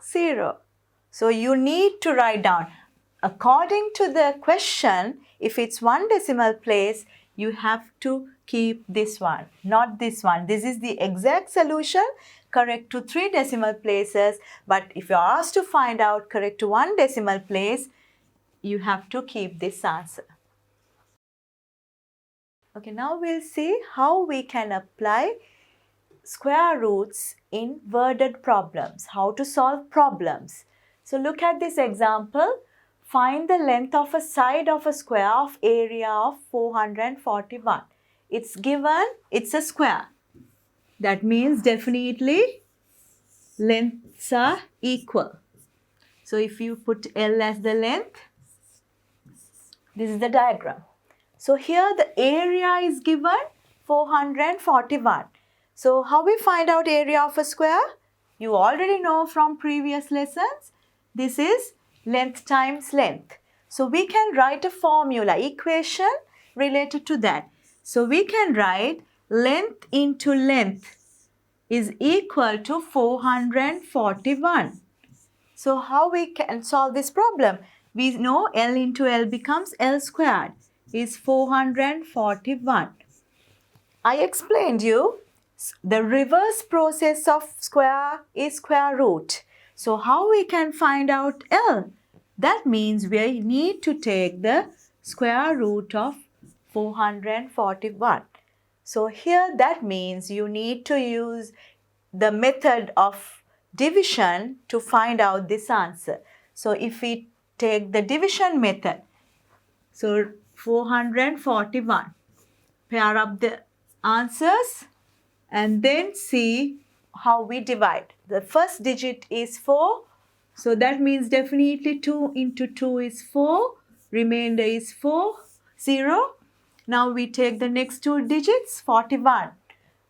0. So, you need to write down. According to the question, if it's 1 decimal place, you have to keep this one, not this one. This is the exact solution, correct to 3 decimal places. But if you're asked to find out correct to 1 decimal place, you have to keep this answer. Okay, now we'll see how we can apply square roots in worded problems, how to solve problems. So look at this example. Find the length of a side of a square of area of 441. It's given, it's a square. That means definitely lengths are equal. So if you put L as the length, this is the diagram. So here the area is given 441. So how we find out area of a square? You already know from previous lessons. This is length times length. So we can write a formula, equation related to that. So we can write length into length is equal to 441. So how we can solve this problem? We know L into L becomes L squared. is 441. I explained you the reverse process of square is square root. So how we can find out L? That means we need to take the square root of 441. So here that means you need to use the method of division to find out this answer. So if we take the division method, so 441, pair up the answers and then see how we divide. The first digit is 4, so that means definitely 2 into 2 is 4, remainder is 4, 0. Now we take the next two digits, 41.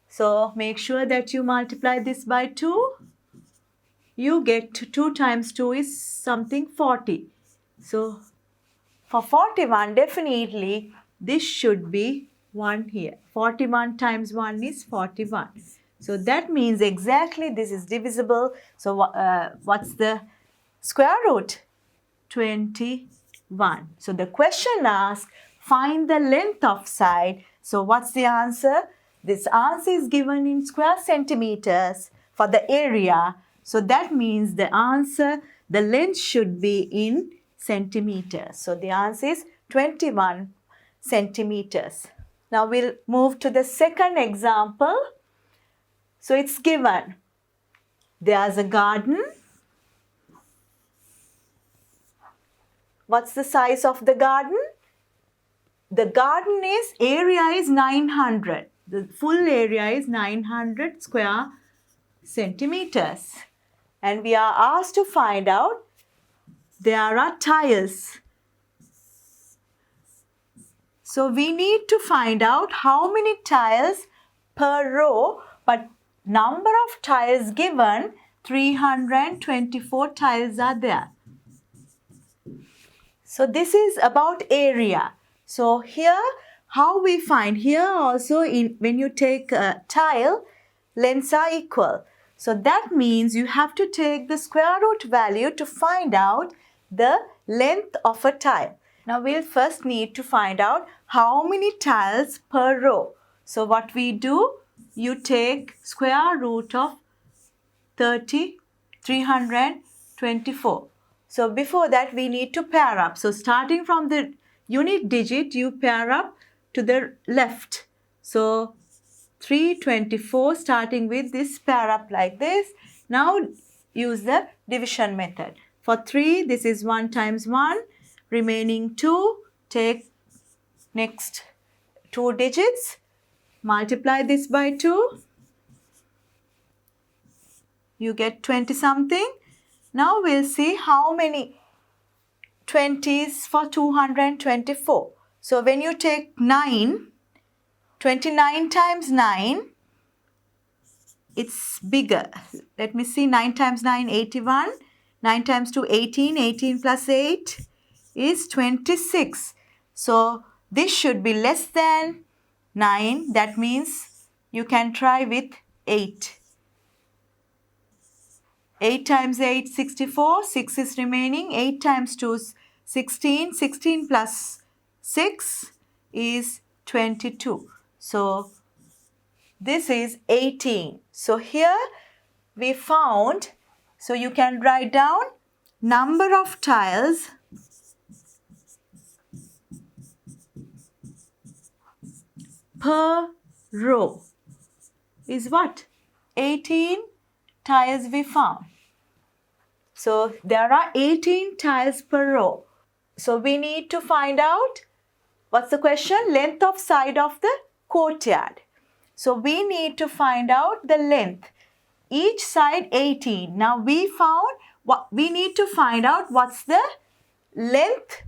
So make sure that you multiply this by 2. You get 2 times 2 is something 40. So for 41, definitely this should be 1 here. 41 times 1 is 41. So that means exactly this is divisible. So what's the square root? 21. So the question asks, find the length of side. So what's the answer? This answer is given in square centimeters for the area. So that means the answer, the length should be in centimeters. So the answer is 21 centimeters. Now we'll move to the second example. So it's given. There's a garden. What's the size of the garden? The garden area is 900. The full area is 900 square centimeters. And we are asked to find out there are tiles. So we need to find out how many tiles per row, but number of tiles given, 324 tiles are there. So this is about area. So here, how we find? Here also, when you take a tile, lengths are equal. So that means you have to take the square root value to find out the length of a tile. Now we'll first need to find out how many tiles per row. So what we do, you take square root of 324. So before that we need to pair up. So starting from the unit digit, you pair up to the left. So 324 starting with this pair up like this. Now use the division method. For 3, this is 1 times 1. Remaining 2, take next 2 digits. Multiply this by 2. You get 20 something. Now we'll see how many 20s for 224. So when you take 9, 29 times 9, it's bigger. Let me see, 9 times 9, 81. 9 times 2, 18. 18 plus 8 is 26. So this should be less than 9. That means you can try with 8. 8 times 8, 64. 6 is remaining. 8 times 2 is 16. 16 plus 6 is 22. So this is 18. So here we found, so you can write down number of tiles per row is what? 18 tiles we found. So there are 18 tiles per row. So we need to find out, what's the question? Length of side of the courtyard. So we need to find out the length. Each side 18. Now we found, we need to find out what's the length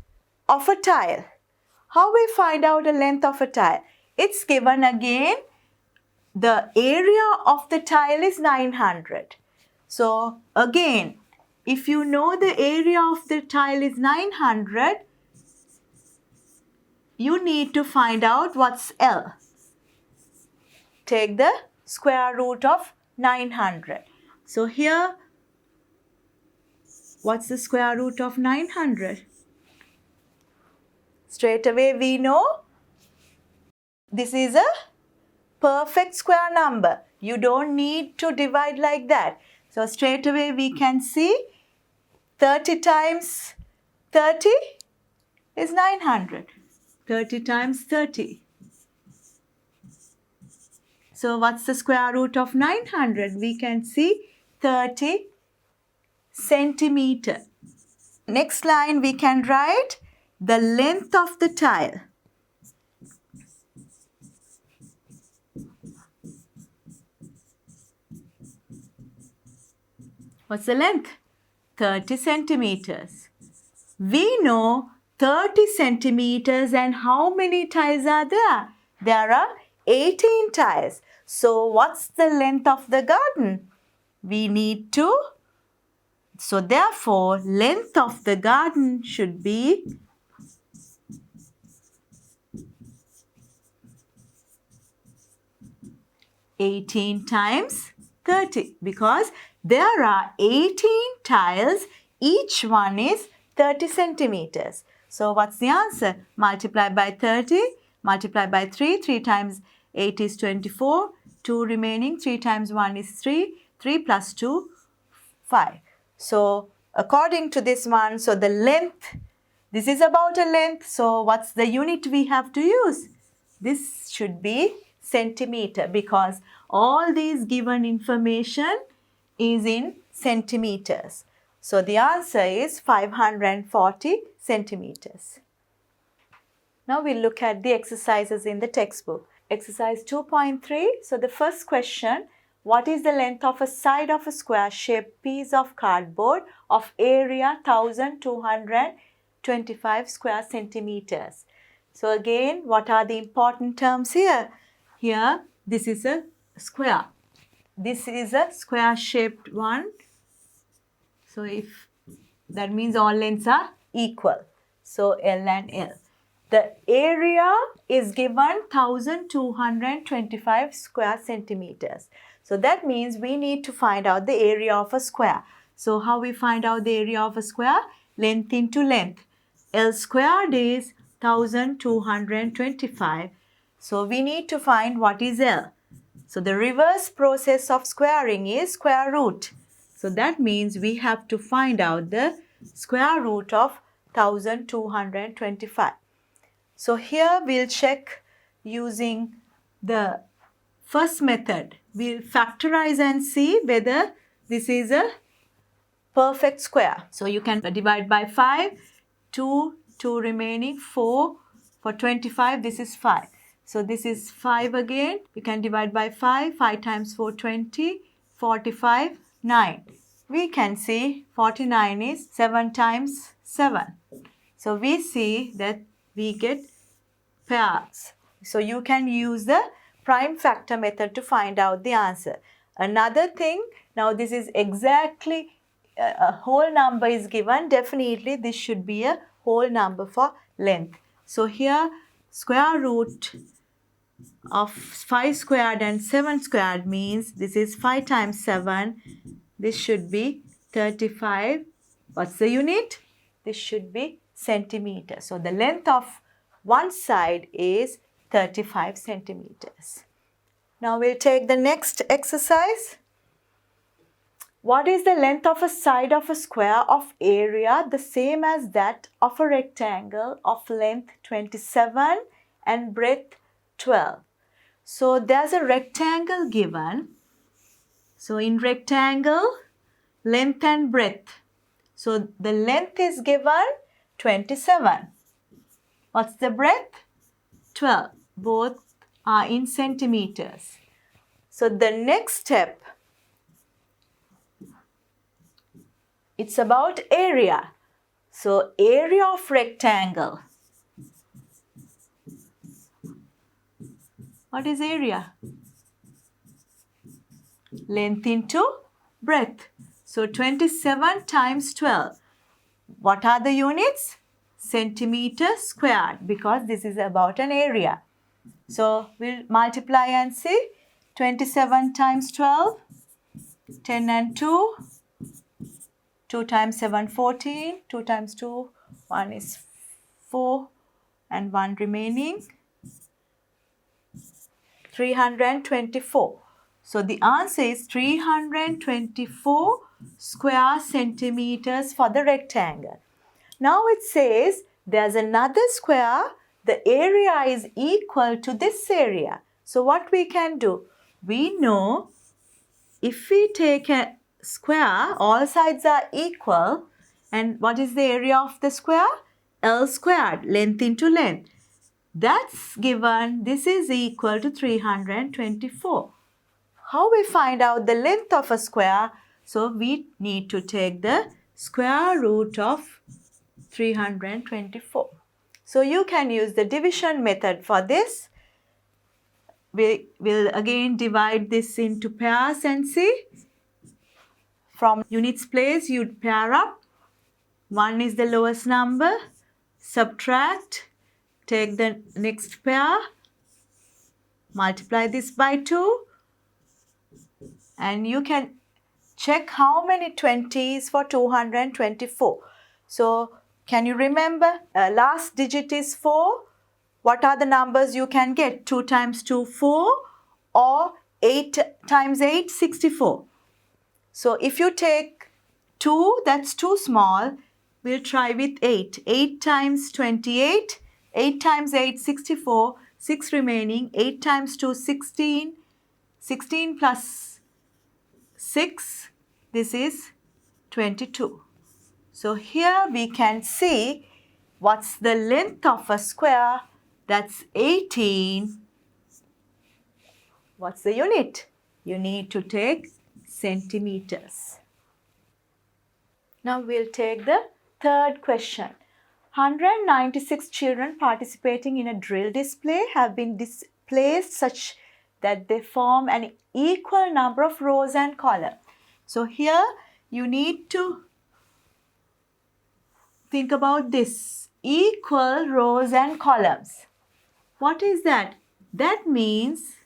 of a tile. How we find out the length of a tile? It's given again. The area of the tile is 900. So again, if you know the area of the tile is 900, you need to find out what's L. Take the square root of 900. So here, what's the square root of 900? Straight away we know this is a perfect square number. You don't need to divide like that. So straight away we can see 30 times 30 is 900. 30 times 30. So what's the square root of 900? We can see 30 centimeter. Next line we can write the length of the tile. What's the length? 30 centimeters. We know 30 centimeters and how many tiles are there? There are 18 tiles. So what's the length of the garden? We need to, so therefore length of the garden should be 18 times 30 because there are 18 tiles, each one is 30 centimeters. So what's the answer? Multiply by 30, multiply by 3, 3 times 8 is 24, 2 remaining, 3 times 1 is 3, 3 plus 2, 5. So according to this one, so the length, this is about a length, so what's the unit we have to use? This should be centimeter because all these given information is in centimeters. So the answer is 540 centimeters. Now we'll look at the exercises in the textbook. Exercise 2.3. So the first question, what is the length of a side of a square shaped piece of cardboard of area 1225 square centimeters? So again, what are the important terms here? Here, this is a square. This is a square shaped one. So if that means all lengths are equal. So L and L. The area is given 1225 square centimeters. So that means we need to find out the area of a square. So how we find out the area of a square? Length into length. L squared is 1225. So we need to find what is L. So the reverse process of squaring is square root. So that means we have to find out the square root of 1225. So here we'll check using the first method. We'll factorize and see whether this is a perfect square. So you can divide by 5, 2 remaining, 4. For 25, this is 5. So this is 5 again. You can divide by 5. 5 times 4, 20. 45, 9. We can see 49 is 7 times 7. So we see that we get pairs. So you can use the prime factor method to find out the answer. Another thing, now this is exactly a whole number is given. Definitely this should be a whole number for length. So here square root of 5 squared and 7 squared means this is 5 times 7. This should be 35. What's the unit? This should be centimeter. So the length of one side is 35 centimeters. Now we'll take the next exercise. What is the length of a side of a square of area the same as that of a rectangle of length 27 and breadth 12? So there's a rectangle given. So in rectangle, length and breadth. So the length is given 27. What's the breadth? 12. Both are in centimeters. So the next step, it's about area. So area of rectangle. What is area? Length into breadth. So 27 times 12. What are the units? Centimeter squared, because this is about an area. So we'll multiply and see. 27 times 12, 10 and 2. 2 times 7, 14. 2 times 2, 1 is 4. and 1 remaining 324. So the answer is 324 square centimeters for the rectangle. Now it says there's another square. The area is equal to this area. So what we can do? We know if we take a square, all sides are equal. And what is the area of the square? L squared, length into length. That's given, this is equal to 324. How we find out the length of a square? So we need to take the square root of 324. So you can use the division method for this. We will again divide this into pairs and see. From units place, you'd pair up. 1 is the lowest number. Subtract. Take the next pair. Multiply this by 2. And you can check how many 20s for 224. So, can you remember? Last digit is 4. What are the numbers you can get? 2 times 2, 4. Or 8 times 8, 64. So, if you take 2, that's too small. We'll try with 8. 8 times 28. 8 times 8, 64. 6 remaining. 8 times 2, 16. 16 plus 6, this is 22. So here we can see what's the length of a square. That's 18. What's the unit? You need to take centimeters. Now we'll take the third question. 196 children participating in a drill display have been placed such that they form an equal number of rows and columns. So here you need to think about this. Equal rows and columns. What is that? That means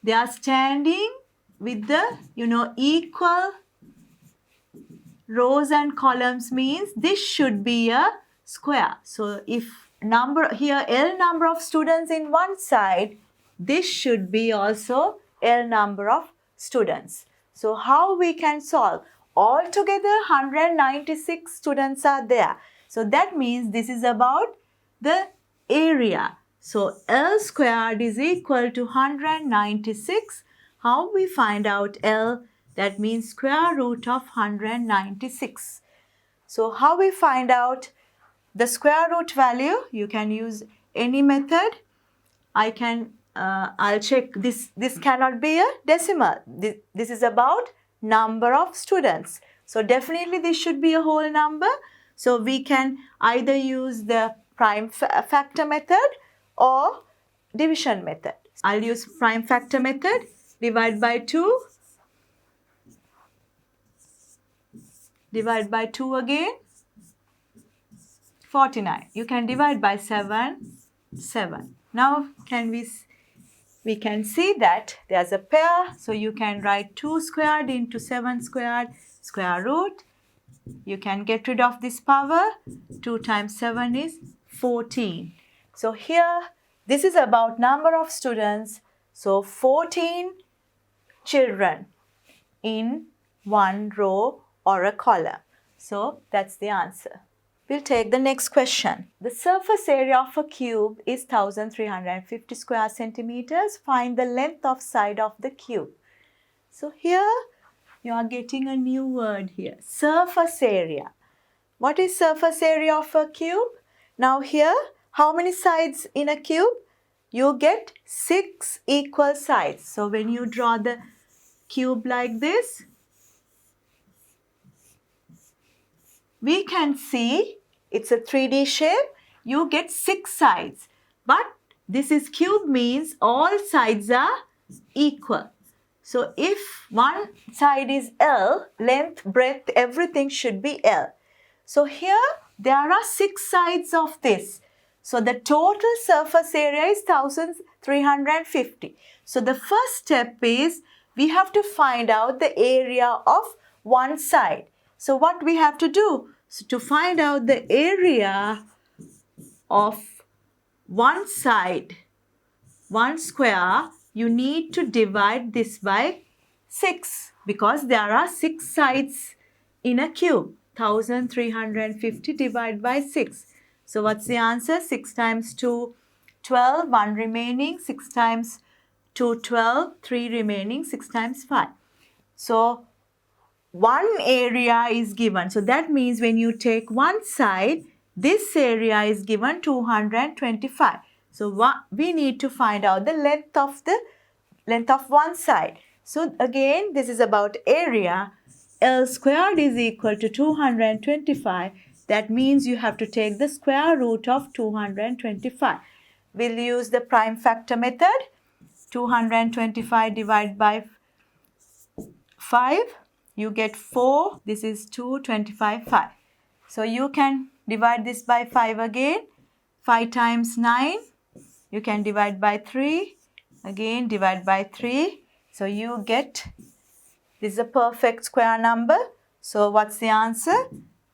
they are standing with the, equal rows and columns means this should be a square. So if L number of students in one side, this should be also L number of students. So how we can solve? Altogether 196 students are there. So that means this is about the area. So L squared is equal to 196. How we find out L? That means square root of 196. So how we find out the square root value? You can use any method. I'll check this. This cannot be a decimal. This is about number of students. So definitely this should be a whole number. So we can either use the prime factor method or division method. I'll use prime factor method. Divide by 2. Divide by 2 again. 49. You can divide by 7. 7. Now we can see that there's a pair. So you can write 2 squared into 7 squared square root. You can get rid of this power. 2 times 7 is 14. So here this is about number of students. So 14 children in one row or a column. So that's the answer. We'll take the next question. The surface area of a cube is 1350 square centimeters. Find the length of side of the cube. So here you are getting a new word here. Surface area. What is surface area of a cube? Now here, how many sides in a cube? You get 6 equal sides. So when you draw the cube like this, we can see it's a 3D shape. You get 6 sides. But this is cube means all sides are equal. So if one side is L, length, breadth, everything should be L. So here there are 6 sides of this. So the total surface area is 1350. So the first step is we have to find out the area of one side. So what we have to do? So to find out the area of one side, one square, you need to divide this by 6 because there are 6 sides in a cube. 1350 divided by 6. So what's the answer? 6 times 2, 12, 1 remaining, 6 times 2, 12, 3 remaining, 6 times 5. So one area is given. So that means when you take one side, this area is given 225. So we need to find out the length of one side. So again, this is about area. L squared is equal to 225. That means you have to take the square root of 225. We'll use the prime factor method. 225 divided by 5. You get 4. This is 225, 5. So you can divide this by 5 again. 5 times 9. You can divide by 3. Again divide by 3. So you get, this is a perfect square number. So what's the answer?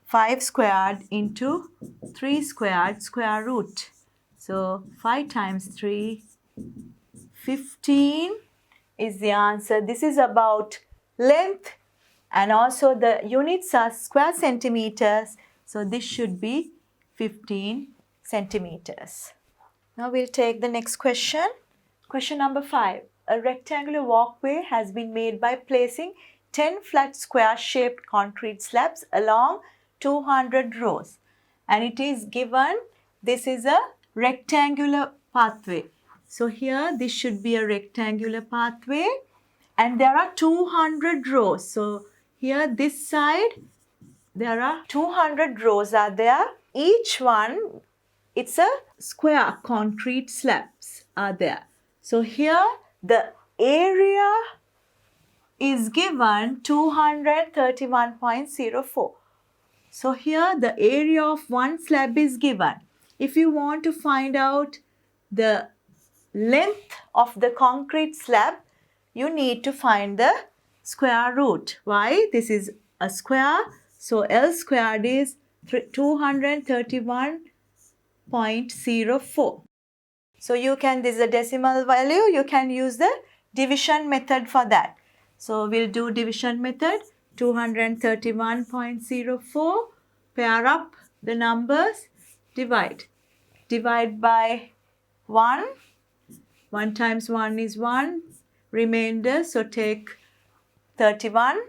5 squared into 3 squared square root. So 5 times 3, 15 is the answer. This is about length, and also the units are square centimeters. So this should be 15 centimeters. Now we'll take the next question. Question number 5. A rectangular walkway has been made by placing 10 flat square-shaped concrete slabs along 200 rows. And it is given, this is a rectangular pathway. So here this should be a rectangular pathway and there are 200 rows. So here this side there are 200 rows are there. Each one, it's a square concrete slabs are there. So here the area is given 231.04. So here the area of one slab is given. If you want to find out the length of the concrete slab, you need to find the square root. Why? This is a square. So L squared is 231.04. So you can, this is a decimal value, you can use the division method for that. So we'll do division method. 231.04. Pair up the numbers. Divide. Divide by 1. 1 times 1 is 1. Remainder, so take 31.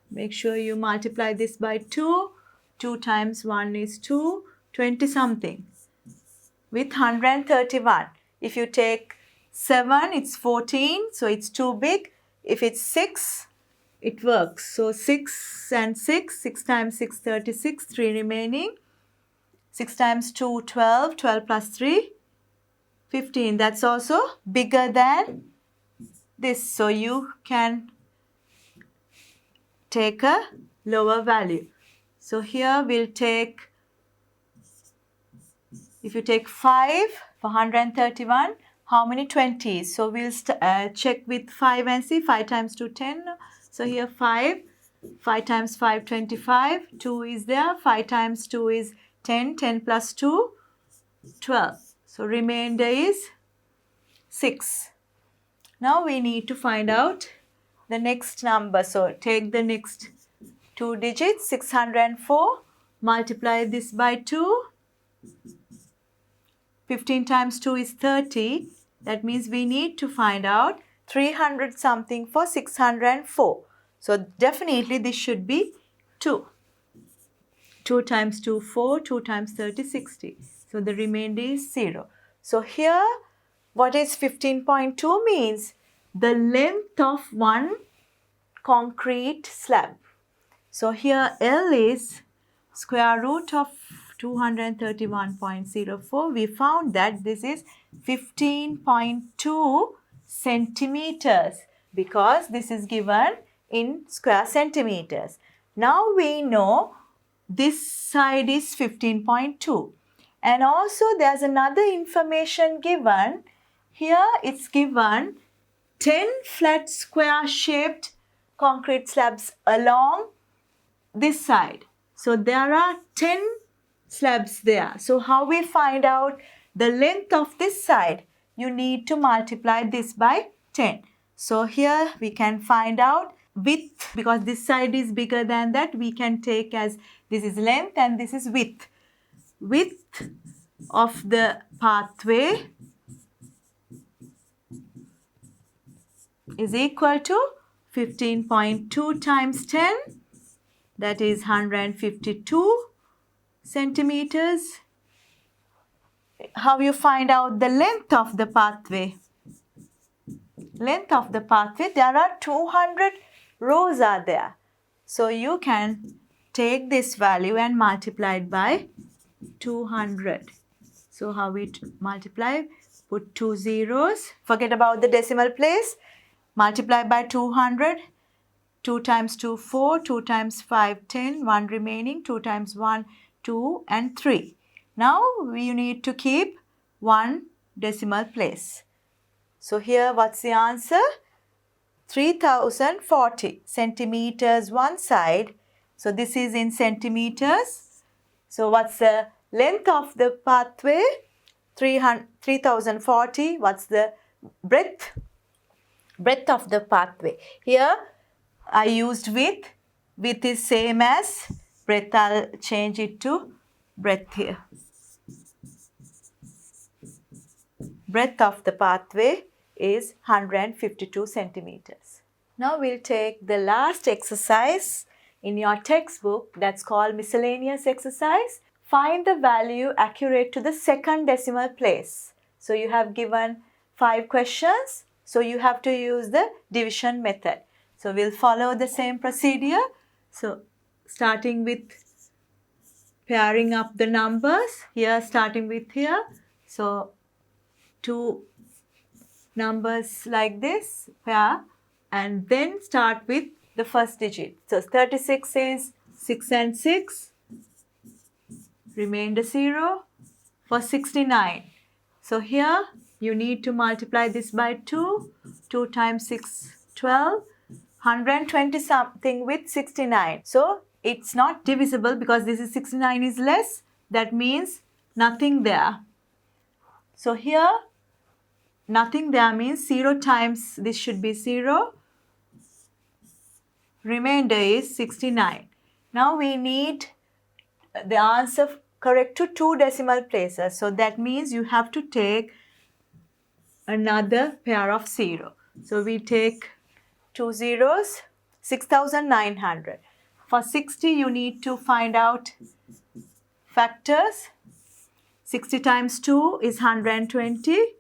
Make sure you multiply this by 2. 2 times 1 is 2. 20 something. With 131. If you take 7, it's 14. So it's too big. If it's 6, it works. So 6 and 6. 6 times 6, 36. 3 remaining. 6 times 2, 12. 12 plus 3, 15. That's also bigger than this. So you can take a lower value. So here we'll take, if you take 5 for 131, how many 20s? So we'll check with 5 and see. 5 times 2, 10. So here 5. 5 times 5, 25. 2 is there. 5 times 2 is 10. 10 plus 2, 12. So remainder is 6. Now we need to find out the next number. So take the next 2 digits, 604. Multiply this by 2. 15 times 2 is 30. That means we need to find out 300 something for 604. So definitely this should be 2. 2 times 2, 4. 2 times 30, 60. So the remainder is 0. So here what is 15.2 means? The length of one concrete slab. So here L is square root of 231.04. We found that this is 15.2 centimeters because this is given in square centimeters. Now we know this side is 15.2. And also there's another information given. Here it's given 10 flat square shaped concrete slabs along this side. So there are 10 slabs there. So how we find out the length of this side? You need to multiply this by 10. So here we can find out width, because this side is bigger than that, we can take as this is length and this is width. Width of the pathway is equal to 15.2 times 10, that is 152 centimeters. How you find out the length of the pathway? Length of the pathway, there are 200 rows are there. So you can take this value and multiply it by 200. So how we multiply? Put 2 zeros. Forget about the decimal place. Multiply by 200. 2 times 2, 4. 2 times 5, 10. 1 remaining. 2 times 1, 2 and 3. Now we need to keep 1 decimal place. So here what's the answer? 3040 centimeters one side. So this is in centimeters. So what's the length of the pathway? 3040. What's the breadth? Breadth of the pathway. Here I used width. Width is same as breadth. I'll change it to breadth here. Breadth of the pathway is 152 centimeters. Now we'll take the last exercise in your textbook, that's called miscellaneous exercise. Find the value accurate to the second decimal place. So you have given 5 questions. So you have to use the division method. So we'll follow the same procedure. So starting with pairing up the numbers. Here starting with here. So 2 numbers like this, pair, and then start with the first digit. So 36 is 6 and 6, remainder 0 for 69. So here you need to multiply this by 2. 2 times 6, 12, 120 something with 69. So it's not divisible because this is 69 is less. That means nothing there. So here nothing there means 0 times this should be 0. Remainder is 69. Now we need the answer correct to 2 decimal places. So that means you have to take another pair of 0. So we take 2 zeros, 6,900. For 60 you need to find out factors. 60 times 2 is 120.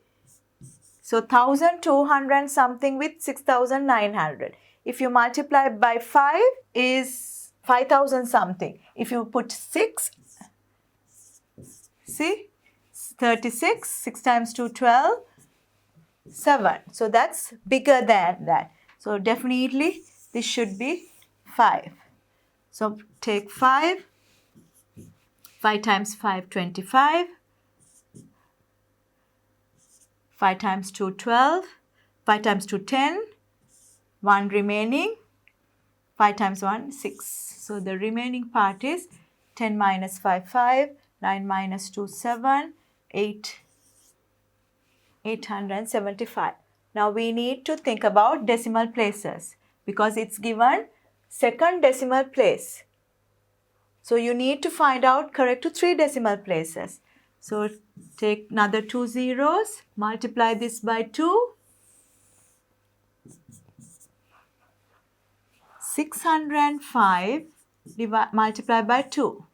So 1,200 something with 6,900. If you multiply by 5 is 5,000 something. If you put 6, see, 36, 6 times 2, 12, 7. So that's bigger than that. So definitely this should be 5. So take 5. 5 times 5, 25. 5 times 2, 12. 5 times 2, 10. 1 remaining. 5 times 1, 6. So the remaining part is 10 minus 5, 5. 9 minus 2, 7. 875. Now we need to think about decimal places because it's given second decimal place. So you need to find out correct to 3 decimal places. So take another 2 zeros, multiply this by 2. 605 multiplied by 2.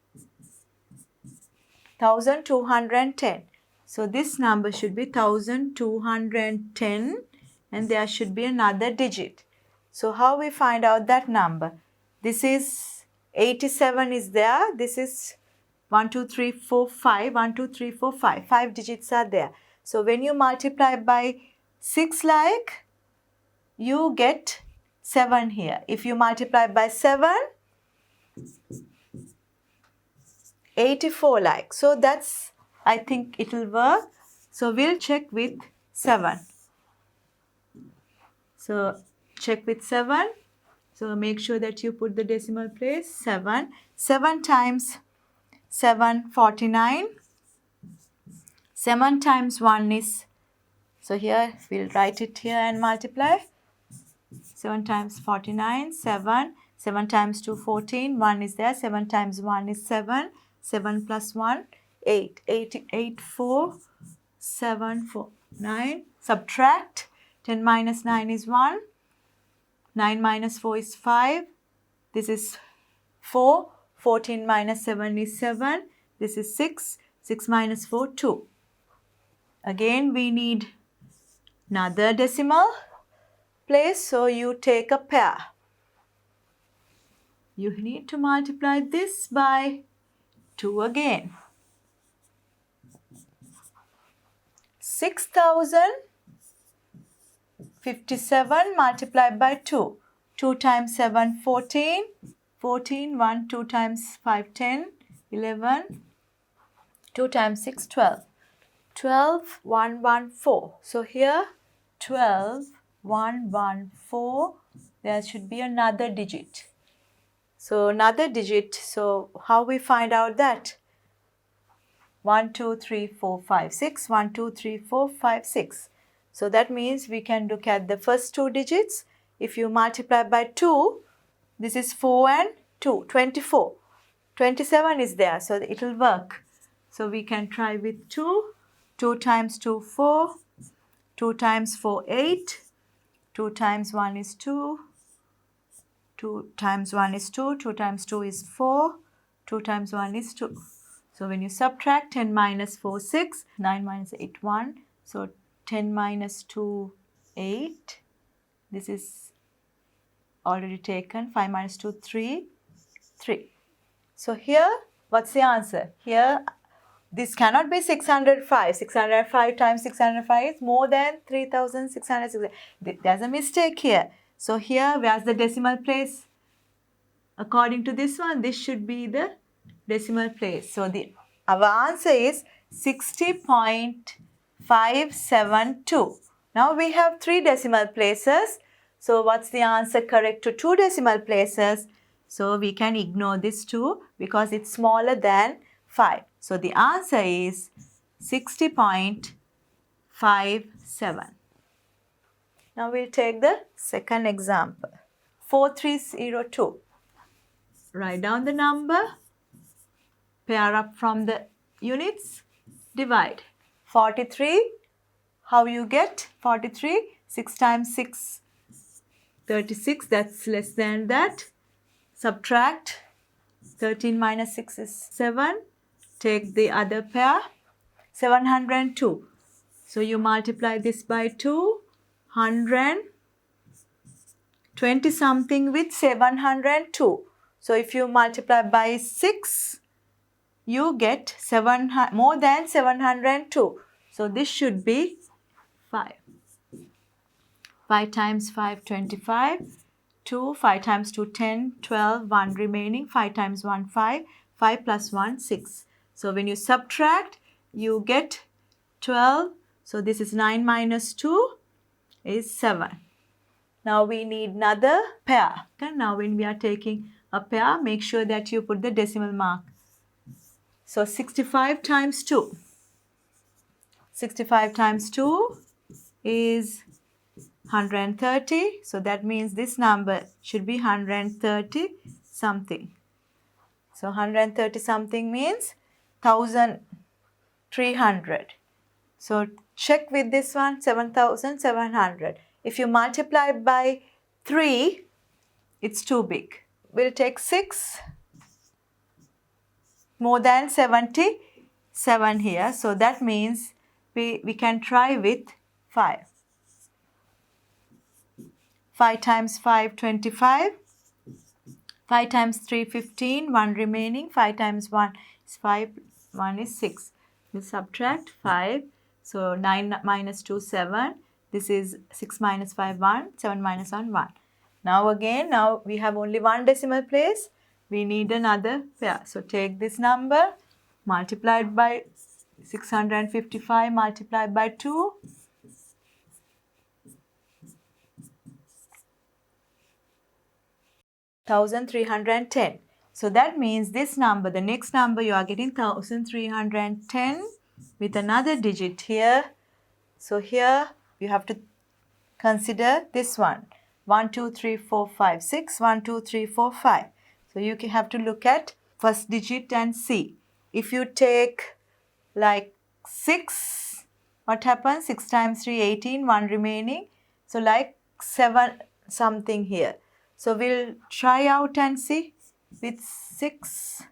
1210. So this number should be 1210 and there should be another digit. So how we find out that number? This is 87 is there. This is 1, 2, 3, 4, 5. 1, 2, 3, 4, 5. 5 digits are there. So when you multiply by 6 like, you get 7 here. If you multiply by 7, 84 like. So that's, I think it will work. So we'll check with 7. So check with 7. So make sure that you put the decimal place 7. 7 times 749. 7 times 1 is, so here we'll write it here and multiply. 7 times 49, 7. 7 times 2, 14. 1 is there. 7 times 1 is 7. 7 plus 1, 8. 8, 4, 7, 4, 9. Subtract. 10 minus 9 is 1. 9 minus 4 is 5. This is 4. 14 minus 7 is 7. This is 6. 6 minus 4, 2. Again, we need another decimal place, so you take a pair. You need to multiply this by 2 again. 6057 multiplied by 2. 2 times 7, 14. 14, 1, 2 times 5, 10, 11. 2 times 6, 12. 12, 1, 1, 4. So here 12, 1, 1, 4. There should be another digit. So another digit. So how we find out that? 1, 2, 3, 4, 5, 6. 1, 2, 3, 4, 5, 6. So that means we can look at the first two digits. If you multiply by 2, this is 4 and 2, 24. 27 is there, so it will work. So we can try with 2. 2 times 2, 4. 2 times 4, 8. 2 times 1 is 2. 2 times 1 is 2. 2 times 2 is 4. 2 times 1 is 2. So when you subtract, 10 minus 4, 6. 9 minus 8, 1. So 10 minus 2, 8. This is already taken. 5 minus 2, 3. 3. So here, what's the answer? Here, this cannot be 605. 605 times 605 is more than 3660. There's a mistake here. So here, where's the decimal place? According to this one, this should be the decimal place. So our answer is 60.572. Now we have 3 decimal places. So what's the answer correct to 2 decimal places? So we can ignore this 2 because it's smaller than 5. So the answer is 60.57. Now we'll take the second example. 4302. Write down the number. Pair up from the units. Divide. 43. How you get 43? 6 times 6, 36. That's less than that. Subtract. 13 minus 6 is 7. Take the other pair. 702. So you multiply this by 2. 120 something with 702. So if you multiply by 6, you get more than 702. So this should be 5. 5 times 5, 25. 2, 5 times 2, 10, 12, 1 remaining. 5 times 1, 5. 5 plus 1, 6. So when you subtract, you get 12. So this is 9 minus 2 is 7. Now we need another pair. Okay? Now when we are taking a pair, make sure that you put the decimal mark. So 65 times 2. 65 times 2 is 130. So that means this number should be 130 something. So 130 something means 1300. So check with this one, 7700. If you multiply by 3, it's too big. We'll take 6, more than 77 here. So that means we can try with 5. 5 times 5, 25. 5 times 3, 15. 1 remaining. 5 times 1 is 5. 1 is 6. We subtract 5. So 9 minus 2, 7. This is 6 minus 5, 1. 7 minus 1, 1. Now we have only one decimal place. We need another pair. So take this number, multiplied by 655, multiplied by 2. 1310. So that means this number, the next number, you are getting 1310 with another digit here. So here you have to consider this one. 1, 2, 3, 4, 5, 6. 1, 2, 3, 4, 5. So you have to look at first digit and see. If you take like 6, what happens? 6 times 3, 18, 1 remaining. So like 7 something here. So we'll try out and see. With 6,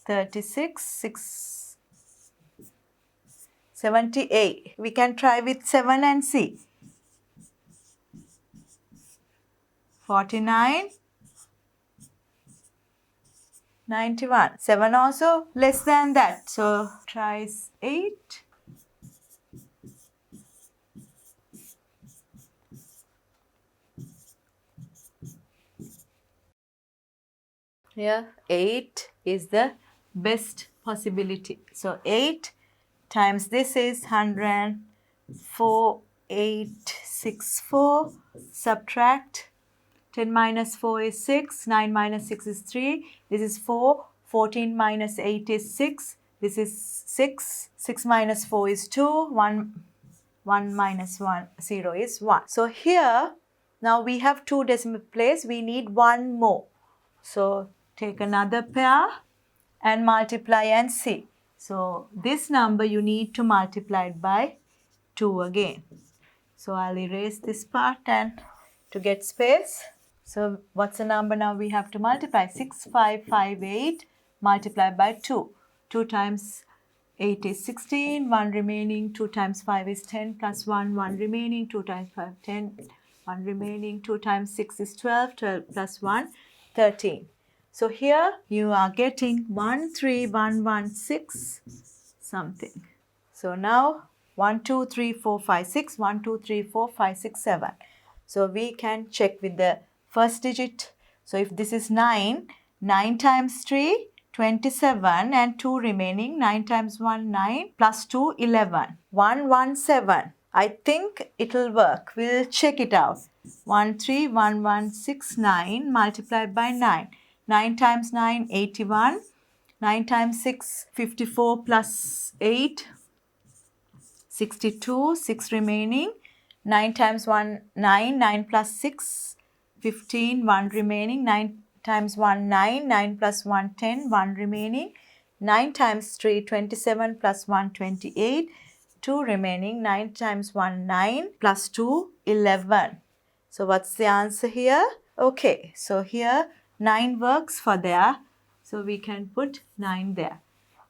36, 6, 78. We can try with 7 and see. 49, 91. 7 also less than that. So try 8. Here 8 is the best possibility. So 8 times this is 104, 864. Subtract 10 minus 4 is 6, 9 minus 6 is 3, this is 4, 14 minus 8 is 6, this is 6, 6 minus 4 is 2, 1 minus 0 is 1. So here, now we have 2 decimal place, we need 1 more. So take another pair and multiply and see. So this number you need to multiply it by 2 again. So I'll erase this part and to get space. So what's the number now we have to multiply? 6558 multiplied by 2. 2 times 8 is 16, 1 remaining, 2 times 5 is 10, plus 1, 1 remaining, 2 times 5, 10, 1 remaining, 2 times 6 is 12, 12 plus 1, 13. So here you are getting 13116 something. So now 1, 2, 3, 4, 5, 6, 1, 2, 3, 4, 5, 6, 7. So we can check with the first digit. So if this is 9, 9 times 3, 27 and 2 remaining, 9 times 1, 9 plus 2, 11. 117. I think it will work. We'll check it out. 131169 multiplied by 9. 9 times 9, 81. 9 times 6, 54 plus 8, 62. 6 remaining. 9 times 1, 9. 9 plus 6, 15. 1 remaining. 9 times 1, 9. 9 plus 1, 10. 1 remaining. 9 times 3, 27 plus 1, 28. 2 remaining. 9 times 1, 9 plus 2, 11. So what's the answer here? Okay, so here 9 works for there. So we can put 9 there.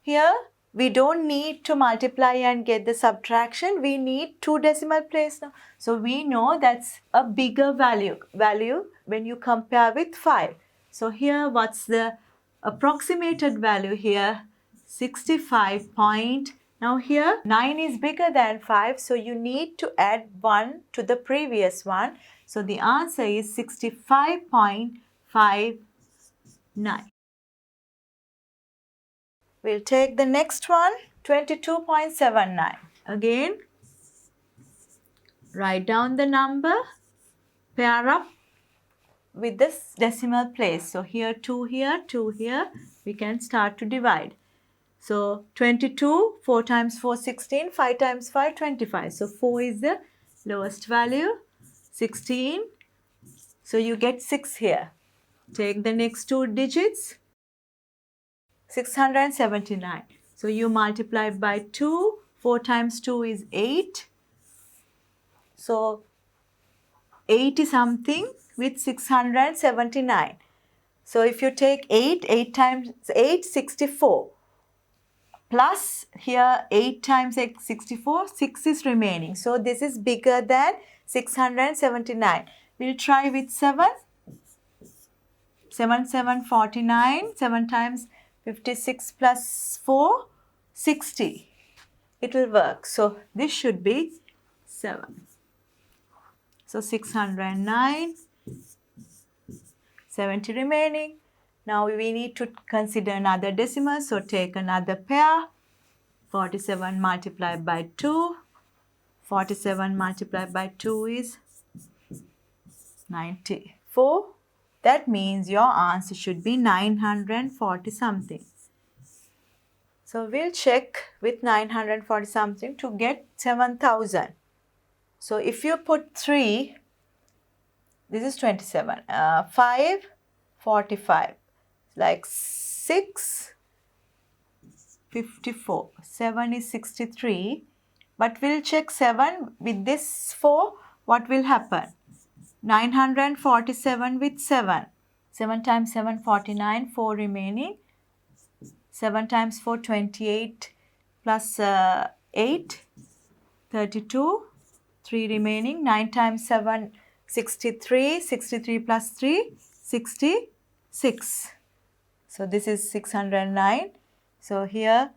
Here we don't need to multiply and get the subtraction. We need 2 decimal place now. So we know that's a bigger value when you compare with 5. So here what's the approximated value here? 65 point. Now here 9 is bigger than 5, so you need to add 1 to the previous one. So the answer is 65.59. We'll take the next one, 22.79. Again, write down the number, pair up with this decimal place. So here 2 here, 2 here, we can start to divide. So 22, 4 times 4, 16, 5 times 5, 25. So 4 is the lowest value, 16. So you get 6 here. Take the next 2 digits, 679. So you multiply by 2, 4 times 2 is 8. So 80 something with 679. So if you take 8, 8 times 8, 64. Plus here 8 times 8, 64, 6 is remaining. So this is bigger than 679. We'll try with 7. 7, 7, 49. 7 times 56 plus 4, 60. It will work. So this should be 7. So 609, 70 remaining. Now we need to consider another decimal. So take another pair. 47 multiplied by 2. 47 multiplied by 2 is 94. That means your answer should be 940 something. So we'll check with 940 something to get 7,000. So if you put 3, this is 27, 5, 45, like 6, 54, 7 is 63, but we'll check 7 with this 4, what will happen? 947 with 7. 7 times 7, 49, 4 remaining. 7 times 4, 28 plus 8, 32, 3 remaining. 9 times 7, 63, 63 plus 3, 66. So this is 609. So here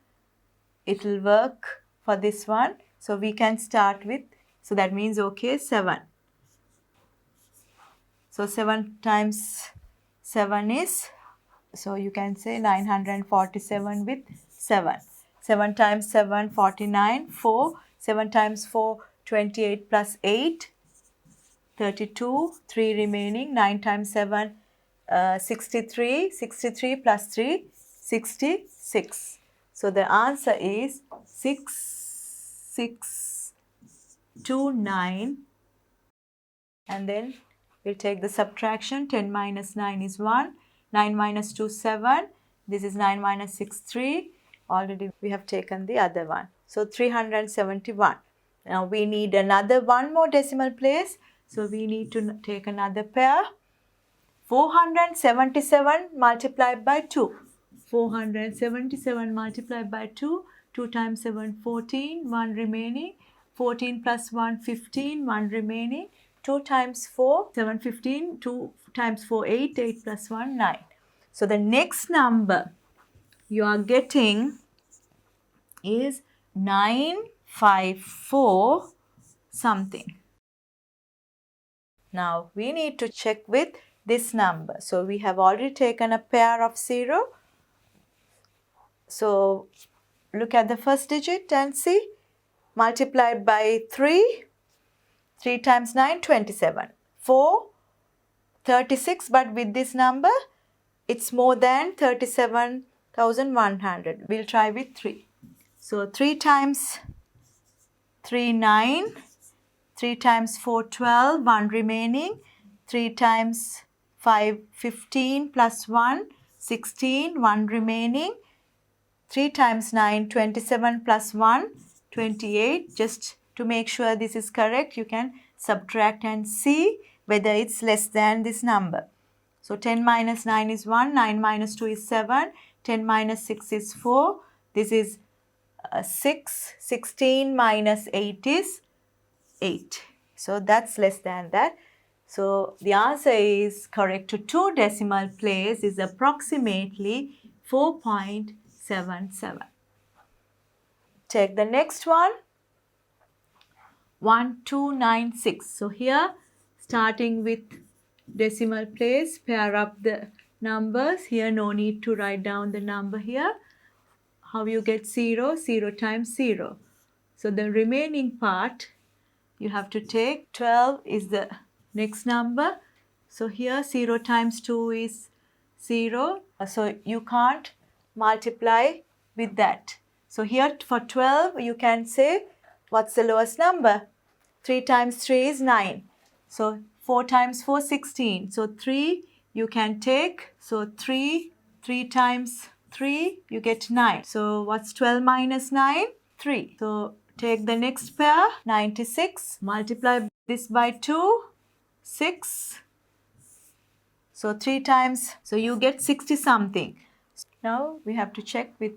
it will work for this one. So we can start with, so that means okay, 7. So 7 times 7 is, so you can say 947 with 7. 7 times 7, 49, 4. 7 times 4, 28 plus 8, 32, 3 remaining. 9 times 7, 63, 63 plus 3, 66. So the answer is 6629. And then we'll take the subtraction. 10 minus 9 is 1. 9 minus 2, 7. This is 9 minus 6, 3. Already we have taken the other one. So 371. Now we need another one more decimal place. So we need to take another pair. 477 multiplied by 2. 477 multiplied by 2. 2 times 7, 14. 1 remaining. 14 plus 1, 15. 1 remaining. 2 times 4, 7, 15. 2 times 4, 8. 8 plus 1, 9. So the next number you are getting is 954 something. Now we need to check with this number. So we have already taken a pair of 0. So look at the first digit and see. Multiplied by 3. 3 times 9, 27. 4, 36, but with this number, it's more than 37,100. We'll try with 3. So 3 times 3, 9. 3 times 4, 12. 1 remaining. 3 times 5, 15 plus 1, 16. 1 remaining. 3 times 9, 27 plus 1, 28. Just to make sure this is correct, you can subtract and see whether it's less than this number. So 10 minus 9 is 1, 9 minus 2 is 7, 10 minus 6 is 4, this is 6, 16 minus 8 is 8. So that's less than that. So the answer is correct to 2 decimal place is approximately 4.77. Take the next one. 1296. So here, starting with decimal place, pair up the numbers. Here no need to write down the number here. How you get 0? 0 times 0. So the remaining part you have to take. 12 is the next number. So here 0 times 2 is 0. So you can't multiply with that. So here for 12 you can say, what's the lowest number? 3 times 3 is 9. So 4 times 4, 16. So 3 you can take. So 3 times 3 you get 9. So what's 12 minus 9? 3. So take the next pair, 96. Multiply this by 2, 6. So 3 times, so you get 60 something. Now we have to check with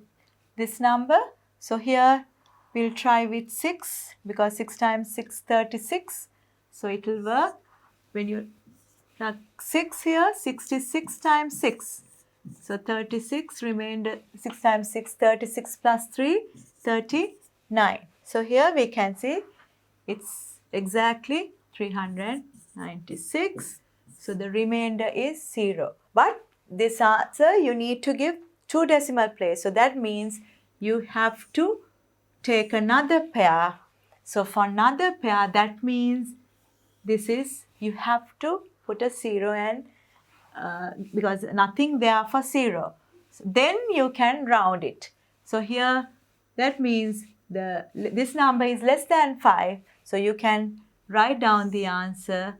this number. So here we'll try with 6 because 6 times 6, 36. So it will work. When you plug 6 here, 66 times 6. So 36, remainder 6 times 6, 36 plus 3, 39. So here we can see it's exactly 396. So the remainder is 0. But this answer you need to give 2 decimal place. So that means you have to take another pair. So for another pair, that means this is, you have to put a 0 and because nothing there for 0. So then you can round it. So here that means this number is less than 5. So you can write down the answer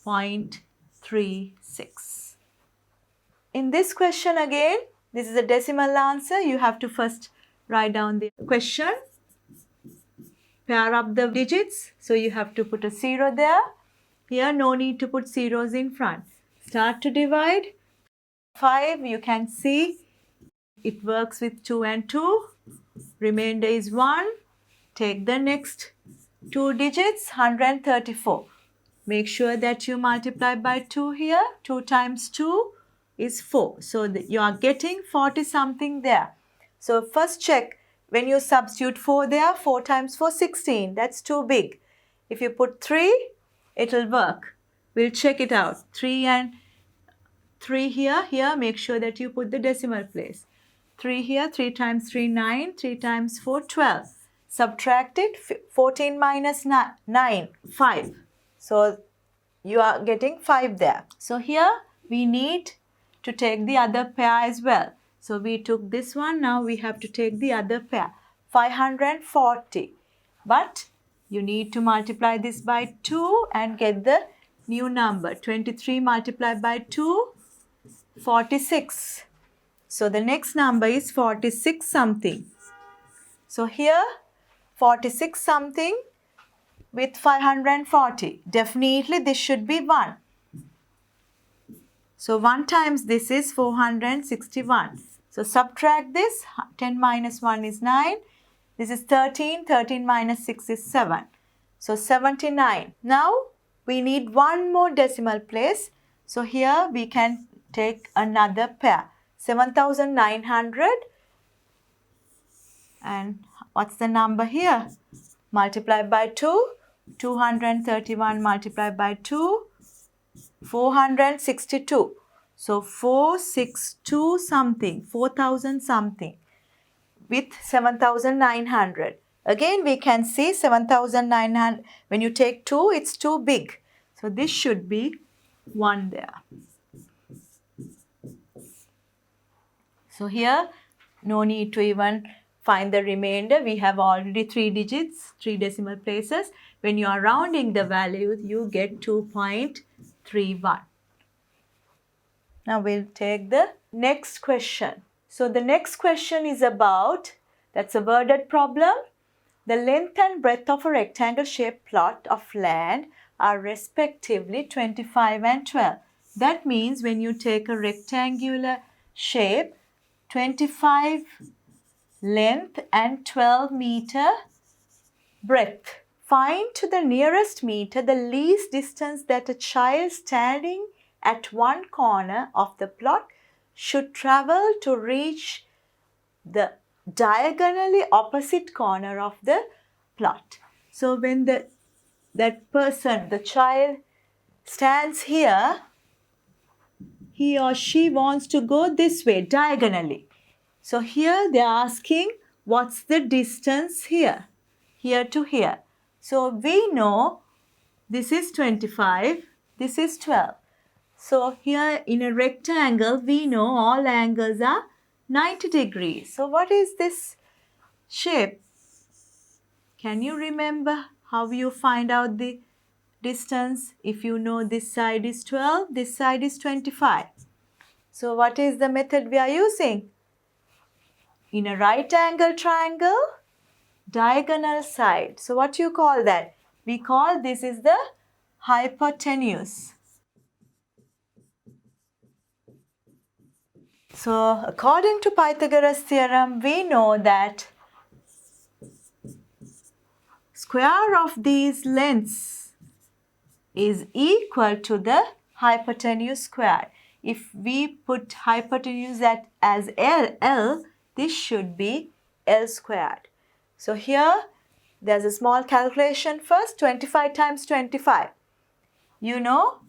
0.36. In this question again, this is a decimal answer. You have to first write down the question, pair up the digits. So you have to put a 0 there. Here no need to put zeros in front. Start to divide. 5, you can see it works with 2 and 2. Remainder is 1. Take the next 2 digits, 134. Make sure that you multiply by 2 here. 2 times 2 is 4. So you are getting 40 something there. So first check, when you substitute 4 there, 4 times 4, 16. That's too big. If you put 3, it will work. We'll check it out. 3 and 3 here, make sure that you put the decimal place. 3 here, 3 times 3, 9, 3 times 4, 12. Subtract it, 14 minus 9, 5. So you are getting 5 there. So here we need to take the other pair as well. So we took this one, now we have to take the other pair, 540. But you need to multiply this by 2 and get the new number. 23 multiplied by 2, 46. So the next number is 46 something. So here 46 something with 540. Definitely this should be 1. So 1 times this is 461. So subtract this. 10 minus 1 is 9. This is 13. 13 minus 6 is 7. So 79. Now we need one more decimal place. So here we can take another pair. 7,900. And what's the number here? Multiply by 2. 231 multiplied by 2. 462. So 462 something. 4,000 something. With 7,900. Again we can see 7,900. When you take 2, it's too big. So this should be 1 there. So here no need to even find the remainder. We have already 3 digits, 3 decimal places. When you are rounding the values, you get 2.31. Now we'll take the next question. So the next question is about, that's a worded problem. The length and breadth of a rectangle shaped plot of land are respectively 25 and 12. That means when you take a rectangular shape, 25 length and 12 meter breadth. Find to the nearest meter the least distance that a child standing at one corner of the plot should travel to reach the diagonally opposite corner of the plot. So when that person, the child, stands here, he or she wants to go this way, diagonally. So here they are asking, what's the distance here to here? So we know this is 25, this is 12. So here in a rectangle, we know all angles are 90 degrees. So what is this shape? Can you remember how you find out the distance? If you know this side is 12, this side is 25. So what is the method we are using? In a right angle triangle, diagonal side. So what you call that? We call this is the hypotenuse. So according to Pythagoras theorem, we know that square of these lengths is equal to the hypotenuse square. If we put hypotenuse as L, this should be L squared. So here there's a small calculation first. 25 times 25. You know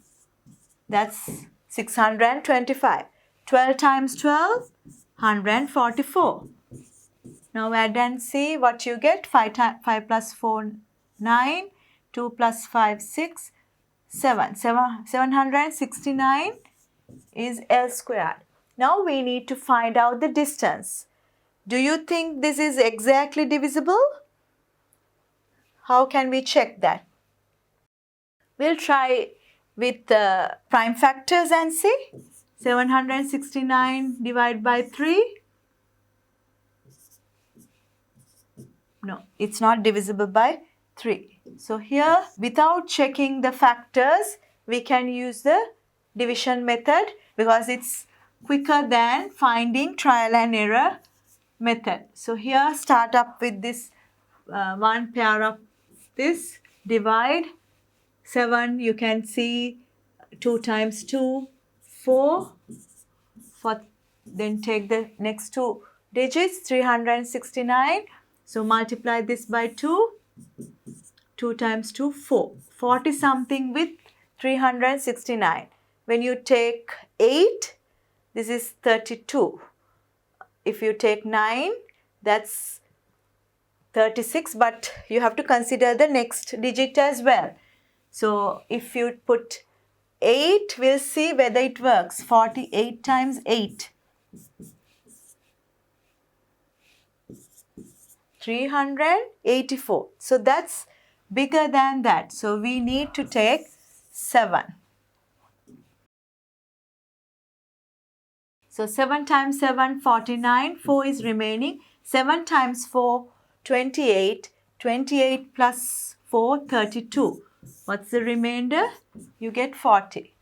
that's 625. 12 times 12, 144. Now add and see what you get. 5 plus 4, 9. 2 plus 5, 6. 769 is L squared. Now we need to find out the distance. Do you think this is exactly divisible? How can we check that? We'll try with prime factors and see. 769 divided by 3. No, it's not divisible by 3. So here, without checking the factors, we can use the division method because it's quicker than finding trial and error method. So here, start up with this one pair of this, divide 7, you can see 2 times 2, 4, then take the next 2 digits, 369. So multiply this by 2, 2 times 2, 4. 40 something with 369. When you take 8, this is 32. If you take 9, that's 36, but you have to consider the next digit as well. So if you put 8, we'll see whether it works. 48 times 8. 384. So that's bigger than that. So we need to take 7. So 7 times 7, 49. 4 is remaining. 7 times 4, 28. 28 plus 4, 32. What's the remainder? You get 40.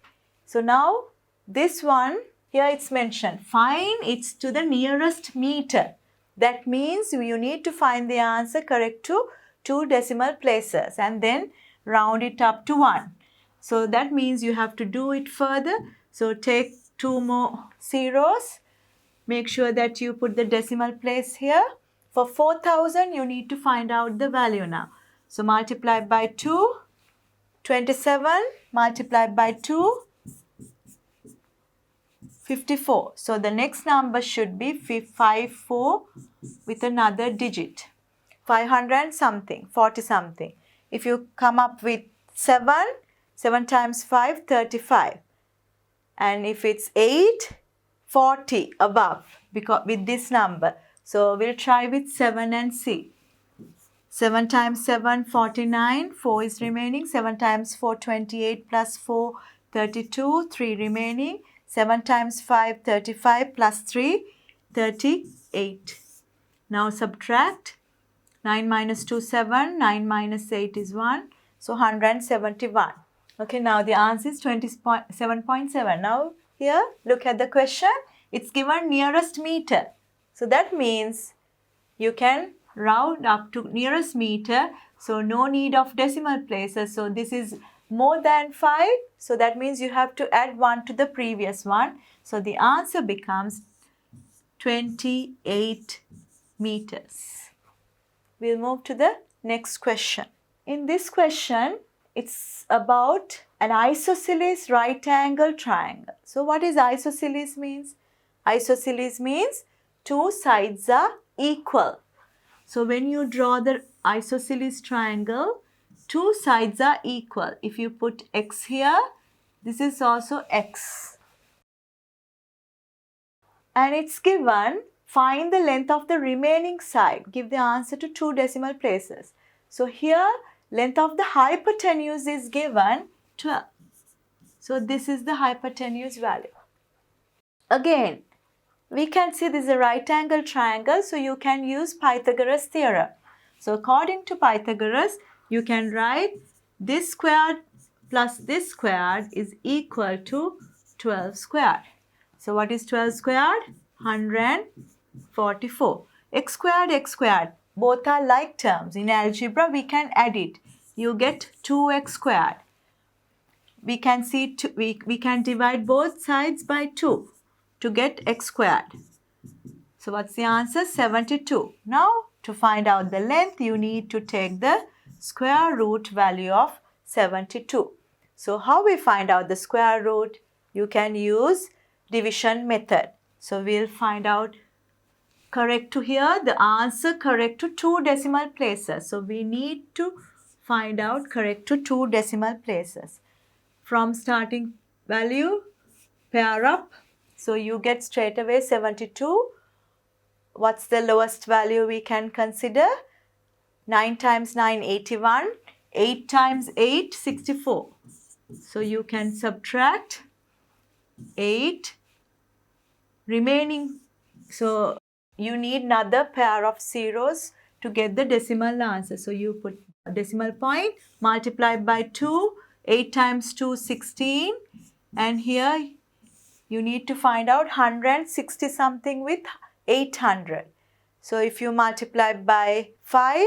So now this one, here it's mentioned, find it to the nearest meter. That means you need to find the answer correct to 2 decimal places and then round it up to 1. So that means you have to do it further. So take 2 more zeros. Make sure that you put the decimal place here. For 4,000, you need to find out the value now. So multiply by 2. 27 multiplied by 2, 54. So the next number should be 54 with another digit. 500 something, 40 something. If you come up with 7, 7 times 5, 35. And if it's 8, 40 above because with this number. So we'll try with 7 and see. 7 times 7, 49, 4 is remaining. 7 times 4, 28 plus 4, 32, 3 remaining. 7 times 5, 35 plus 3, 38. Now subtract. 9 minus 2, 7. 9 minus 8 is 1. So 171. Okay, now the answer is 27.7. Now here, look at the question. It's given nearest meter. So that means you can round up to nearest meter. So no need of decimal places. So this is more than 5. So that means you have to add 1 to the previous one. So the answer becomes 28 meters. We'll move to the next question. In this question, it's about an isosceles right angle triangle. So what is isosceles means? Isosceles means 2 sides are equal. So when you draw the isosceles triangle, 2 sides are equal. If you put x here, this is also x. And it's given, find the length of the remaining side. Give the answer to 2 decimal places. So here, length of the hypotenuse is given 12. So this is the hypotenuse value. Again, we can see this is a right angle triangle, so you can use Pythagoras theorem. So according to Pythagoras, you can write this squared plus this squared is equal to 12 squared. So what is 12 squared? 144. X squared, both are like terms. In algebra, we can add it. You get 2x squared. We can see we can divide both sides by 2. To get x squared. So what's the answer? 72. Now to find out the length, you need to take the square root value of 72. So how we find out the square root? You can use division method. So we'll find out correct to here, the answer correct to 2 decimal places. So we need to find out correct to 2 decimal places. from starting value, pair up. So you get straight away 72. What's the lowest value we can consider? 9 times 9, 81. 8 times 8, 64. So you can subtract 8 remaining. So you need another pair of zeros to get the decimal answer. So you put a decimal point, multiply by 2. 8 times 2, 16. And here you need to find out 160 something with 800. So if you multiply by 5,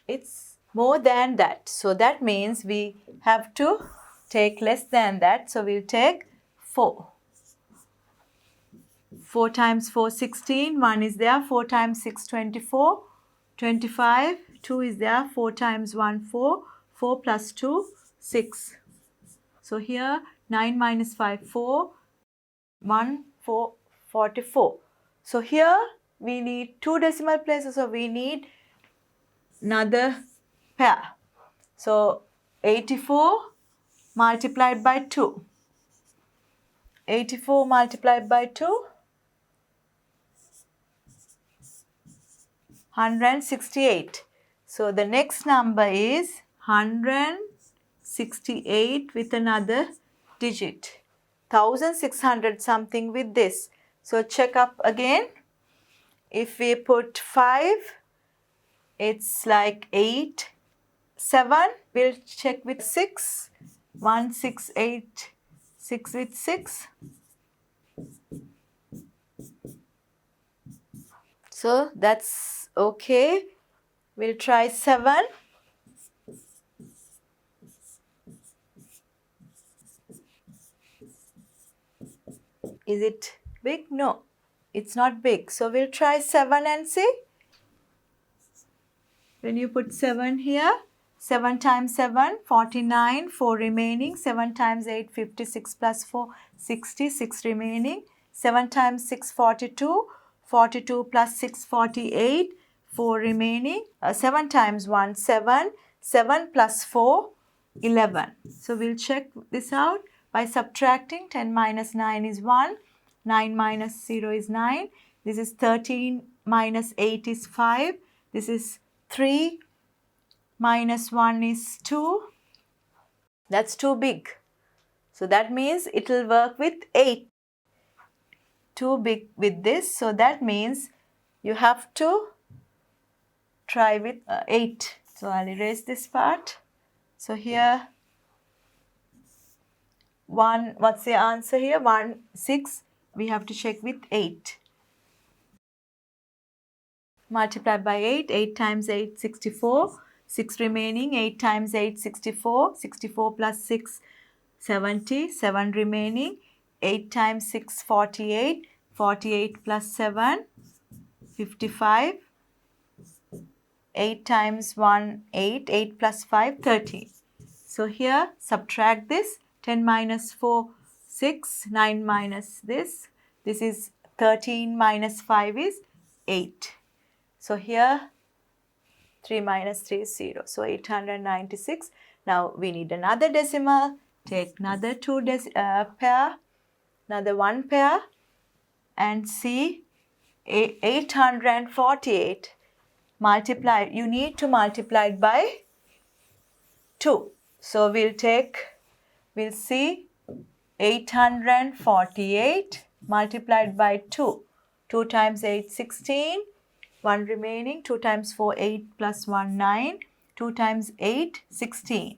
it's more than that. So that means we have to take less than that. So we'll take 4. 4 times 4, 16. 1 is there. 4 times 6, 24. 25. 2 is there. 4 times 1, 4. 4 plus 2, 6. So here 9 minus 5, 4. 1, 4, 44. So here we need 2 decimal places. So we need another pair. So 84 multiplied by 2. 84 multiplied by 2. 168. So the next number is 168 with another digit. 1600 something with this. So check up again. If we put 5, it's like 8. 7, we'll check with 6. 1, 6, 8, 6 with 6. So that's okay. We'll try 7. Is it big? No, it's not big. So we'll try 7 and see. When you put 7 here, 7 times 7, 49, 4 remaining. 7 times 8, 56 plus 4, 60, 6 remaining. 7 times 6, 42, 42 plus 6, 48, 4 remaining. 7 times 1, 7, 7 plus 4, 11. So we'll check this out by subtracting. 10 minus 9 is 1. 9 minus 0 is 9. This is 13 minus 8 is 5. This is 3 minus 1 is 2. That's too big. So that means it will work with 8. Too big with this. So that means you have to try with 8. So I'll erase this part. So here 1, what's the answer here? 1, 6. We have to check with 8. Multiply by 8. 8 times 8, 64. 6 remaining. 8 times 8, 64. 64 plus 6, 70. 7 remaining. 8 times 6, 48. 48 plus 7, 55. 8 times 1, 8. 8 plus 5, 13. So here subtract this. 10 minus 4, 6. 9 minus this. This is 13 minus 5 is 8. So here 3 minus 3 is 0. So 896. Now we need another decimal. Take another pair. Another 1 pair. And see 848 multiply. You need to multiply it by 2. So we'll see 848 multiplied by 2. 2 times 8, 16. 1 remaining. 2 times 4, 8 plus 1, 9. 2 times 8, 16.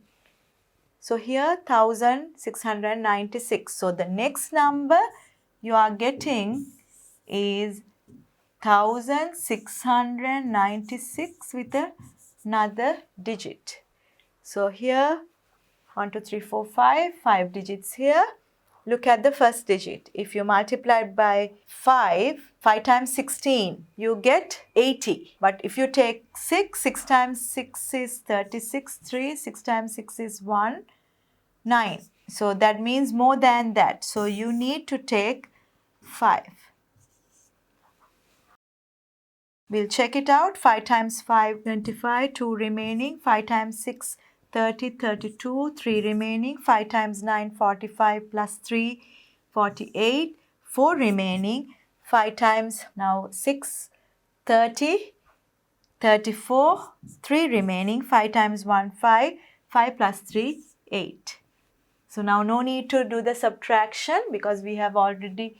So here 1696. So the next number you are getting is 1696 with another digit. So here 1, 2, 3, 4, 5, 5 digits here. Look at the first digit. If you multiply it by 5, 5 times 16, you get 80. But if you take 6, 6 times 6 is 36, 3, 6 times 6 is 1, 9. So that means more than that. So you need to take 5. We'll check it out. 5 times 5, 25, 2 remaining. 5 times 6, 30, 32, 3 remaining. 5 times 9, 45 plus 3, 48, 4 remaining. 5 times now 6, 30, 34, 3 remaining. 5 times 1, 5, 5 plus 3, 8. So now no need to do the subtraction because we have already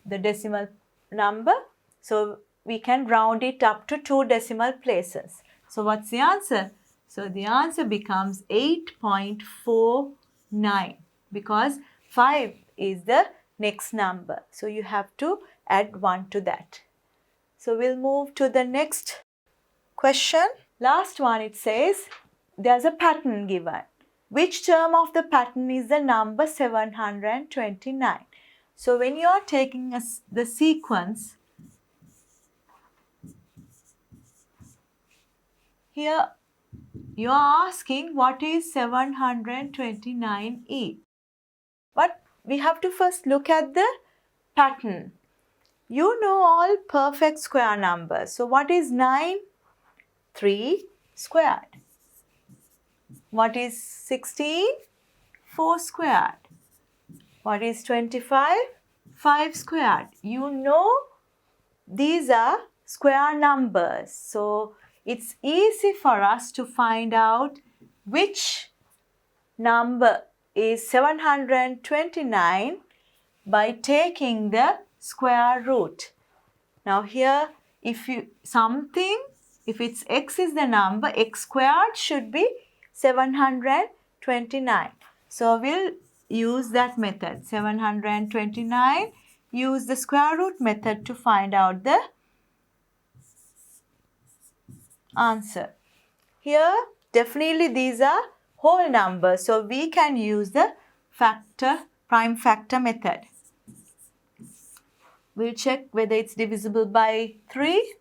the decimal number. So we can round it up to 2 decimal places. So what's the answer? So the answer becomes 8.49 because 5 is the next number. So you have to add 1 to that. So we'll move to the next question. Last one, it says there's a pattern given. Which term of the pattern is the number 729? So when you are taking the sequence, here you are asking what is 729 is. But we have to first look at the pattern. You know all perfect square numbers. So what is 9? 3 squared. What is 16? 4 squared. What is 25? 5 squared. You know these are square numbers. So it's easy for us to find out which number is 729 by taking the square root. Now here if it's x is the number, x squared should be 729. So we'll use that method. 729, use the square root method to find out the answer. Here definitely these are whole numbers. So we can use the prime factor method. We'll check whether it's divisible by 3.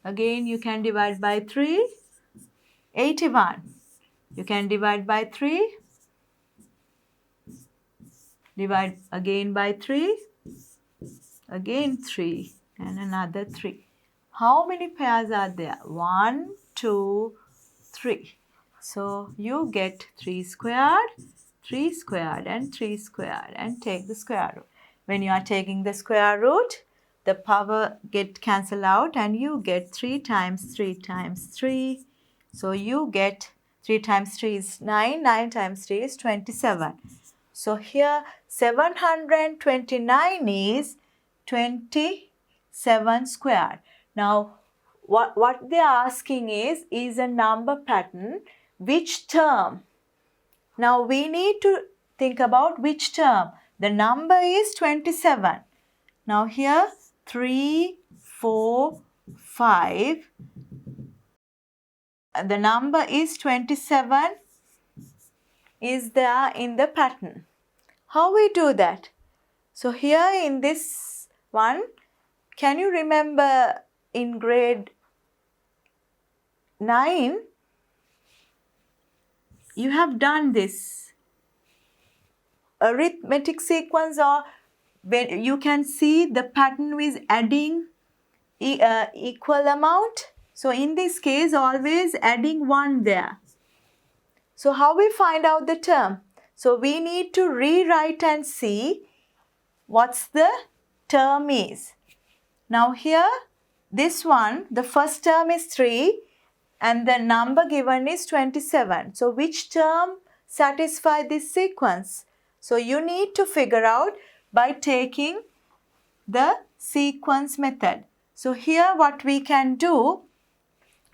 Again, you can divide by 3. 81. You can divide by 3. Divide again by 3. Again 3 and another 3. How many pairs are there? 1, 2, 3. So you get 3 squared, 3 squared and 3 squared and take the square root. When you are taking the square root, the power get cancelled out and you get 3 times 3 times 3. So you get 3 times 3 is 9, 9 times 3 is 27. So here 729 is 27 squared. Now what they are asking is a number pattern, which term? Now we need to think about which term. The number is 27. Now here 3, 4, 5. The number is 27 is there in the pattern. How we do that? So here in this one, can you remember in grade 9, you have done this arithmetic sequence, or when you can see the pattern is adding equal amount. So in this case, always adding 1 there. So how we find out the term? So we need to rewrite and see what's the term is. Now here, this one, the first term is 3 and the number given is 27. So which term satisfies this sequence? So you need to figure out by taking the sequence method. So here what we can do,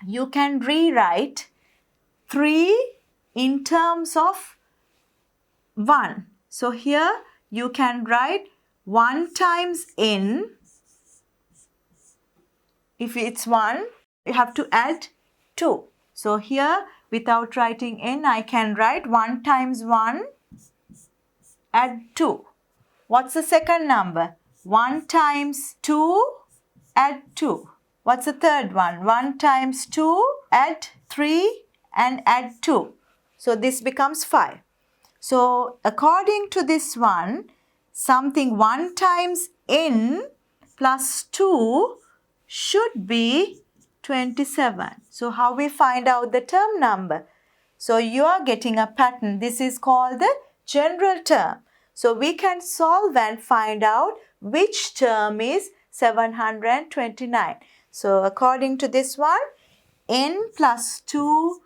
you can rewrite 3 in terms of 1. So here you can write 1 times n. If it's 1, you have to add 2. So here without writing n, I can write 1 times 1, add 2. What's the second number? 1 times 2, add 2. What's the third one? 1 times 2, add 3 and add 2. So this becomes 5. So according to this one, something 1 times n plus 2 should be 27. So how we find out the term number? So you are getting a pattern. This is called the general term. So we can solve and find out which term is 729. So according to this one, n plus 2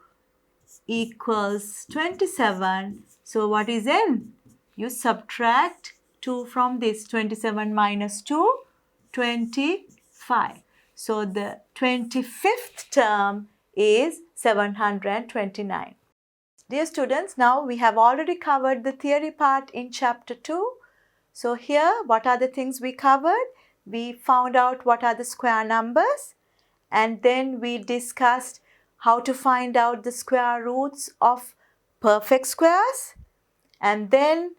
equals 27. So what is n? You subtract 2 from this. 27 minus 2, 25. So the 25th term is 729. Dear students, now we have already covered the theory part in chapter 2. So here, what are the things we covered? We found out what are the square numbers, and then we discussed how to find out the square roots of perfect squares, and then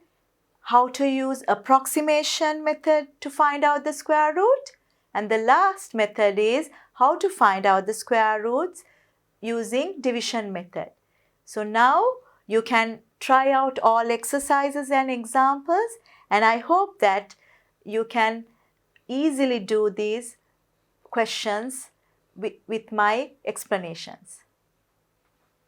how to use approximation method to find out the square root. And the last method is how to find out the square roots using division method. So now you can try out all exercises and examples, and I hope that you can easily do these questions with my explanations.